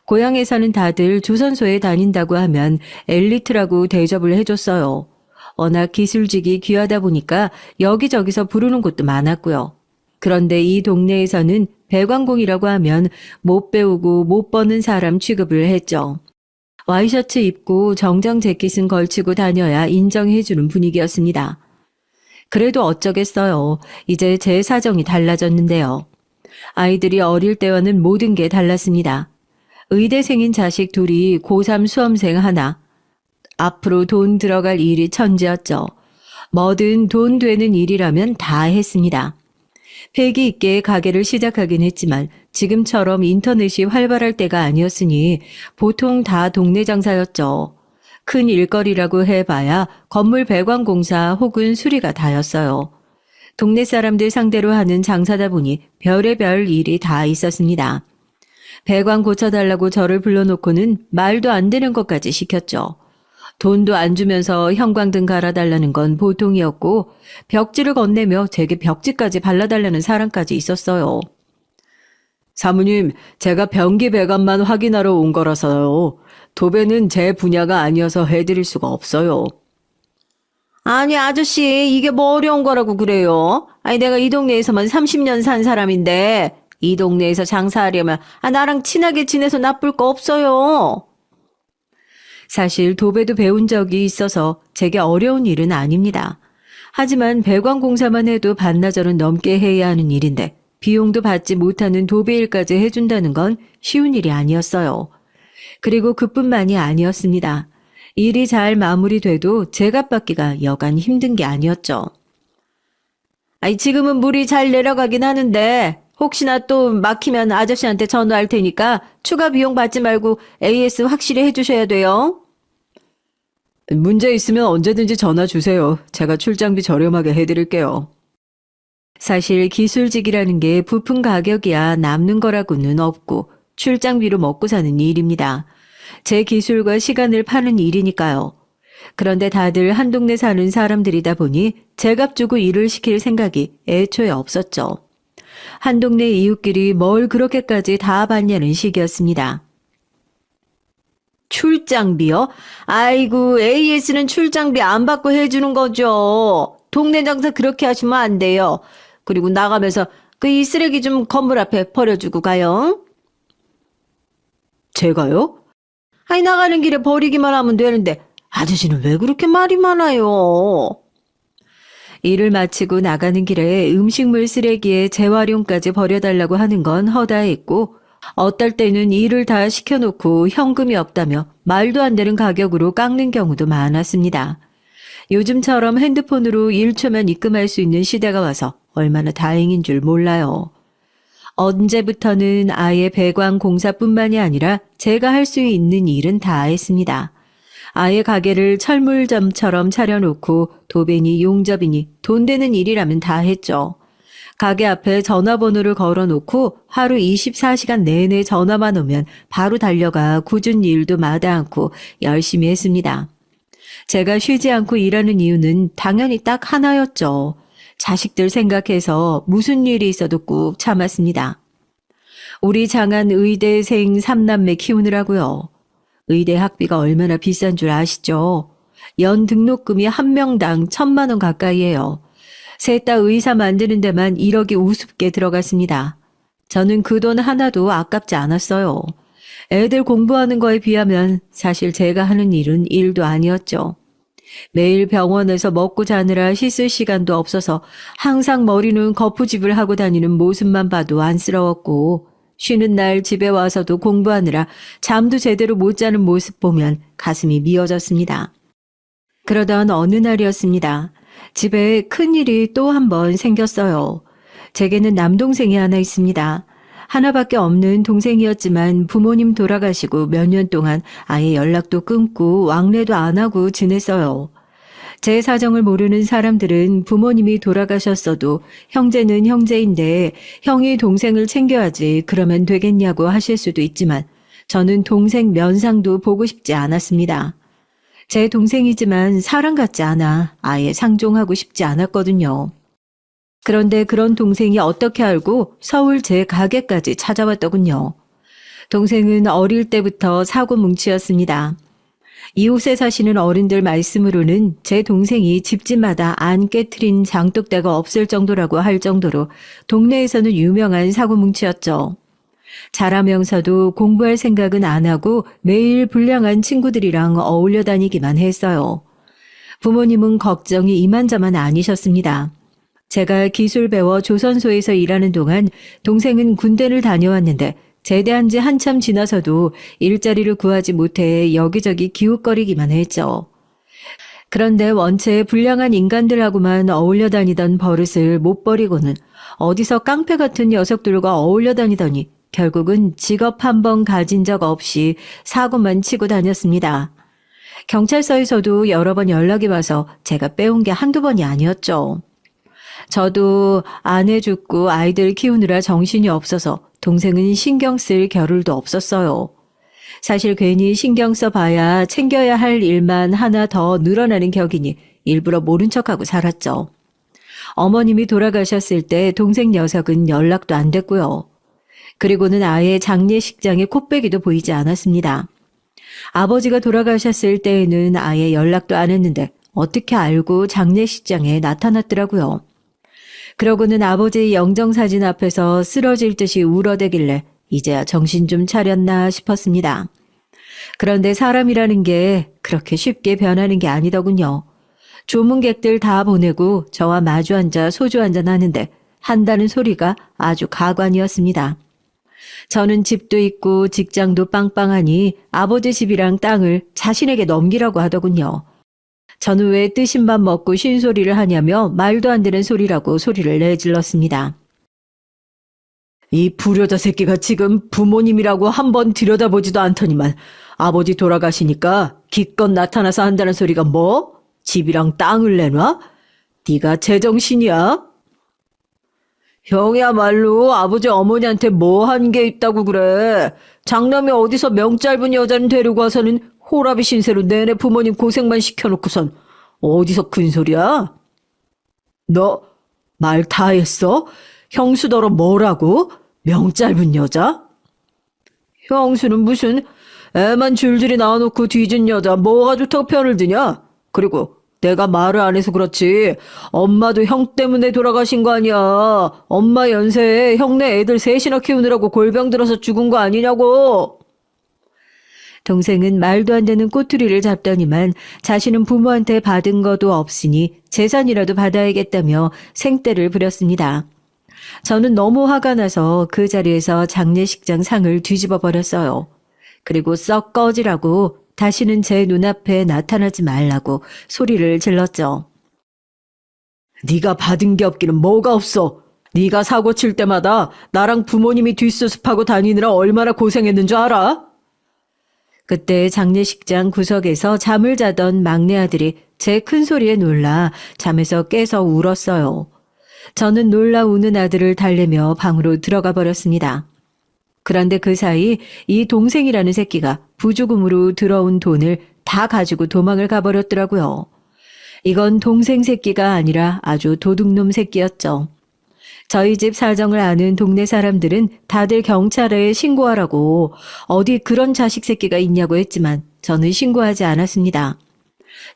고향에서는 다들 조선소에 다닌다고 하면 엘리트라고 대접을 해줬어요. 워낙 기술직이 귀하다 보니까 여기저기서 부르는 곳도 많았고요. 그런데 이 동네에서는 배관공이라고 하면 못 배우고 못 버는 사람 취급을 했죠. 와이셔츠 입고 정장 재킷은 걸치고 다녀야 인정해주는 분위기였습니다. 그래도 어쩌겠어요. 이제 제 사정이 달라졌는데요. 아이들이 어릴 때와는 모든 게 달랐습니다. 의대생인 자식 둘이 고3 수험생 하나. 앞으로 돈 들어갈 일이 천지였죠. 뭐든 돈 되는 일이라면 다 했습니다. 패기 있게 가게를 시작하긴 했지만 지금처럼 인터넷이 활발할 때가 아니었으니 보통 다 동네 장사였죠. 큰 일거리라고 해봐야 건물 배관공사 혹은 수리가 다였어요. 동네 사람들 상대로 하는 장사다 보니 별의별 일이 다 있었습니다. 배관 고쳐달라고 저를 불러놓고는 말도 안 되는 것까지 시켰죠. 돈도 안 주면서 형광등 갈아달라는 건 보통이었고 벽지를 건네며 제게 벽지까지 발라달라는 사람까지 있었어요. 사모님, 제가 변기 배관만 확인하러 온 거라서요. 도배는 제 분야가 아니어서 해드릴 수가 없어요. 아니 아저씨, 이게 뭐 어려운 거라고 그래요? 아니 내가 이 동네에서만 30년 산 사람인데 이 동네에서 장사하려면 나랑 친하게 지내서 나쁠 거 없어요. 사실 도배도 배운 적이 있어서 제게 어려운 일은 아닙니다. 하지만 배관공사만 해도 반나절은 넘게 해야 하는 일인데 비용도 받지 못하는 도배일까지 해준다는 건 쉬운 일이 아니었어요. 그리고 그뿐만이 아니었습니다. 일이 잘 마무리돼도 제값 받기가 여간 힘든 게 아니었죠. 아니 지금은 물이 잘 내려가긴 하는데 혹시나 또 막히면 아저씨한테 전화할 테니까 추가 비용 받지 말고 AS 확실히 해주셔야 돼요. 문제 있으면 언제든지 전화 주세요. 제가 출장비 저렴하게 해드릴게요. 사실 기술직이라는 게 부품 가격이야 남는 거라고는 없고 출장비로 먹고 사는 일입니다. 제 기술과 시간을 파는 일이니까요. 그런데 다들 한 동네 사는 사람들이다 보니 제값 주고 일을 시킬 생각이 애초에 없었죠. 한 동네 이웃끼리 뭘 그렇게까지 다 받냐는 식이었습니다. 출장비요? 아이고, AS는 출장비 안 받고 해주는 거죠. 동네 장사 그렇게 하시면 안 돼요. 그리고 나가면서 이 쓰레기 좀 건물 앞에 버려주고 가요. 제가요? 아니 나가는 길에 버리기만 하면 되는데 아저씨는 왜 그렇게 말이 많아요? 일을 마치고 나가는 길에 음식물 쓰레기에 재활용까지 버려달라고 하는 건 허다했고 어떨 때는 일을 다 시켜놓고 현금이 없다며 말도 안 되는 가격으로 깎는 경우도 많았습니다. 요즘처럼 핸드폰으로 1초만 입금할 수 있는 시대가 와서 얼마나 다행인 줄 몰라요. 언제부터는 아예 배관 공사뿐만이 아니라 제가 할 수 있는 일은 다 했습니다. 아예 가게를 철물점처럼 차려놓고 도배니 용접이니 돈 되는 일이라면 다 했죠. 가게 앞에 전화번호를 걸어놓고 하루 24시간 내내 전화만 오면 바로 달려가 굳은 일도 마다 않고 열심히 했습니다. 제가 쉬지 않고 일하는 이유는 당연히 딱 하나였죠. 자식들 생각해서 무슨 일이 있어도 꾹 참았습니다. 우리 장한 의대생 3남매 키우느라고요. 의대 학비가 얼마나 비싼 줄 아시죠? 연 등록금이 한 명당 1,000만 원 가까이예요. 셋 다 의사 만드는 데만 1억이 우습게 들어갔습니다. 저는 그 돈 하나도 아깝지 않았어요. 애들 공부하는 거에 비하면 사실 제가 하는 일은 일도 아니었죠. 매일 병원에서 먹고 자느라 씻을 시간도 없어서 항상 머리는 거푸집을 하고 다니는 모습만 봐도 안쓰러웠고, 쉬는 날 집에 와서도 공부하느라 잠도 제대로 못 자는 모습 보면 가슴이 미어졌습니다. 그러던 어느 날이었습니다. 집에 큰일이 또 한 번 생겼어요. 제게는 남동생이 하나 있습니다. 하나밖에 없는 동생이었지만 부모님 돌아가시고 몇 년 동안 아예 연락도 끊고 왕래도 안 하고 지냈어요. 제 사정을 모르는 사람들은 부모님이 돌아가셨어도 형제는 형제인데 형이 동생을 챙겨야지 그러면 되겠냐고 하실 수도 있지만 저는 동생 면상도 보고 싶지 않았습니다. 제 동생이지만 사람 같지 않아 아예 상종하고 싶지 않았거든요. 그런데 그런 동생이 어떻게 알고 서울 제 가게까지 찾아왔더군요. 동생은 어릴 때부터 사고뭉치였습니다. 이웃에 사시는 어른들 말씀으로는 제 동생이 집집마다 안 깨트린 장독대가 없을 정도라고 할 정도로 동네에서는 유명한 사고뭉치였죠. 자라면서도 공부할 생각은 안 하고 매일 불량한 친구들이랑 어울려 다니기만 했어요. 부모님은 걱정이 이만저만 아니셨습니다. 제가 기술 배워 조선소에서 일하는 동안 동생은 군대를 다녀왔는데 제대한 지 한참 지나서도 일자리를 구하지 못해 여기저기 기웃거리기만 했죠. 그런데 원체 불량한 인간들하고만 어울려 다니던 버릇을 못 버리고는 어디서 깡패 같은 녀석들과 어울려 다니더니 결국은 직업 한 번 가진 적 없이 사고만 치고 다녔습니다. 경찰서에서도 여러 번 연락이 와서 제가 빼온 게 한두 번이 아니었죠. 저도 아내 죽고 아이들 키우느라 정신이 없어서 동생은 신경 쓸 겨를도 없었어요. 사실 괜히 신경 써봐야 챙겨야 할 일만 하나 더 늘어나는 격이니 일부러 모른 척하고 살았죠. 어머님이 돌아가셨을 때 동생 녀석은 연락도 안 됐고요. 그리고는 아예 장례식장에 코빼기도 보이지 않았습니다. 아버지가 돌아가셨을 때에는 아예 연락도 안 했는데 어떻게 알고 장례식장에 나타났더라고요. 그러고는 아버지의 영정사진 앞에서 쓰러질 듯이 울어대길래 이제야 정신 좀 차렸나 싶었습니다. 그런데 사람이라는 게 그렇게 쉽게 변하는 게 아니더군요. 조문객들 다 보내고 저와 마주 앉아 소주 한잔 하는데 한다는 소리가 아주 가관이었습니다. 저는 집도 있고 직장도 빵빵하니 아버지 집이랑 땅을 자신에게 넘기라고 하더군요. 저는 왜 뜨신 밥 먹고 쉰 소리를 하냐며 말도 안 되는 소리라고 소리를 내질렀습니다. 이 불효자 새끼가 지금 부모님이라고 한번 들여다보지도 않더니만 아버지 돌아가시니까 기껏 나타나서 한다는 소리가 뭐? 집이랑 땅을 내놔? 네가 제정신이야? 형이야말로 아버지 어머니한테 뭐 한 게 있다고 그래. 장남이 어디서 명 짧은 여자는 데리고 와서는 호라비 신세로 내내 부모님 고생만 시켜놓고선 어디서 큰 소리야? 너 말 다 했어? 형수더러 뭐라고? 명 짧은 여자? 형수는 무슨 애만 줄줄이 낳아놓고 뒤진 여자 뭐가 좋다고 편을 드냐? 그리고 내가 말을 안 해서 그렇지 엄마도 형 때문에 돌아가신 거 아니야. 엄마 연세에 형네 애들 셋이나 키우느라고 골병 들어서 죽은 거 아니냐고. 동생은 말도 안 되는 꼬투리를 잡더니만 자신은 부모한테 받은 것도 없으니 재산이라도 받아야겠다며 생떼를 부렸습니다. 저는 너무 화가 나서 그 자리에서 장례식장 상을 뒤집어 버렸어요. 그리고 썩 꺼지라고 다시는 제 눈앞에 나타나지 말라고 소리를 질렀죠. 네가 받은 게 없기는 뭐가 없어. 네가 사고 칠 때마다 나랑 부모님이 뒷수습하고 다니느라 얼마나 고생했는 줄 알아? 그때 장례식장 구석에서 잠을 자던 막내 아들이 제 큰 소리에 놀라 잠에서 깨서 울었어요. 저는 놀라 우는 아들을 달래며 방으로 들어가 버렸습니다. 그런데 그 사이 이 동생이라는 새끼가 부주금으로 들어온 돈을 다 가지고 도망을 가버렸더라고요. 이건 동생 새끼가 아니라 아주 도둑놈 새끼였죠. 저희 집 사정을 아는 동네 사람들은 다들 경찰에 신고하라고 어디 그런 자식 새끼가 있냐고 했지만 저는 신고하지 않았습니다.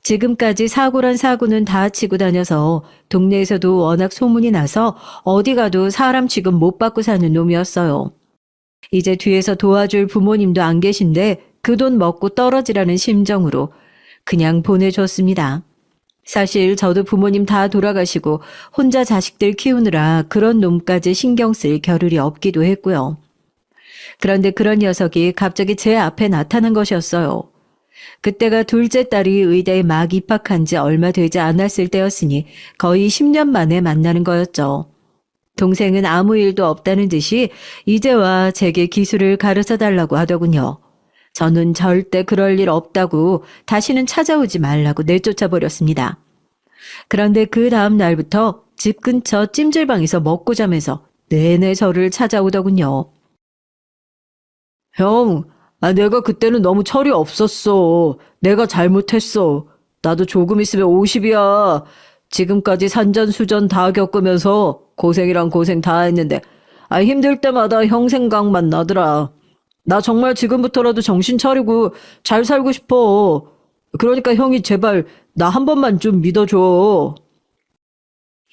지금까지 사고란 사고는 다 치고 다녀서 동네에서도 워낙 소문이 나서 어디 가도 사람 취급 못 받고 사는 놈이었어요. 이제 뒤에서 도와줄 부모님도 안 계신데 그 돈 먹고 떨어지라는 심정으로 그냥 보내줬습니다. 사실 저도 부모님 다 돌아가시고 혼자 자식들 키우느라 그런 놈까지 신경 쓸 겨를이 없기도 했고요. 그런데 그런 녀석이 갑자기 제 앞에 나타난 것이었어요. 그때가 둘째 딸이 의대에 막 입학한 지 얼마 되지 않았을 때였으니 거의 10년 만에 만나는 거였죠. 동생은 아무 일도 없다는 듯이 이제와 제게 기술을 가르쳐 달라고 하더군요. 저는 절대 그럴 일 없다고 다시는 찾아오지 말라고 내쫓아 버렸습니다. 그런데 그 다음 날부터 집 근처 찜질방에서 먹고 자면서 내내 저를 찾아오더군요. 형, 내가 그때는 너무 철이 없었어. 내가 잘못했어. 나도 조금 있으면 50이야. 지금까지 산전수전 다 겪으면서 고생이랑 고생 다 했는데 힘들 때마다 형 생각만 나더라. 나 정말 지금부터라도 정신 차리고 잘 살고 싶어. 그러니까 형이 제발 나 한 번만 좀 믿어줘.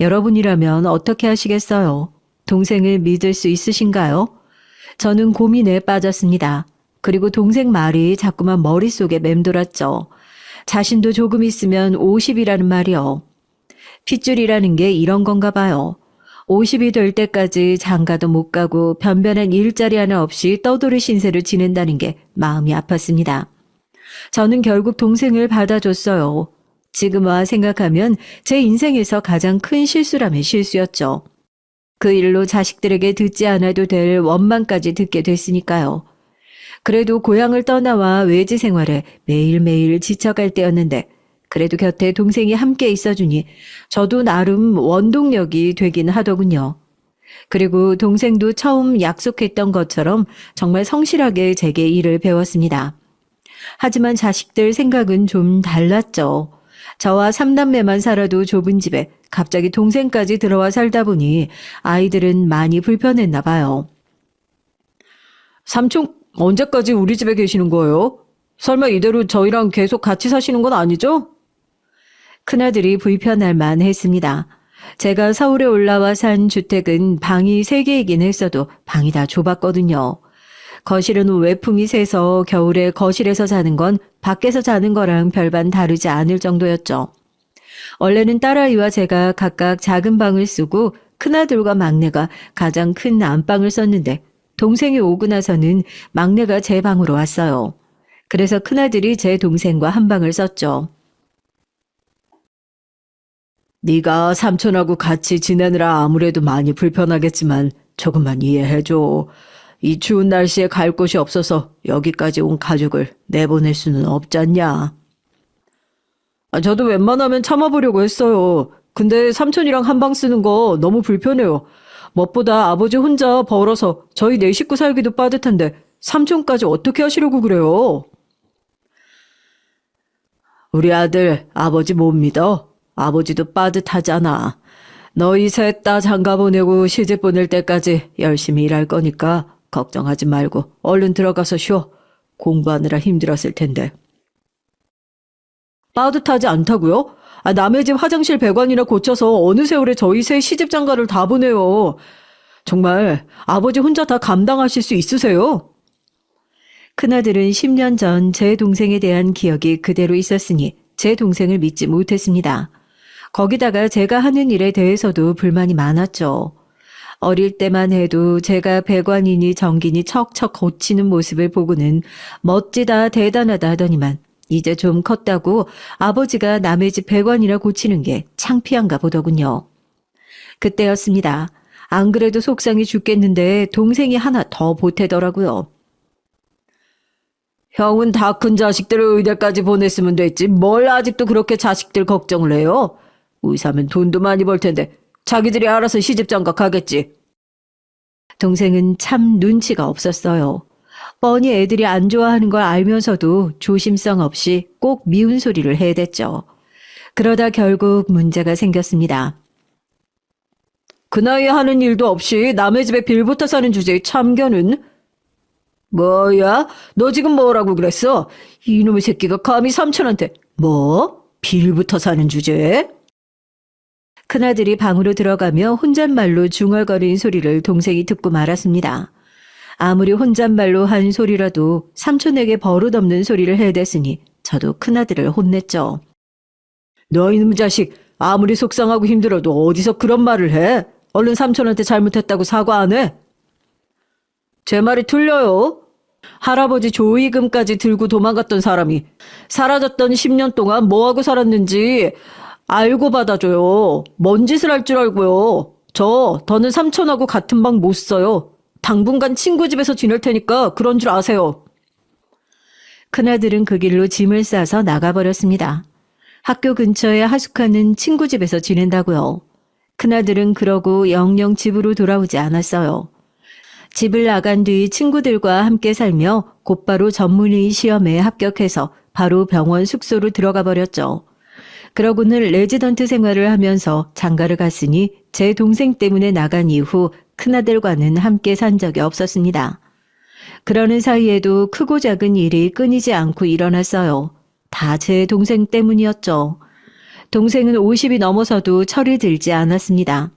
여러분이라면 어떻게 하시겠어요? 동생을 믿을 수 있으신가요? 저는 고민에 빠졌습니다. 그리고 동생 말이 자꾸만 머릿속에 맴돌았죠. 자신도 조금 있으면 50이라는 말이요. 핏줄이라는 게 이런 건가 봐요. 50이 될 때까지 장가도 못 가고 변변한 일자리 하나 없이 떠돌이 신세를 지낸다는 게 마음이 아팠습니다. 저는 결국 동생을 받아줬어요. 지금 와 생각하면 제 인생에서 가장 큰 실수라면 실수였죠. 그 일로 자식들에게 듣지 않아도 될 원망까지 듣게 됐으니까요. 그래도 고향을 떠나와 외지 생활에 매일매일 지쳐갈 때였는데 그래도 곁에 동생이 함께 있어주니 저도 나름 원동력이 되긴 하더군요. 그리고 동생도 처음 약속했던 것처럼 정말 성실하게 제게 일을 배웠습니다. 하지만 자식들 생각은 좀 달랐죠. 저와 삼남매만 살아도 좁은 집에 갑자기 동생까지 들어와 살다 보니 아이들은 많이 불편했나 봐요. 삼촌 언제까지 우리 집에 계시는 거예요? 설마 이대로 저희랑 계속 같이 사시는 건 아니죠? 큰아들이 불편할 만했습니다. 제가 서울에 올라와 산 주택은 방이 3개이긴 했어도 방이 다 좁았거든요. 거실은 외풍이 세서 겨울에 거실에서 자는 건 밖에서 자는 거랑 별반 다르지 않을 정도였죠. 원래는 딸아이와 제가 각각 작은 방을 쓰고 큰아들과 막내가 가장 큰 안방을 썼는데 동생이 오고 나서는 막내가 제 방으로 왔어요. 그래서 큰아들이 제 동생과 한 방을 썼죠. 네가 삼촌하고 같이 지내느라 아무래도 많이 불편하겠지만 조금만 이해해줘. 이 추운 날씨에 갈 곳이 없어서 여기까지 온 가족을 내보낼 수는 없잖냐. 저도 웬만하면 참아보려고 했어요. 근데 삼촌이랑 한 방 쓰는 거 너무 불편해요. 무엇보다 아버지 혼자 벌어서 저희 4식구 살기도 빠듯한데 삼촌까지 어떻게 하시려고 그래요? 우리 아들 아버지 못 믿어? 아버지도 빠듯하잖아. 너희 셋 다 장가 보내고 시집 보낼 때까지 열심히 일할 거니까 걱정하지 말고 얼른 들어가서 쉬어. 공부하느라 힘들었을 텐데. 빠듯하지 않다고요? 남의 집 화장실 배관이나 고쳐서 어느 세월에 저희 새 시집 장가를 다 보내요. 정말 아버지 혼자 다 감당하실 수 있으세요? 큰아들은 10년 전 제 동생에 대한 기억이 그대로 있었으니 제 동생을 믿지 못했습니다. 거기다가 제가 하는 일에 대해서도 불만이 많았죠. 어릴 때만 해도 제가 배관이니 전기니 척척 고치는 모습을 보고는 멋지다 대단하다 하더니만 이제 좀 컸다고 아버지가 남의 집 배관이나 고치는 게 창피한가 보더군요. 그때였습니다. 안 그래도 속상해 죽겠는데 동생이 하나 더 보태더라고요. 형은 다 큰 자식들을 의대까지 보냈으면 됐지 뭘 아직도 그렇게 자식들 걱정을 해요? 의사면 돈도 많이 벌 텐데 자기들이 알아서 시집장가 가겠지. 동생은 참 눈치가 없었어요. 뻔히 애들이 안 좋아하는 걸 알면서도 조심성 없이 꼭 미운 소리를 해댔죠. 그러다 결국 문제가 생겼습니다. 그 나이에 하는 일도 없이 남의 집에 빌부터 사는 주제에 참견은? 뭐야? 너 지금 뭐라고 그랬어? 이놈의 새끼가 감히 삼촌한테 뭐? 빌부터 사는 주제에? 큰아들이 방으로 들어가며 혼잣말로 중얼거리는 소리를 동생이 듣고 말았습니다. 아무리 혼잣말로 한 소리라도 삼촌에게 버릇없는 소리를 해댔으니 저도 큰아들을 혼냈죠. 너 이놈 자식, 아무리 속상하고 힘들어도 어디서 그런 말을 해? 얼른 삼촌한테 잘못했다고 사과 안 해? 제 말이 틀려요. 할아버지 조의금까지 들고 도망갔던 사람이 사라졌던 10년 동안 뭐하고 살았는지 알고 받아줘요. 뭔 짓을 할 줄 알고요. 더는 삼촌하고 같은 방 못 써요. 당분간 친구 집에서 지낼 테니까 그런 줄 아세요. 큰아들은 그 길로 짐을 싸서 나가버렸습니다. 학교 근처에 하숙하는 친구 집에서 지낸다고요. 큰아들은 그러고 영영 집으로 돌아오지 않았어요. 집을 나간 뒤 친구들과 함께 살며 곧바로 전문의 시험에 합격해서 바로 병원 숙소로 들어가 버렸죠. 그러고는 레지던트 생활을 하면서 장가를 갔으니 제 동생 때문에 나간 이후 큰아들과는 함께 산 적이 없었습니다. 그러는 사이에도 크고 작은 일이 끊이지 않고 일어났어요. 다 제 동생 때문이었죠. 동생은 50이 넘어서도 철이 들지 않았습니다.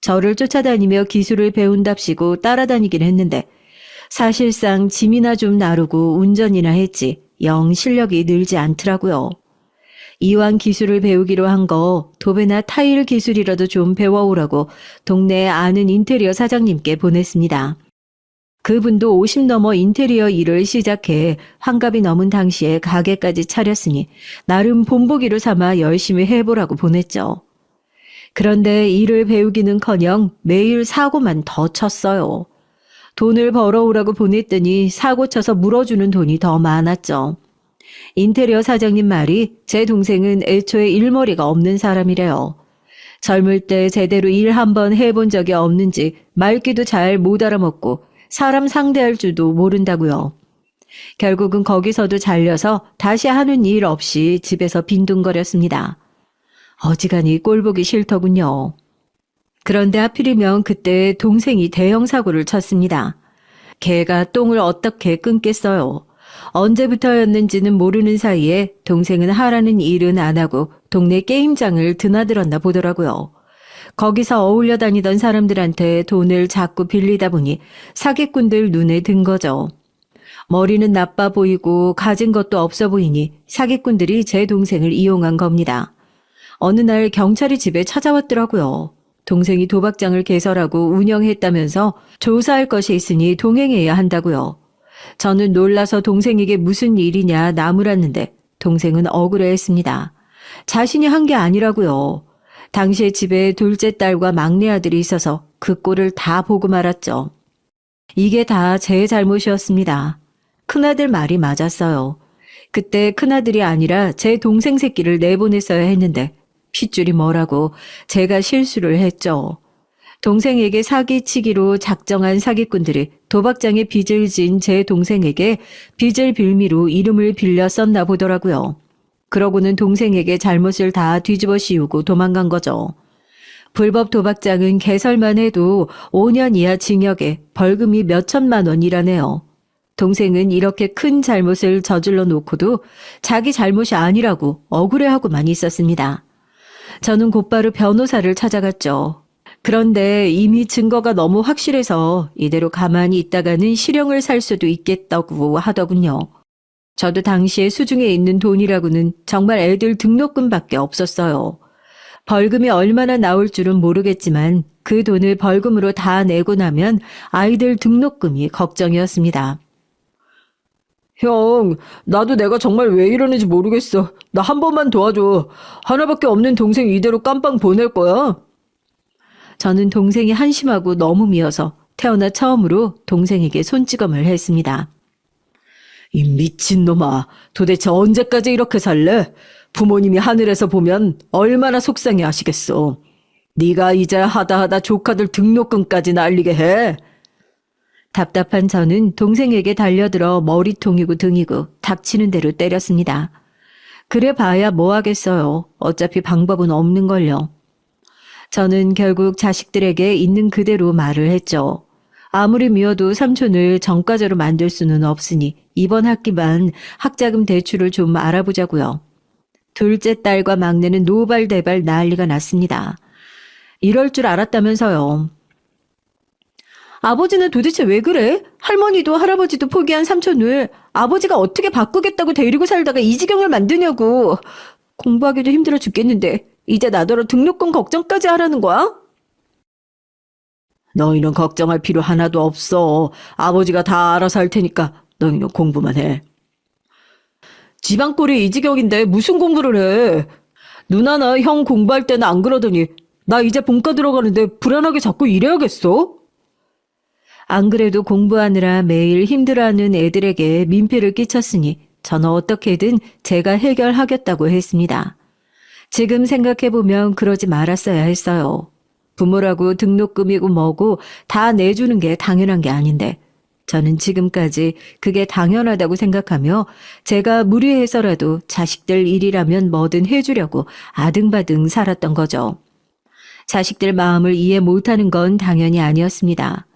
저를 쫓아다니며 기술을 배운답시고 따라다니긴 했는데 사실상 짐이나 좀 나르고 운전이나 했지 영 실력이 늘지 않더라고요. 이왕 기술을 배우기로 한 거 도배나 타일 기술이라도 좀 배워오라고 동네에 아는 인테리어 사장님께 보냈습니다. 그분도 50 넘어 인테리어 일을 시작해 환갑이 넘은 당시에 가게까지 차렸으니 나름 본보기로 삼아 열심히 해보라고 보냈죠. 그런데 일을 배우기는커녕 매일 사고만 더 쳤어요. 돈을 벌어오라고 보냈더니 사고 쳐서 물어주는 돈이 더 많았죠. 인테리어 사장님 말이 제 동생은 애초에 일머리가 없는 사람이래요. 젊을 때 제대로 일 한번 해본 적이 없는지 말귀도 잘 못 알아먹고 사람 상대할 줄도 모른다고요. 결국은 거기서도 잘려서 다시 하는 일 없이 집에서 빈둥거렸습니다. 어지간히 꼴보기 싫더군요. 그런데 하필이면 그때 동생이 대형 사고를 쳤습니다. 개가 똥을 어떻게 끊겠어요. 언제부터였는지는 모르는 사이에 동생은 하라는 일은 안 하고 동네 게임장을 드나들었나 보더라고요. 거기서 어울려 다니던 사람들한테 돈을 자꾸 빌리다 보니 사기꾼들 눈에 든 거죠. 머리는 나빠 보이고 가진 것도 없어 보이니 사기꾼들이 제 동생을 이용한 겁니다. 어느 날 경찰이 집에 찾아왔더라고요. 동생이 도박장을 개설하고 운영했다면서 조사할 것이 있으니 동행해야 한다고요. 저는 놀라서 동생에게 무슨 일이냐 나무랐는데 동생은 억울해했습니다. 자신이 한 게 아니라고요. 당시에 집에 둘째 딸과 막내 아들이 있어서 그 꼴을 다 보고 말았죠. 이게 다 제 잘못이었습니다. 큰아들 말이 맞았어요. 그때 큰아들이 아니라 제 동생 새끼를 내보냈어야 했는데 핏줄이 뭐라고 제가 실수를 했죠. 동생에게 사기치기로 작정한 사기꾼들이 도박장에 빚을 진 제 동생에게 빚을 빌미로 이름을 빌려 썼나 보더라고요. 그러고는 동생에게 잘못을 다 뒤집어 씌우고 도망간 거죠. 불법 도박장은 개설만 해도 5년 이하 징역에 벌금이 몇 천만 원이라네요. 동생은 이렇게 큰 잘못을 저질러 놓고도 자기 잘못이 아니라고 억울해하고만 있었습니다. 저는 곧바로 변호사를 찾아갔죠. 그런데 이미 증거가 너무 확실해서 이대로 가만히 있다가는 실형을 살 수도 있겠다고 하더군요. 저도 당시에 수중에 있는 돈이라고는 정말 애들 등록금밖에 없었어요. 벌금이 얼마나 나올 줄은 모르겠지만 그 돈을 벌금으로 다 내고 나면 아이들 등록금이 걱정이었습니다. 형, 나도 내가 정말 왜 이러는지 모르겠어. 나 한 번만 도와줘. 하나밖에 없는 동생 이대로 깜빵 보낼 거야? 저는 동생이 한심하고 너무 미워서 태어나 처음으로 동생에게 손찌검을 했습니다. 이 미친놈아, 도대체 언제까지 이렇게 살래? 부모님이 하늘에서 보면 얼마나 속상해 하시겠어. 네가 이제 하다 조카들 등록금까지 날리게 해. 답답한 저는 동생에게 달려들어 머리통이고 등이고 닥치는 대로 때렸습니다. 그래 봐야 뭐 하겠어요. 어차피 방법은 없는걸요. 저는 결국 자식들에게 있는 그대로 말을 했죠. 아무리 미워도 삼촌을 전과자로 만들 수는 없으니 이번 학기만 학자금 대출을 좀 알아보자고요. 둘째 딸과 막내는 노발대발 난리가 났습니다. 이럴 줄 알았다면서요. 아버지는 도대체 왜 그래? 할머니도 할아버지도 포기한 삼촌을 아버지가 어떻게 바꾸겠다고 데리고 살다가 이 지경을 만드냐고. 공부하기도 힘들어 죽겠는데 이제 나더러 등록금 걱정까지 하라는 거야? 너희는 걱정할 필요 하나도 없어. 아버지가 다 알아서 할 테니까 너희는 공부만 해. 집안 꼴이 이 지경인데 무슨 공부를 해? 누나나 형 공부할 때는 안 그러더니 나 이제 본과 들어가는데 불안하게 자꾸 이래야겠어? 안 그래도 공부하느라 매일 힘들어하는 애들에게 민폐를 끼쳤으니 저는 어떻게든 제가 해결하겠다고 했습니다. 지금 생각해보면 그러지 말았어야 했어요. 부모라고 등록금이고 뭐고 다 내주는 게 당연한 게 아닌데 저는 지금까지 그게 당연하다고 생각하며 제가 무리해서라도 자식들 일이라면 뭐든 해주려고 아등바등 살았던 거죠. 자식들 마음을 이해 못하는 건 당연히 아니었습니다.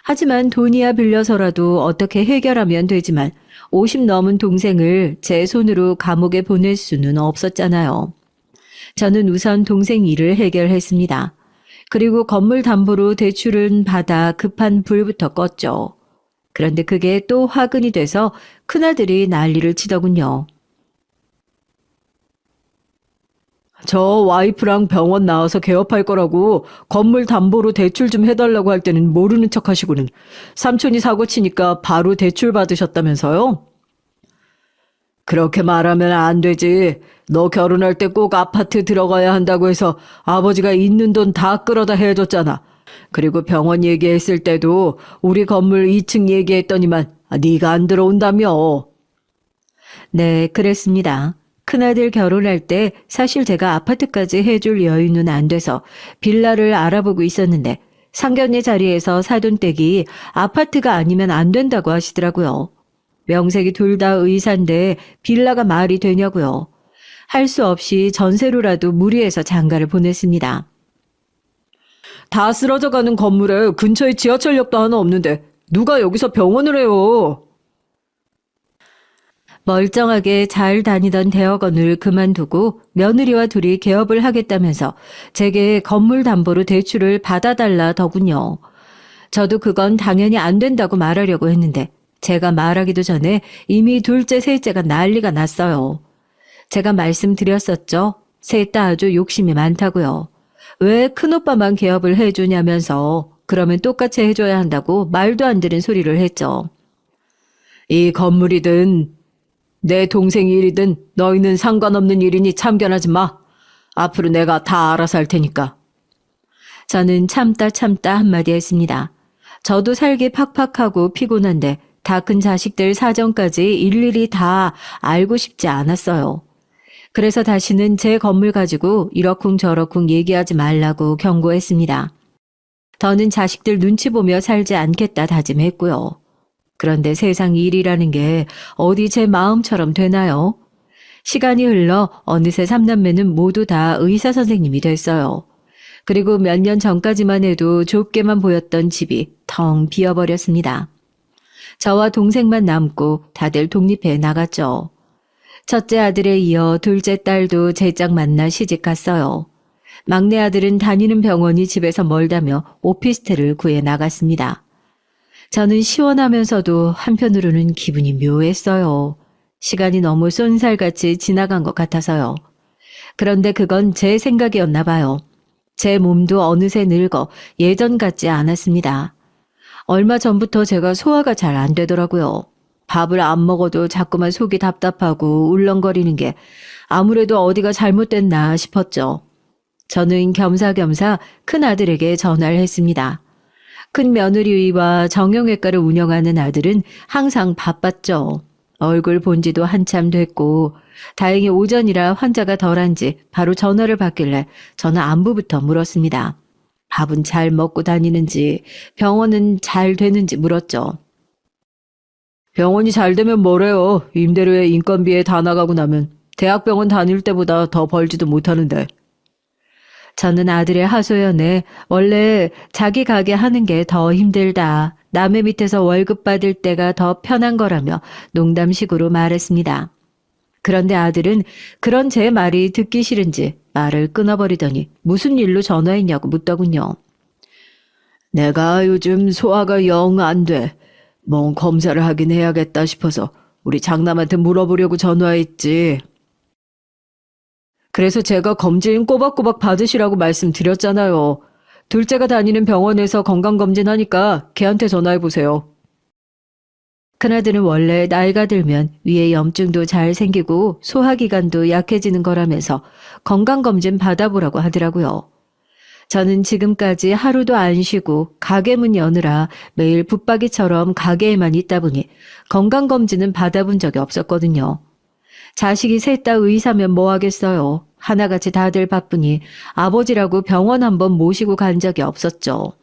하지만 돈이야 빌려서라도 어떻게 해결하면 되지만 50 넘은 동생을 제 손으로 감옥에 보낼 수는 없었잖아요. 저는 우선 동생 일을 해결했습니다. 그리고 건물 담보로 대출은 받아 급한 불부터 껐죠. 그런데 그게 또 화근이 돼서 큰아들이 난리를 치더군요. 저 와이프랑 병원 나와서 개업할 거라고 건물 담보로 대출 좀 해달라고 할 때는 모르는 척 하시고는 삼촌이 사고 치니까 바로 대출 받으셨다면서요? 그렇게 말하면 안 되지. 너 결혼할 때 꼭 아파트 들어가야 한다고 해서 아버지가 있는 돈 다 끌어다 해줬잖아. 그리고 병원 얘기했을 때도 우리 건물 2층 얘기했더니만 네가 안 들어온다며. 네, 그랬습니다. 큰아들 결혼할 때 사실 제가 아파트까지 해줄 여유는 안 돼서 빌라를 알아보고 있었는데 상견례 자리에서 사돈댁이 아파트가 아니면 안 된다고 하시더라고요. 명색이 둘 다 의사인데 빌라가 말이 되냐고요. 할 수 없이 전세로라도 무리해서 장가를 보냈습니다. 다 쓰러져가는 건물에 근처에 지하철역도 하나 없는데 누가 여기서 병원을 해요? 멀쩡하게 잘 다니던 대학원을 그만두고 며느리와 둘이 개업을 하겠다면서 제게 건물 담보로 대출을 받아달라더군요. 저도 그건 당연히 안 된다고 말하려고 했는데 제가 말하기도 전에 이미 둘째, 셋째가 난리가 났어요. 제가 말씀드렸었죠. 셋 다 아주 욕심이 많다고요. 왜 큰오빠만 개업을 해주냐면서 그러면 똑같이 해줘야 한다고 말도 안 되는 소리를 했죠. 이 건물이든 내 동생 일이든 너희는 상관없는 일이니 참견하지 마. 앞으로 내가 다 알아서 할 테니까. 저는 참다 한마디 했습니다. 저도 살기 팍팍하고 피곤한데 다 큰 자식들 사정까지 일일이 다 알고 싶지 않았어요. 그래서 다시는 제 건물 가지고 이러쿵저러쿵 얘기하지 말라고 경고했습니다. 더는 자식들 눈치 보며 살지 않겠다 다짐했고요. 그런데 세상 일이라는 게 어디 제 마음처럼 되나요? 시간이 흘러 어느새 삼남매는 모두 다 의사 선생님이 됐어요. 그리고 몇 년 전까지만 해도 좁게만 보였던 집이 텅 비어버렸습니다. 저와 동생만 남고 다들 독립해 나갔죠. 첫째 아들에 이어 둘째 딸도 제 짝 만나 시집 갔어요. 막내 아들은 다니는 병원이 집에서 멀다며 오피스텔을 구해 나갔습니다. 저는 시원하면서도 한편으로는 기분이 묘했어요. 시간이 너무 쏜살같이 지나간 것 같아서요. 그런데 그건 제 생각이었나 봐요. 제 몸도 어느새 늙어 예전 같지 않았습니다. 얼마 전부터 제가 소화가 잘 안 되더라고요. 밥을 안 먹어도 자꾸만 속이 답답하고 울렁거리는 게 아무래도 어디가 잘못됐나 싶었죠. 저는 겸사겸사 큰아들에게 전화를 했습니다. 큰 며느리와 정형외과를 운영하는 아들은 항상 바빴죠. 얼굴 본 지도 한참 됐고 다행히 오전이라 환자가 덜한지 바로 전화를 받길래 저는 안부부터 물었습니다. 밥은 잘 먹고 다니는지, 병원은 잘 되는지 물었죠. 병원이 잘 되면 뭐래요. 임대료에 인건비에 다 나가고 나면 대학병원 다닐 때보다 더 벌지도 못하는데. 저는 아들의 하소연에 원래 자기 가게 하는 게 더 힘들다. 남의 밑에서 월급 받을 때가 더 편한 거라며 농담식으로 말했습니다. 그런데 아들은 그런 제 말이 듣기 싫은지 말을 끊어버리더니 무슨 일로 전화했냐고 묻더군요. 내가 요즘 소화가 영 안 돼. 뭔 검사를 하긴 해야겠다 싶어서 우리 장남한테 물어보려고 전화했지. 그래서 제가 검진 꼬박꼬박 받으시라고 말씀드렸잖아요. 둘째가 다니는 병원에서 건강검진 하니까 걔한테 전화해보세요. 큰아들은 원래 나이가 들면 위에 염증도 잘 생기고 소화기관도 약해지는 거라면서 건강검진 받아보라고 하더라고요. 저는 지금까지 하루도 안 쉬고 가게 문 여느라 매일 붙박이처럼 가게에만 있다 보니 건강검진은 받아본 적이 없었거든요. 자식이 셋 다 의사면 뭐 하겠어요. 하나같이 다들 바쁘니 아버지라고 병원 한번 모시고 간 적이 없었죠.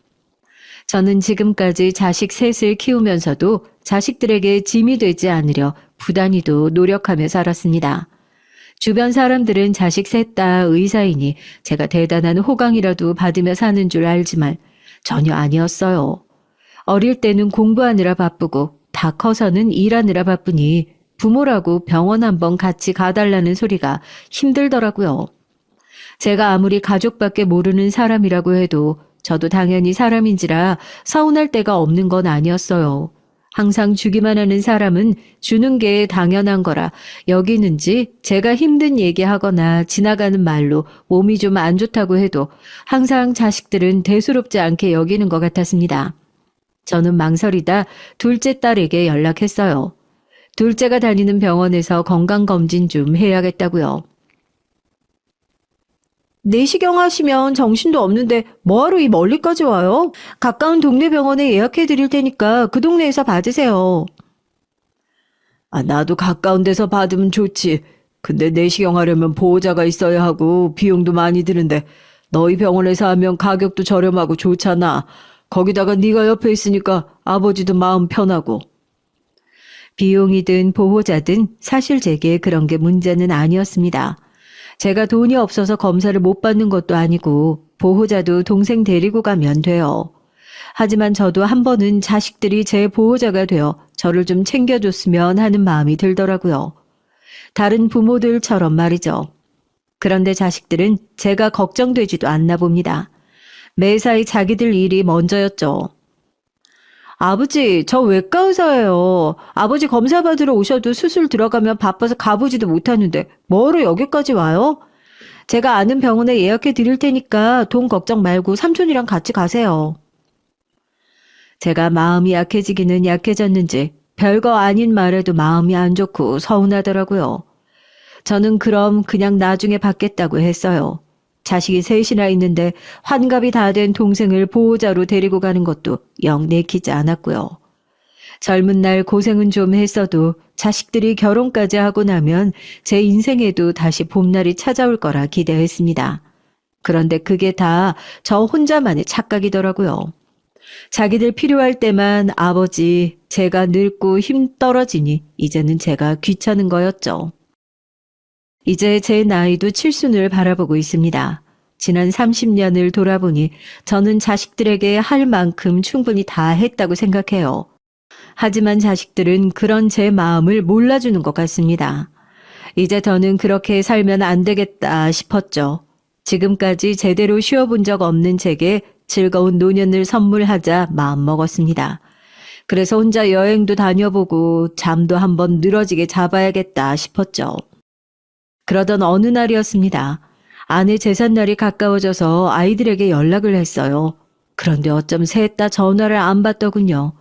저는 지금까지 자식 셋을 키우면서도 자식들에게 짐이 되지 않으려 부단히도 노력하며 살았습니다. 주변 사람들은 자식 셋 다 의사이니 제가 대단한 호강이라도 받으며 사는 줄 알지만 전혀 아니었어요. 어릴 때는 공부하느라 바쁘고 다 커서는 일하느라 바쁘니 부모라고 병원 한번 같이 가달라는 소리가 힘들더라고요. 제가 아무리 가족밖에 모르는 사람이라고 해도 저도 당연히 사람인지라 서운할 데가 없는 건 아니었어요. 항상 주기만 하는 사람은 주는 게 당연한 거라 여기는지 제가 힘든 얘기하거나 지나가는 말로 몸이 좀 안 좋다고 해도 항상 자식들은 대수롭지 않게 여기는 것 같았습니다. 저는 망설이다 둘째 딸에게 연락했어요. 둘째가 다니는 병원에서 건강검진 좀 해야겠다고요. 내시경 하시면 정신도 없는데 뭐하러 이 멀리까지 와요? 가까운 동네 병원에 예약해 드릴 테니까 그 동네에서 받으세요. 나도 가까운 데서 받으면 좋지. 근데 내시경 하려면 보호자가 있어야 하고 비용도 많이 드는데 너희 병원에서 하면 가격도 저렴하고 좋잖아. 거기다가 네가 옆에 있으니까 아버지도 마음 편하고. 비용이든 보호자든 사실 제게 그런 게 문제는 아니었습니다. 제가 돈이 없어서 검사를 못 받는 것도 아니고 보호자도 동생 데리고 가면 돼요. 하지만 저도 한 번은 자식들이 제 보호자가 되어 저를 좀 챙겨줬으면 하는 마음이 들더라고요. 다른 부모들처럼 말이죠. 그런데 자식들은 제가 걱정되지도 않나 봅니다. 매사에 자기들 일이 먼저였죠. 아버지, 저 외과 의사예요. 아버지 검사 받으러 오셔도 수술 들어가면 바빠서 가보지도 못하는데 뭐로 여기까지 와요? 제가 아는 병원에 예약해 드릴 테니까 돈 걱정 말고 삼촌이랑 같이 가세요. 제가 마음이 약해지기는 약해졌는지 별거 아닌 말에도 마음이 안 좋고 서운하더라고요. 저는 그럼 그냥 나중에 받겠다고 했어요. 자식이 셋이나 있는데 환갑이 다 된 동생을 보호자로 데리고 가는 것도 영 내키지 않았고요. 젊은 날 고생은 좀 했어도 자식들이 결혼까지 하고 나면 제 인생에도 다시 봄날이 찾아올 거라 기대했습니다. 그런데 그게 다 저 혼자만의 착각이더라고요. 자기들 필요할 때만 아버지, 제가 늙고 힘 떨어지니 이제는 제가 귀찮은 거였죠. 이제 제 나이도 칠순을 바라보고 있습니다. 지난 30년을 돌아보니 저는 자식들에게 할 만큼 충분히 다 했다고 생각해요. 하지만 자식들은 그런 제 마음을 몰라주는 것 같습니다. 이제 더는 그렇게 살면 안 되겠다 싶었죠. 지금까지 제대로 쉬어본 적 없는 제게 즐거운 노년을 선물하자 마음먹었습니다. 그래서 혼자 여행도 다녀보고 잠도 한번 늘어지게 잡아야겠다 싶었죠. 그러던 어느 날이었습니다. 아내 제삿날이 가까워져서 아이들에게 연락을 했어요. 그런데 어쩜 셋 다 전화를 안 받더군요.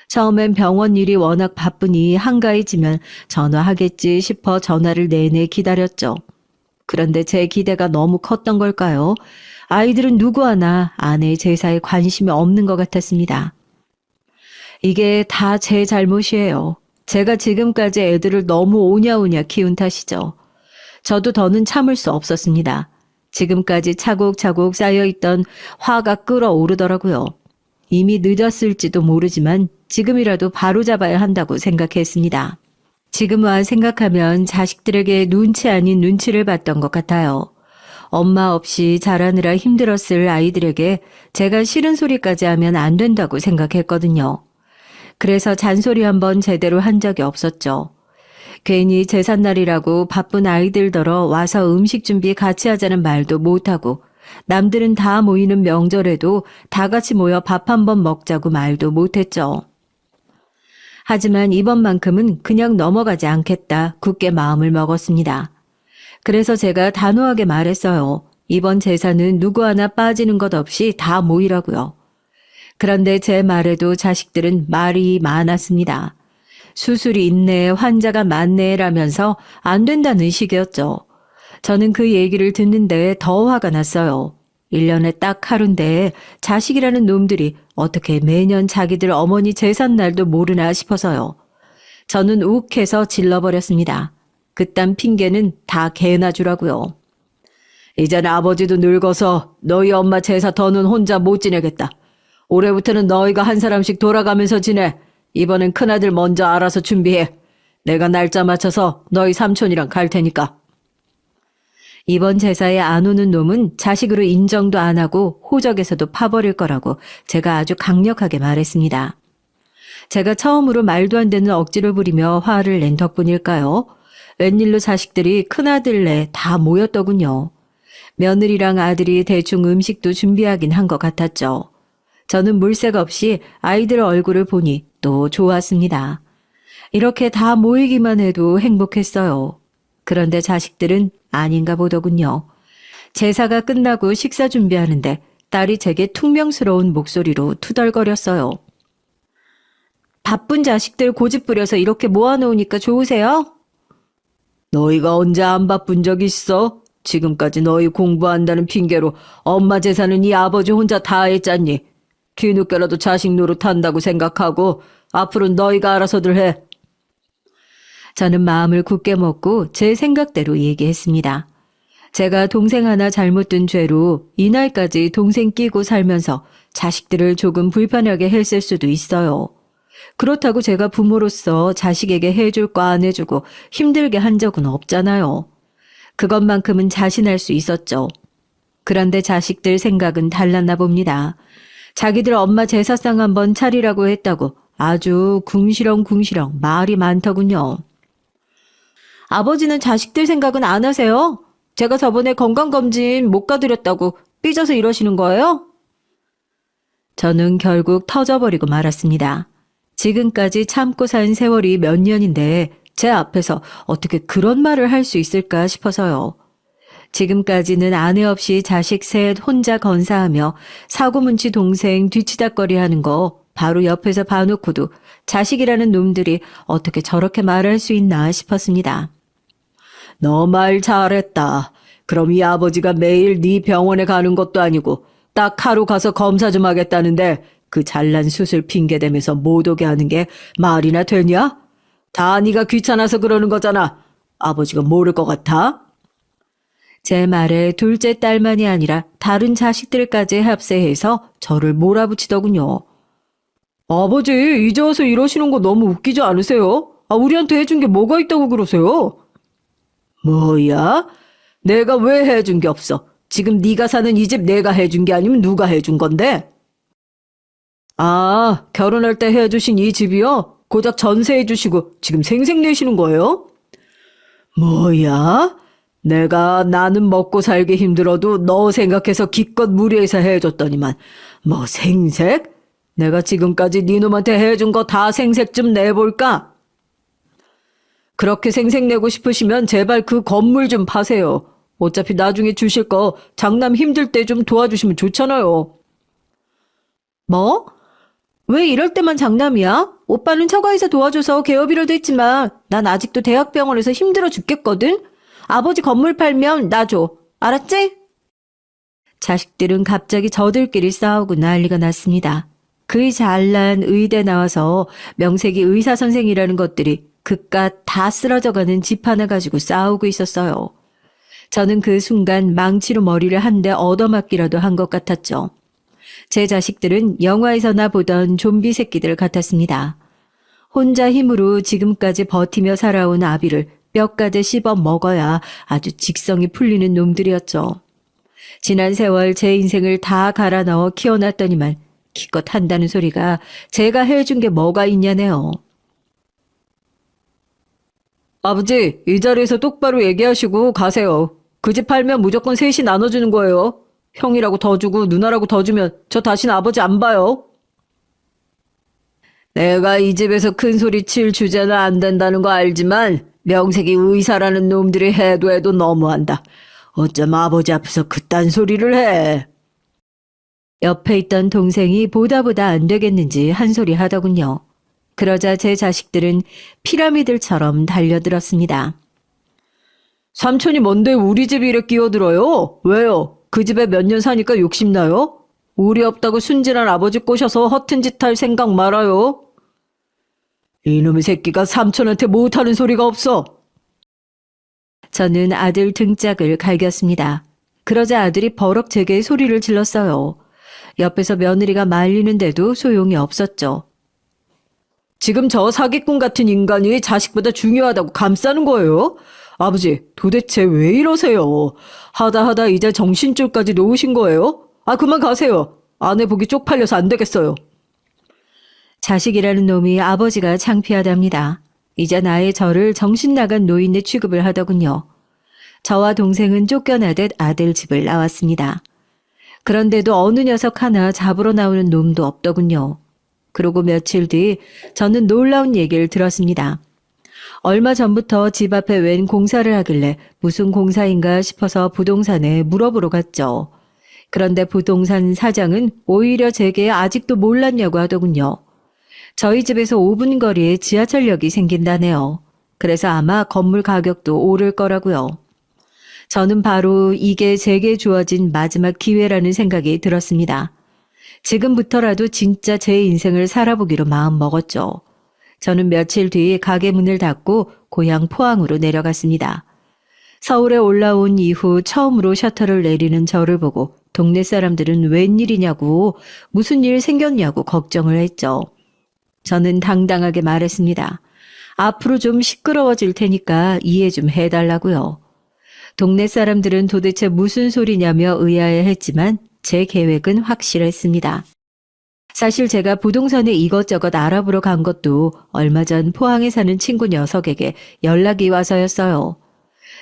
처음엔 병원 일이 워낙 바쁘니 한가해지면 전화하겠지 싶어 전화를 내내 기다렸죠. 그런데 제 기대가 너무 컸던 걸까요? 아이들은 누구 하나 아내의 제사에 관심이 없는 것 같았습니다. 이게 다 제 잘못이에요. 제가 지금까지 애들을 너무 오냐오냐 키운 탓이죠. 저도 더는 참을 수 없었습니다. 지금까지 차곡차곡 쌓여있던 화가 끓어오르더라고요. 이미 늦었을지도 모르지만 지금이라도 바로잡아야 한다고 생각했습니다. 지금 와 생각하면 자식들에게 눈치 아닌 눈치를 봤던 것 같아요. 엄마 없이 자라느라 힘들었을 아이들에게 제가 싫은 소리까지 하면 안 된다고 생각했거든요. 그래서 잔소리 한번 제대로 한 적이 없었죠. 괜히 제삿날이라고 바쁜 아이들더러 와서 음식 준비 같이 하자는 말도 못하고 남들은 다 모이는 명절에도 다 같이 모여 밥 한번 먹자고 말도 못했죠. 하지만 이번만큼은 그냥 넘어가지 않겠다 굳게 마음을 먹었습니다. 그래서 제가 단호하게 말했어요. 이번 제사는 누구 하나 빠지는 것 없이 다 모이라고요. 그런데 제 말에도 자식들은 말이 많았습니다. 수술이 있네, 환자가 많네라면서 안 된다는 식이었죠. 저는 그 얘기를 듣는데 더 화가 났어요. 1년에 딱 하루인데 자식이라는 놈들이 어떻게 매년 자기들 어머니 제삿날도 모르나 싶어서요. 저는 욱해서 질러버렸습니다. 그딴 핑계는 다 개나 주라고요. 이젠 아버지도 늙어서 너희 엄마 제사 더는 혼자 못 지내겠다. 올해부터는 너희가 한 사람씩 돌아가면서 지내. 이번엔 큰아들 먼저 알아서 준비해. 내가 날짜 맞춰서 너희 삼촌이랑 갈 테니까. 이번 제사에 안 오는 놈은 자식으로 인정도 안 하고 호적에서도 파버릴 거라고 제가 아주 강력하게 말했습니다. 제가 처음으로 말도 안 되는 억지를 부리며 화를 낸 덕분일까요? 웬일로 자식들이 큰아들네 다 모였더군요. 며느리랑 아들이 대충 음식도 준비하긴 한 것 같았죠. 저는 물색 없이 아이들 얼굴을 보니 또 좋았습니다. 이렇게 다 모이기만 해도 행복했어요. 그런데 자식들은 아닌가 보더군요. 제사가 끝나고 식사 준비하는데 딸이 제게 퉁명스러운 목소리로 투덜거렸어요. 바쁜 자식들 고집 부려서 이렇게 모아놓으니까 좋으세요? 너희가 언제 안 바쁜 적 있어? 지금까지 너희 공부한다는 핑계로 엄마 제사는 이 아버지 혼자 다 했잖니. 뒤늦게라도 자식 노릇한다고 생각하고 앞으로는 너희가 알아서들 해. 저는 마음을 굳게 먹고 제 생각대로 얘기했습니다. 제가 동생 하나 잘못 둔 죄로 이날까지 동생 끼고 살면서 자식들을 조금 불편하게 했을 수도 있어요. 그렇다고 제가 부모로서 자식에게 해줄 거 안 해주고 힘들게 한 적은 없잖아요. 그것만큼은 자신할 수 있었죠. 그런데 자식들 생각은 달랐나 봅니다. 자기들 엄마 제사상 한번 차리라고 했다고 아주 궁시렁궁시렁 말이 많더군요. 아버지는 자식들 생각은 안 하세요? 제가 저번에 건강검진 못 가드렸다고 삐져서 이러시는 거예요? 저는 결국 터져버리고 말았습니다. 지금까지 참고 산 세월이 몇 년인데 제 앞에서 어떻게 그런 말을 할 수 있을까 싶어서요. 지금까지는 아내 없이 자식 셋 혼자 건사하며 사고문치 동생 뒤치다꺼리 하는 거 바로 옆에서 봐놓고도 자식이라는 놈들이 어떻게 저렇게 말할 수 있나 싶었습니다. 너 말 잘했다. 그럼 이 아버지가 매일 네 병원에 가는 것도 아니고 딱 하루 가서 검사 좀 하겠다는데 그 잘난 수술 핑계 대면서 못 오게 하는 게 말이나 되냐? 다 네가 귀찮아서 그러는 거잖아. 아버지가 모를 것 같아? 제 말에 둘째 딸만이 아니라 다른 자식들까지 합세해서 저를 몰아붙이더군요. 아버지, 이제 와서 이러시는 거 너무 웃기지 않으세요? 우리한테 해준 게 뭐가 있다고 그러세요? 뭐야? 내가 왜 해준 게 없어? 지금 네가 사는 이 집 내가 해준 게 아니면 누가 해준 건데? 결혼할 때 해주신 이 집이요? 고작 전세해 주시고 지금 생색내시는 거예요? 뭐야? 나는 먹고 살기 힘들어도 너 생각해서 기껏 무리해서 해줬더니만 뭐 생색? 내가 지금까지 네 놈한테 해준 거 다 생색 좀 내볼까? 그렇게 생색내고 싶으시면 제발 그 건물 좀 파세요. 어차피 나중에 주실 거 장남 힘들 때 좀 도와주시면 좋잖아요. 뭐? 왜 이럴 때만 장남이야? 오빠는 처가에서 도와줘서 개업이라도 했지만 난 아직도 대학병원에서 힘들어 죽겠거든? 아버지 건물 팔면 나 줘. 알았지? 자식들은 갑자기 저들끼리 싸우고 난리가 났습니다. 그이 잘난 의대 나와서 명색이 의사 선생이라는 것들이 그깟 다 쓰러져가는 집 하나 가지고 싸우고 있었어요. 저는 그 순간 망치로 머리를 한 대 얻어맞기라도 한 것 같았죠. 제 자식들은 영화에서나 보던 좀비 새끼들 같았습니다. 혼자 힘으로 지금까지 버티며 살아온 아비를 뼈까지 씹어 먹어야 아주 직성이 풀리는 놈들이었죠. 지난 세월 제 인생을 다 갈아 넣어 키워놨더니만 기껏 한다는 소리가 제가 해준 게 뭐가 있냐네요. 아버지, 이 자리에서 똑바로 얘기하시고 가세요. 그 집 팔면 무조건 셋이 나눠주는 거예요. 형이라고 더 주고 누나라고 더 주면 저 다신 아버지 안 봐요. 내가 이 집에서 큰 소리 칠 주제는 안 된다는 거 알지만 명색이 의사라는 놈들이 해도 너무한다. 어쩜 아버지 앞에서 그딴 소리를 해. 옆에 있던 동생이 보다 안 되겠는지 한 소리 하더군요. 그러자 제 자식들은 피라미들처럼 달려들었습니다. 삼촌이 뭔데 우리 집 일에 끼어들어요? 왜요? 그 집에 몇 년 사니까 욕심나요? 우리 없다고 순진한 아버지 꼬셔서 허튼 짓 할 생각 말아요. 이놈의 새끼가 삼촌한테 못하는 소리가 없어. 저는 아들 등짝을 갈겼습니다. 그러자 아들이 버럭 제게 소리를 질렀어요. 옆에서 며느리가 말리는데도 소용이 없었죠. 지금 저 사기꾼 같은 인간이 자식보다 중요하다고 감싸는 거예요? 아버지, 도대체 왜 이러세요? 하다 이제 정신줄까지 놓으신 거예요? 아, 그만 가세요. 아내 보기 쪽팔려서 안 되겠어요. 자식이라는 놈이 아버지가 창피하답니다. 이제 나의 저를 정신 나간 노인네 취급을 하더군요. 저와 동생은 쫓겨나듯 아들 집을 나왔습니다. 그런데도 어느 녀석 하나 잡으러 나오는 놈도 없더군요. 그러고 며칠 뒤 저는 놀라운 얘기를 들었습니다. 얼마 전부터 집 앞에 웬 공사를 하길래 무슨 공사인가 싶어서 부동산에 물어보러 갔죠. 그런데 부동산 사장은 오히려 제게 아직도 몰랐냐고 하더군요. 저희 집에서 5분 거리에 지하철역이 생긴다네요. 그래서 아마 건물 가격도 오를 거라고요. 저는 바로 이게 제게 주어진 마지막 기회라는 생각이 들었습니다. 지금부터라도 진짜 제 인생을 살아보기로 마음 먹었죠. 저는 며칠 뒤 가게 문을 닫고 고향 포항으로 내려갔습니다. 서울에 올라온 이후 처음으로 셔터를 내리는 저를 보고 동네 사람들은 웬일이냐고 무슨 일 생겼냐고 걱정을 했죠. 저는 당당하게 말했습니다. 앞으로 좀 시끄러워질 테니까 이해 좀 해달라고요. 동네 사람들은 도대체 무슨 소리냐며 의아해했지만 제 계획은 확실했습니다. 사실 제가 부동산에 이것저것 알아보러 간 것도 얼마 전 포항에 사는 친구 녀석에게 연락이 와서였어요.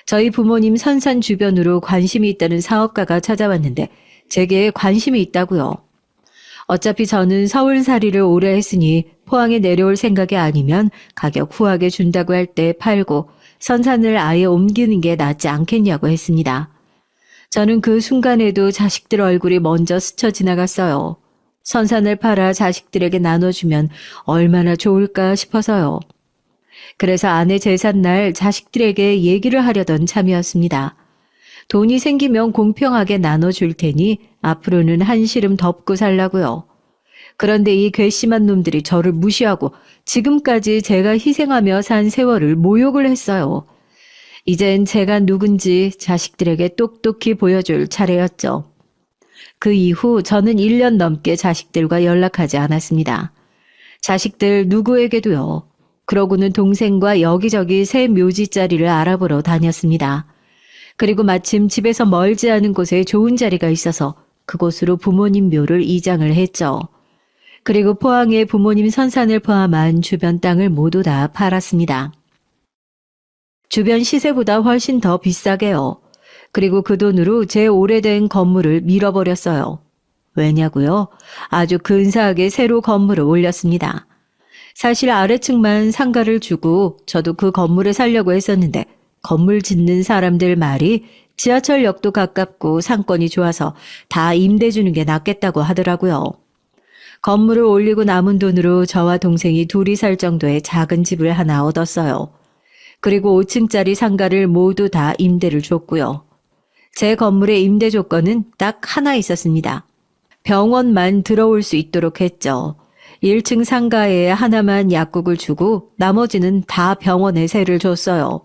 저희 부모님 선산 주변으로 관심이 있다는 사업가가 찾아왔는데 제게 관심이 있다고요. 어차피 저는 서울살이를 오래 했으니 포항에 내려올 생각이 아니면 가격 후하게 준다고 할 때 팔고 선산을 아예 옮기는 게 낫지 않겠냐고 했습니다. 저는 그 순간에도 자식들 얼굴이 먼저 스쳐 지나갔어요. 선산을 팔아 자식들에게 나눠주면 얼마나 좋을까 싶어서요. 그래서 아내 제삿날 자식들에게 얘기를 하려던 참이었습니다. 돈이 생기면 공평하게 나눠줄 테니 앞으로는 한시름 덮고 살라고요. 그런데 이 괘씸한 놈들이 저를 무시하고 지금까지 제가 희생하며 산 세월을 모욕을 했어요. 이젠 제가 누군지 자식들에게 똑똑히 보여줄 차례였죠. 그 이후 저는 1년 넘게 자식들과 연락하지 않았습니다. 자식들 누구에게도요. 그러고는 동생과 여기저기 새 묘지 자리를 알아보러 다녔습니다. 그리고 마침 집에서 멀지 않은 곳에 좋은 자리가 있어서 그곳으로 부모님 묘를 이장을 했죠. 그리고 포항에 부모님 선산을 포함한 주변 땅을 모두 다 팔았습니다. 주변 시세보다 훨씬 더 비싸게요. 그리고 그 돈으로 제 오래된 건물을 밀어버렸어요. 왜냐고요? 아주 근사하게 새로 건물을 올렸습니다. 사실 아래층만 상가를 주고 저도 그 건물에 살려고 했었는데 건물 짓는 사람들 말이 지하철역도 가깝고 상권이 좋아서 다 임대 주는 게 낫겠다고 하더라고요. 건물을 올리고 남은 돈으로 저와 동생이 둘이 살 정도의 작은 집을 하나 얻었어요. 그리고 5층짜리 상가를 모두 다 임대를 줬고요. 제 건물의 임대 조건은 딱 하나 있었습니다. 병원만 들어올 수 있도록 했죠. 1층 상가에 하나만 약국을 주고 나머지는 다 병원에 세를 줬어요.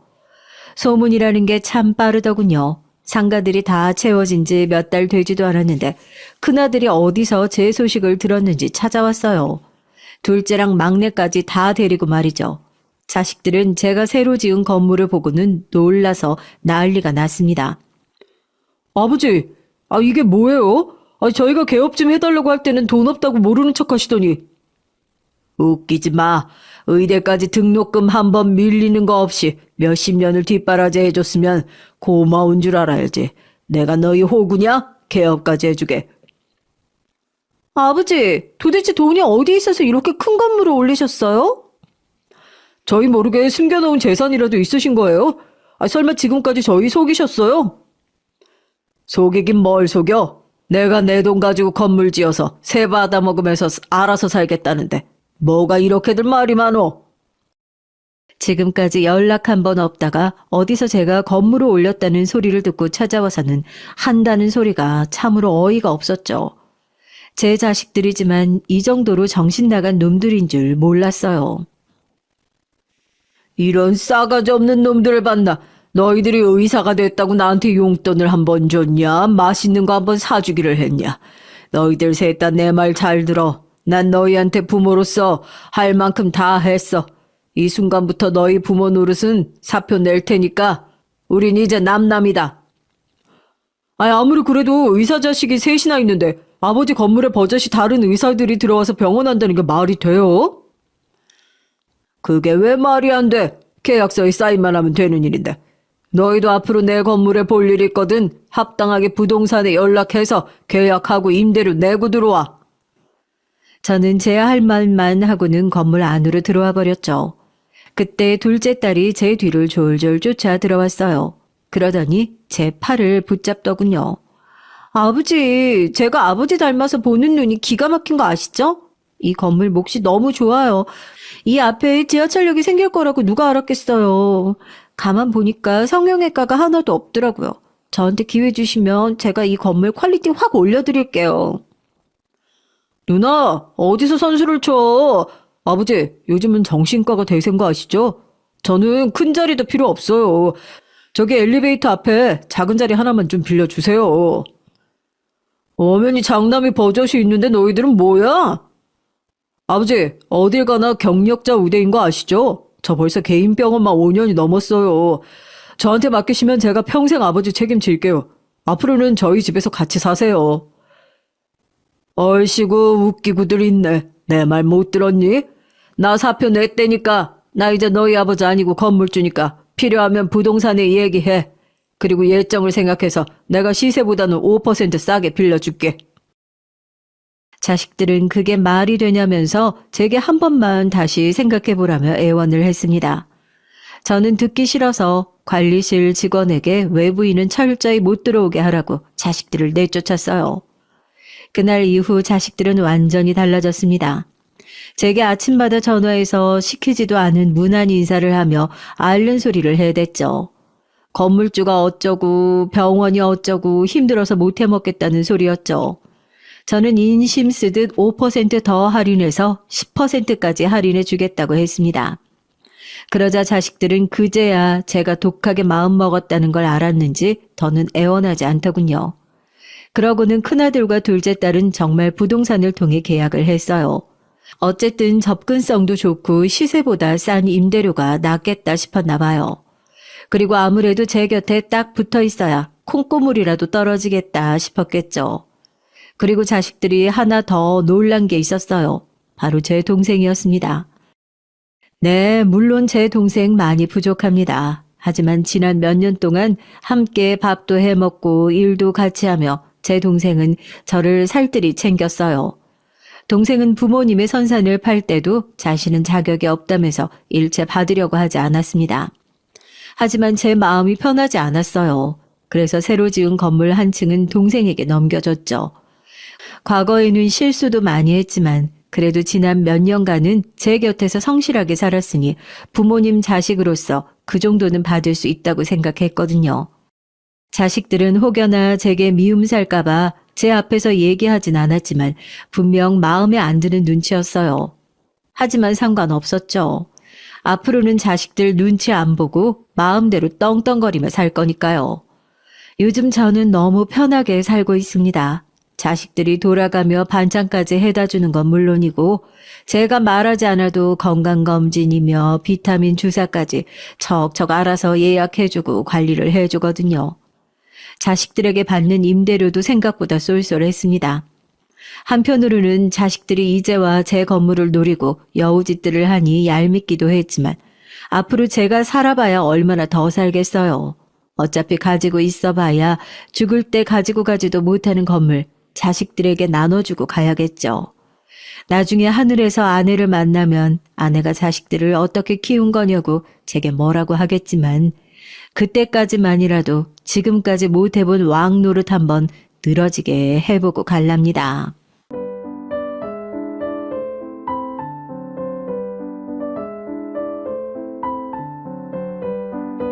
소문이라는 게 참 빠르더군요. 상가들이 다 채워진 지 몇 달 되지도 않았는데 큰아들이 어디서 제 소식을 들었는지 찾아왔어요. 둘째랑 막내까지 다 데리고 말이죠. 자식들은 제가 새로 지은 건물을 보고는 놀라서 난리가 났습니다. 아버지, 이게 뭐예요? 저희가 개업 좀 해달라고 할 때는 돈 없다고 모르는 척 하시더니. 웃기지 마. 의대까지 등록금 한 번 밀리는 거 없이 몇십 년을 뒷바라지 해줬으면 고마운 줄 알아야지. 내가 너희 호구냐? 개업까지 해주게. 아버지, 도대체 돈이 어디 있어서 이렇게 큰 건물을 올리셨어요? 저희 모르게 숨겨놓은 재산이라도 있으신 거예요? 설마 지금까지 저희 속이셨어요? 속이긴 뭘 속여? 내가 내 돈 가지고 건물 지어서 새 받아먹으면서 알아서 살겠다는데 뭐가 이렇게들 말이 많어? 지금까지 연락 한 번 없다가 어디서 제가 건물을 올렸다는 소리를 듣고 찾아와서는 한다는 소리가 참으로 어이가 없었죠. 제 자식들이지만 이 정도로 정신 나간 놈들인 줄 몰랐어요. 이런 싸가지 없는 놈들을 봤나? 너희들이 의사가 됐다고 나한테 용돈을 한 번 줬냐? 맛있는 거 한 번 사주기를 했냐? 너희들 셋 다 내 말 잘 들어. 난 너희한테 부모로서 할 만큼 다 했어. 이 순간부터 너희 부모 노릇은 사표 낼 테니까 우린 이제 남남이다. 아무리 그래도 의사 자식이 셋이나 있는데 아버지 건물에 버젓이 다른 의사들이 들어와서 병원한다는 게 말이 돼요? 그게 왜 말이 안 돼? 계약서에 사인만 하면 되는 일인데. 너희도 앞으로 내 건물에 볼 일 있거든 합당하게 부동산에 연락해서 계약하고 임대료 내고 들어와. 저는 제 할 말만 하고는 건물 안으로 들어와 버렸죠. 그때 둘째 딸이 제 뒤를 졸졸 쫓아 들어왔어요. 그러더니 제 팔을 붙잡더군요. 아버지, 제가 아버지 닮아서 보는 눈이 기가 막힌 거 아시죠? 이 건물 몫이 너무 좋아요. 이 앞에 지하철역이 생길 거라고 누가 알았겠어요. 가만 보니까 성형외과가 하나도 없더라고요. 저한테 기회 주시면 제가 이 건물 퀄리티 확 올려드릴게요. 누나, 어디서 선수를 쳐? 아버지, 요즘은 정신과가 대세인 거 아시죠? 저는 큰 자리도 필요 없어요. 저기 엘리베이터 앞에 작은 자리 하나만 좀 빌려주세요. 어머니 장남이 버젓이 있는데 너희들은 뭐야? 아버지, 어딜 가나 경력자 우대인 거 아시죠? 저 벌써 개인 병원만 5년이 넘었어요. 저한테 맡기시면 제가 평생 아버지 책임질게요. 앞으로는 저희 집에서 같이 사세요. 얼씨구 웃기구들 있네. 내 말 못 들었니? 나 사표 냈대니까. 나 이제 너희 아버지 아니고 건물주니까 필요하면 부동산에 얘기해. 그리고 예정을 생각해서 내가 시세보다는 5% 싸게 빌려줄게. 자식들은 그게 말이 되냐면서 제게 한 번만 다시 생각해보라며 애원을 했습니다. 저는 듣기 싫어서 관리실 직원에게 외부인은 철저히 못 들어오게 하라고 자식들을 내쫓았어요. 그날 이후 자식들은 완전히 달라졌습니다. 제게 아침마다 전화해서 시키지도 않은 무난 인사를 하며 앓는 소리를 해댔죠. 건물주가 어쩌고 병원이 어쩌고 힘들어서 못 해먹겠다는 소리였죠. 저는 인심 쓰듯 5%더 할인해서 10%까지 할인해 주겠다고 했습니다. 그러자 자식들은 그제야 제가 독하게 마음먹었다는 걸 알았는지 더는 애원하지 않더군요. 그러고는 큰아들과 둘째 딸은 정말 부동산을 통해 계약을 했어요. 어쨌든 접근성도 좋고 시세보다 싼 임대료가 낫겠다 싶었나 봐요. 그리고 아무래도 제 곁에 딱 붙어 있어야 콩고물이라도 떨어지겠다 싶었겠죠. 그리고 자식들이 하나 더 놀란 게 있었어요. 바로 제 동생이었습니다. 네, 물론 제 동생 많이 부족합니다. 하지만 지난 몇 년 동안 함께 밥도 해먹고 일도 같이 하며 제 동생은 저를 살뜰히 챙겼어요. 동생은 부모님의 선산을 팔 때도 자신은 자격이 없다면서 일체 받으려고 하지 않았습니다. 하지만 제 마음이 편하지 않았어요. 그래서 새로 지은 건물 한 층은 동생에게 넘겨줬죠. 과거에는 실수도 많이 했지만 그래도 지난 몇 년간은 제 곁에서 성실하게 살았으니 부모님 자식으로서 그 정도는 받을 수 있다고 생각했거든요. 자식들은 혹여나 제게 미움 살까봐 제 앞에서 얘기하진 않았지만 분명 마음에 안 드는 눈치였어요. 하지만 상관없었죠. 앞으로는 자식들 눈치 안 보고 마음대로 떵떵거리며 살 거니까요. 요즘 저는 너무 편하게 살고 있습니다. 자식들이 돌아가며 반찬까지 해다 주는 건 물론이고 제가 말하지 않아도 건강검진이며 비타민 주사까지 척척 알아서 예약해주고 관리를 해주거든요. 자식들에게 받는 임대료도 생각보다 쏠쏠했습니다. 한편으로는 자식들이 이제와 제 건물을 노리고 여우짓들을 하니 얄밉기도 했지만 앞으로 제가 살아봐야 얼마나 더 살겠어요. 어차피 가지고 있어봐야 죽을 때 가지고 가지도 못하는 건물 자식들에게 나눠주고 가야겠죠. 나중에 하늘에서 아내를 만나면 아내가 자식들을 어떻게 키운 거냐고 제게 뭐라고 하겠지만 그때까지만이라도 지금까지 못해본 왕 노릇 한번 늘어지게 해보고 갈랍니다.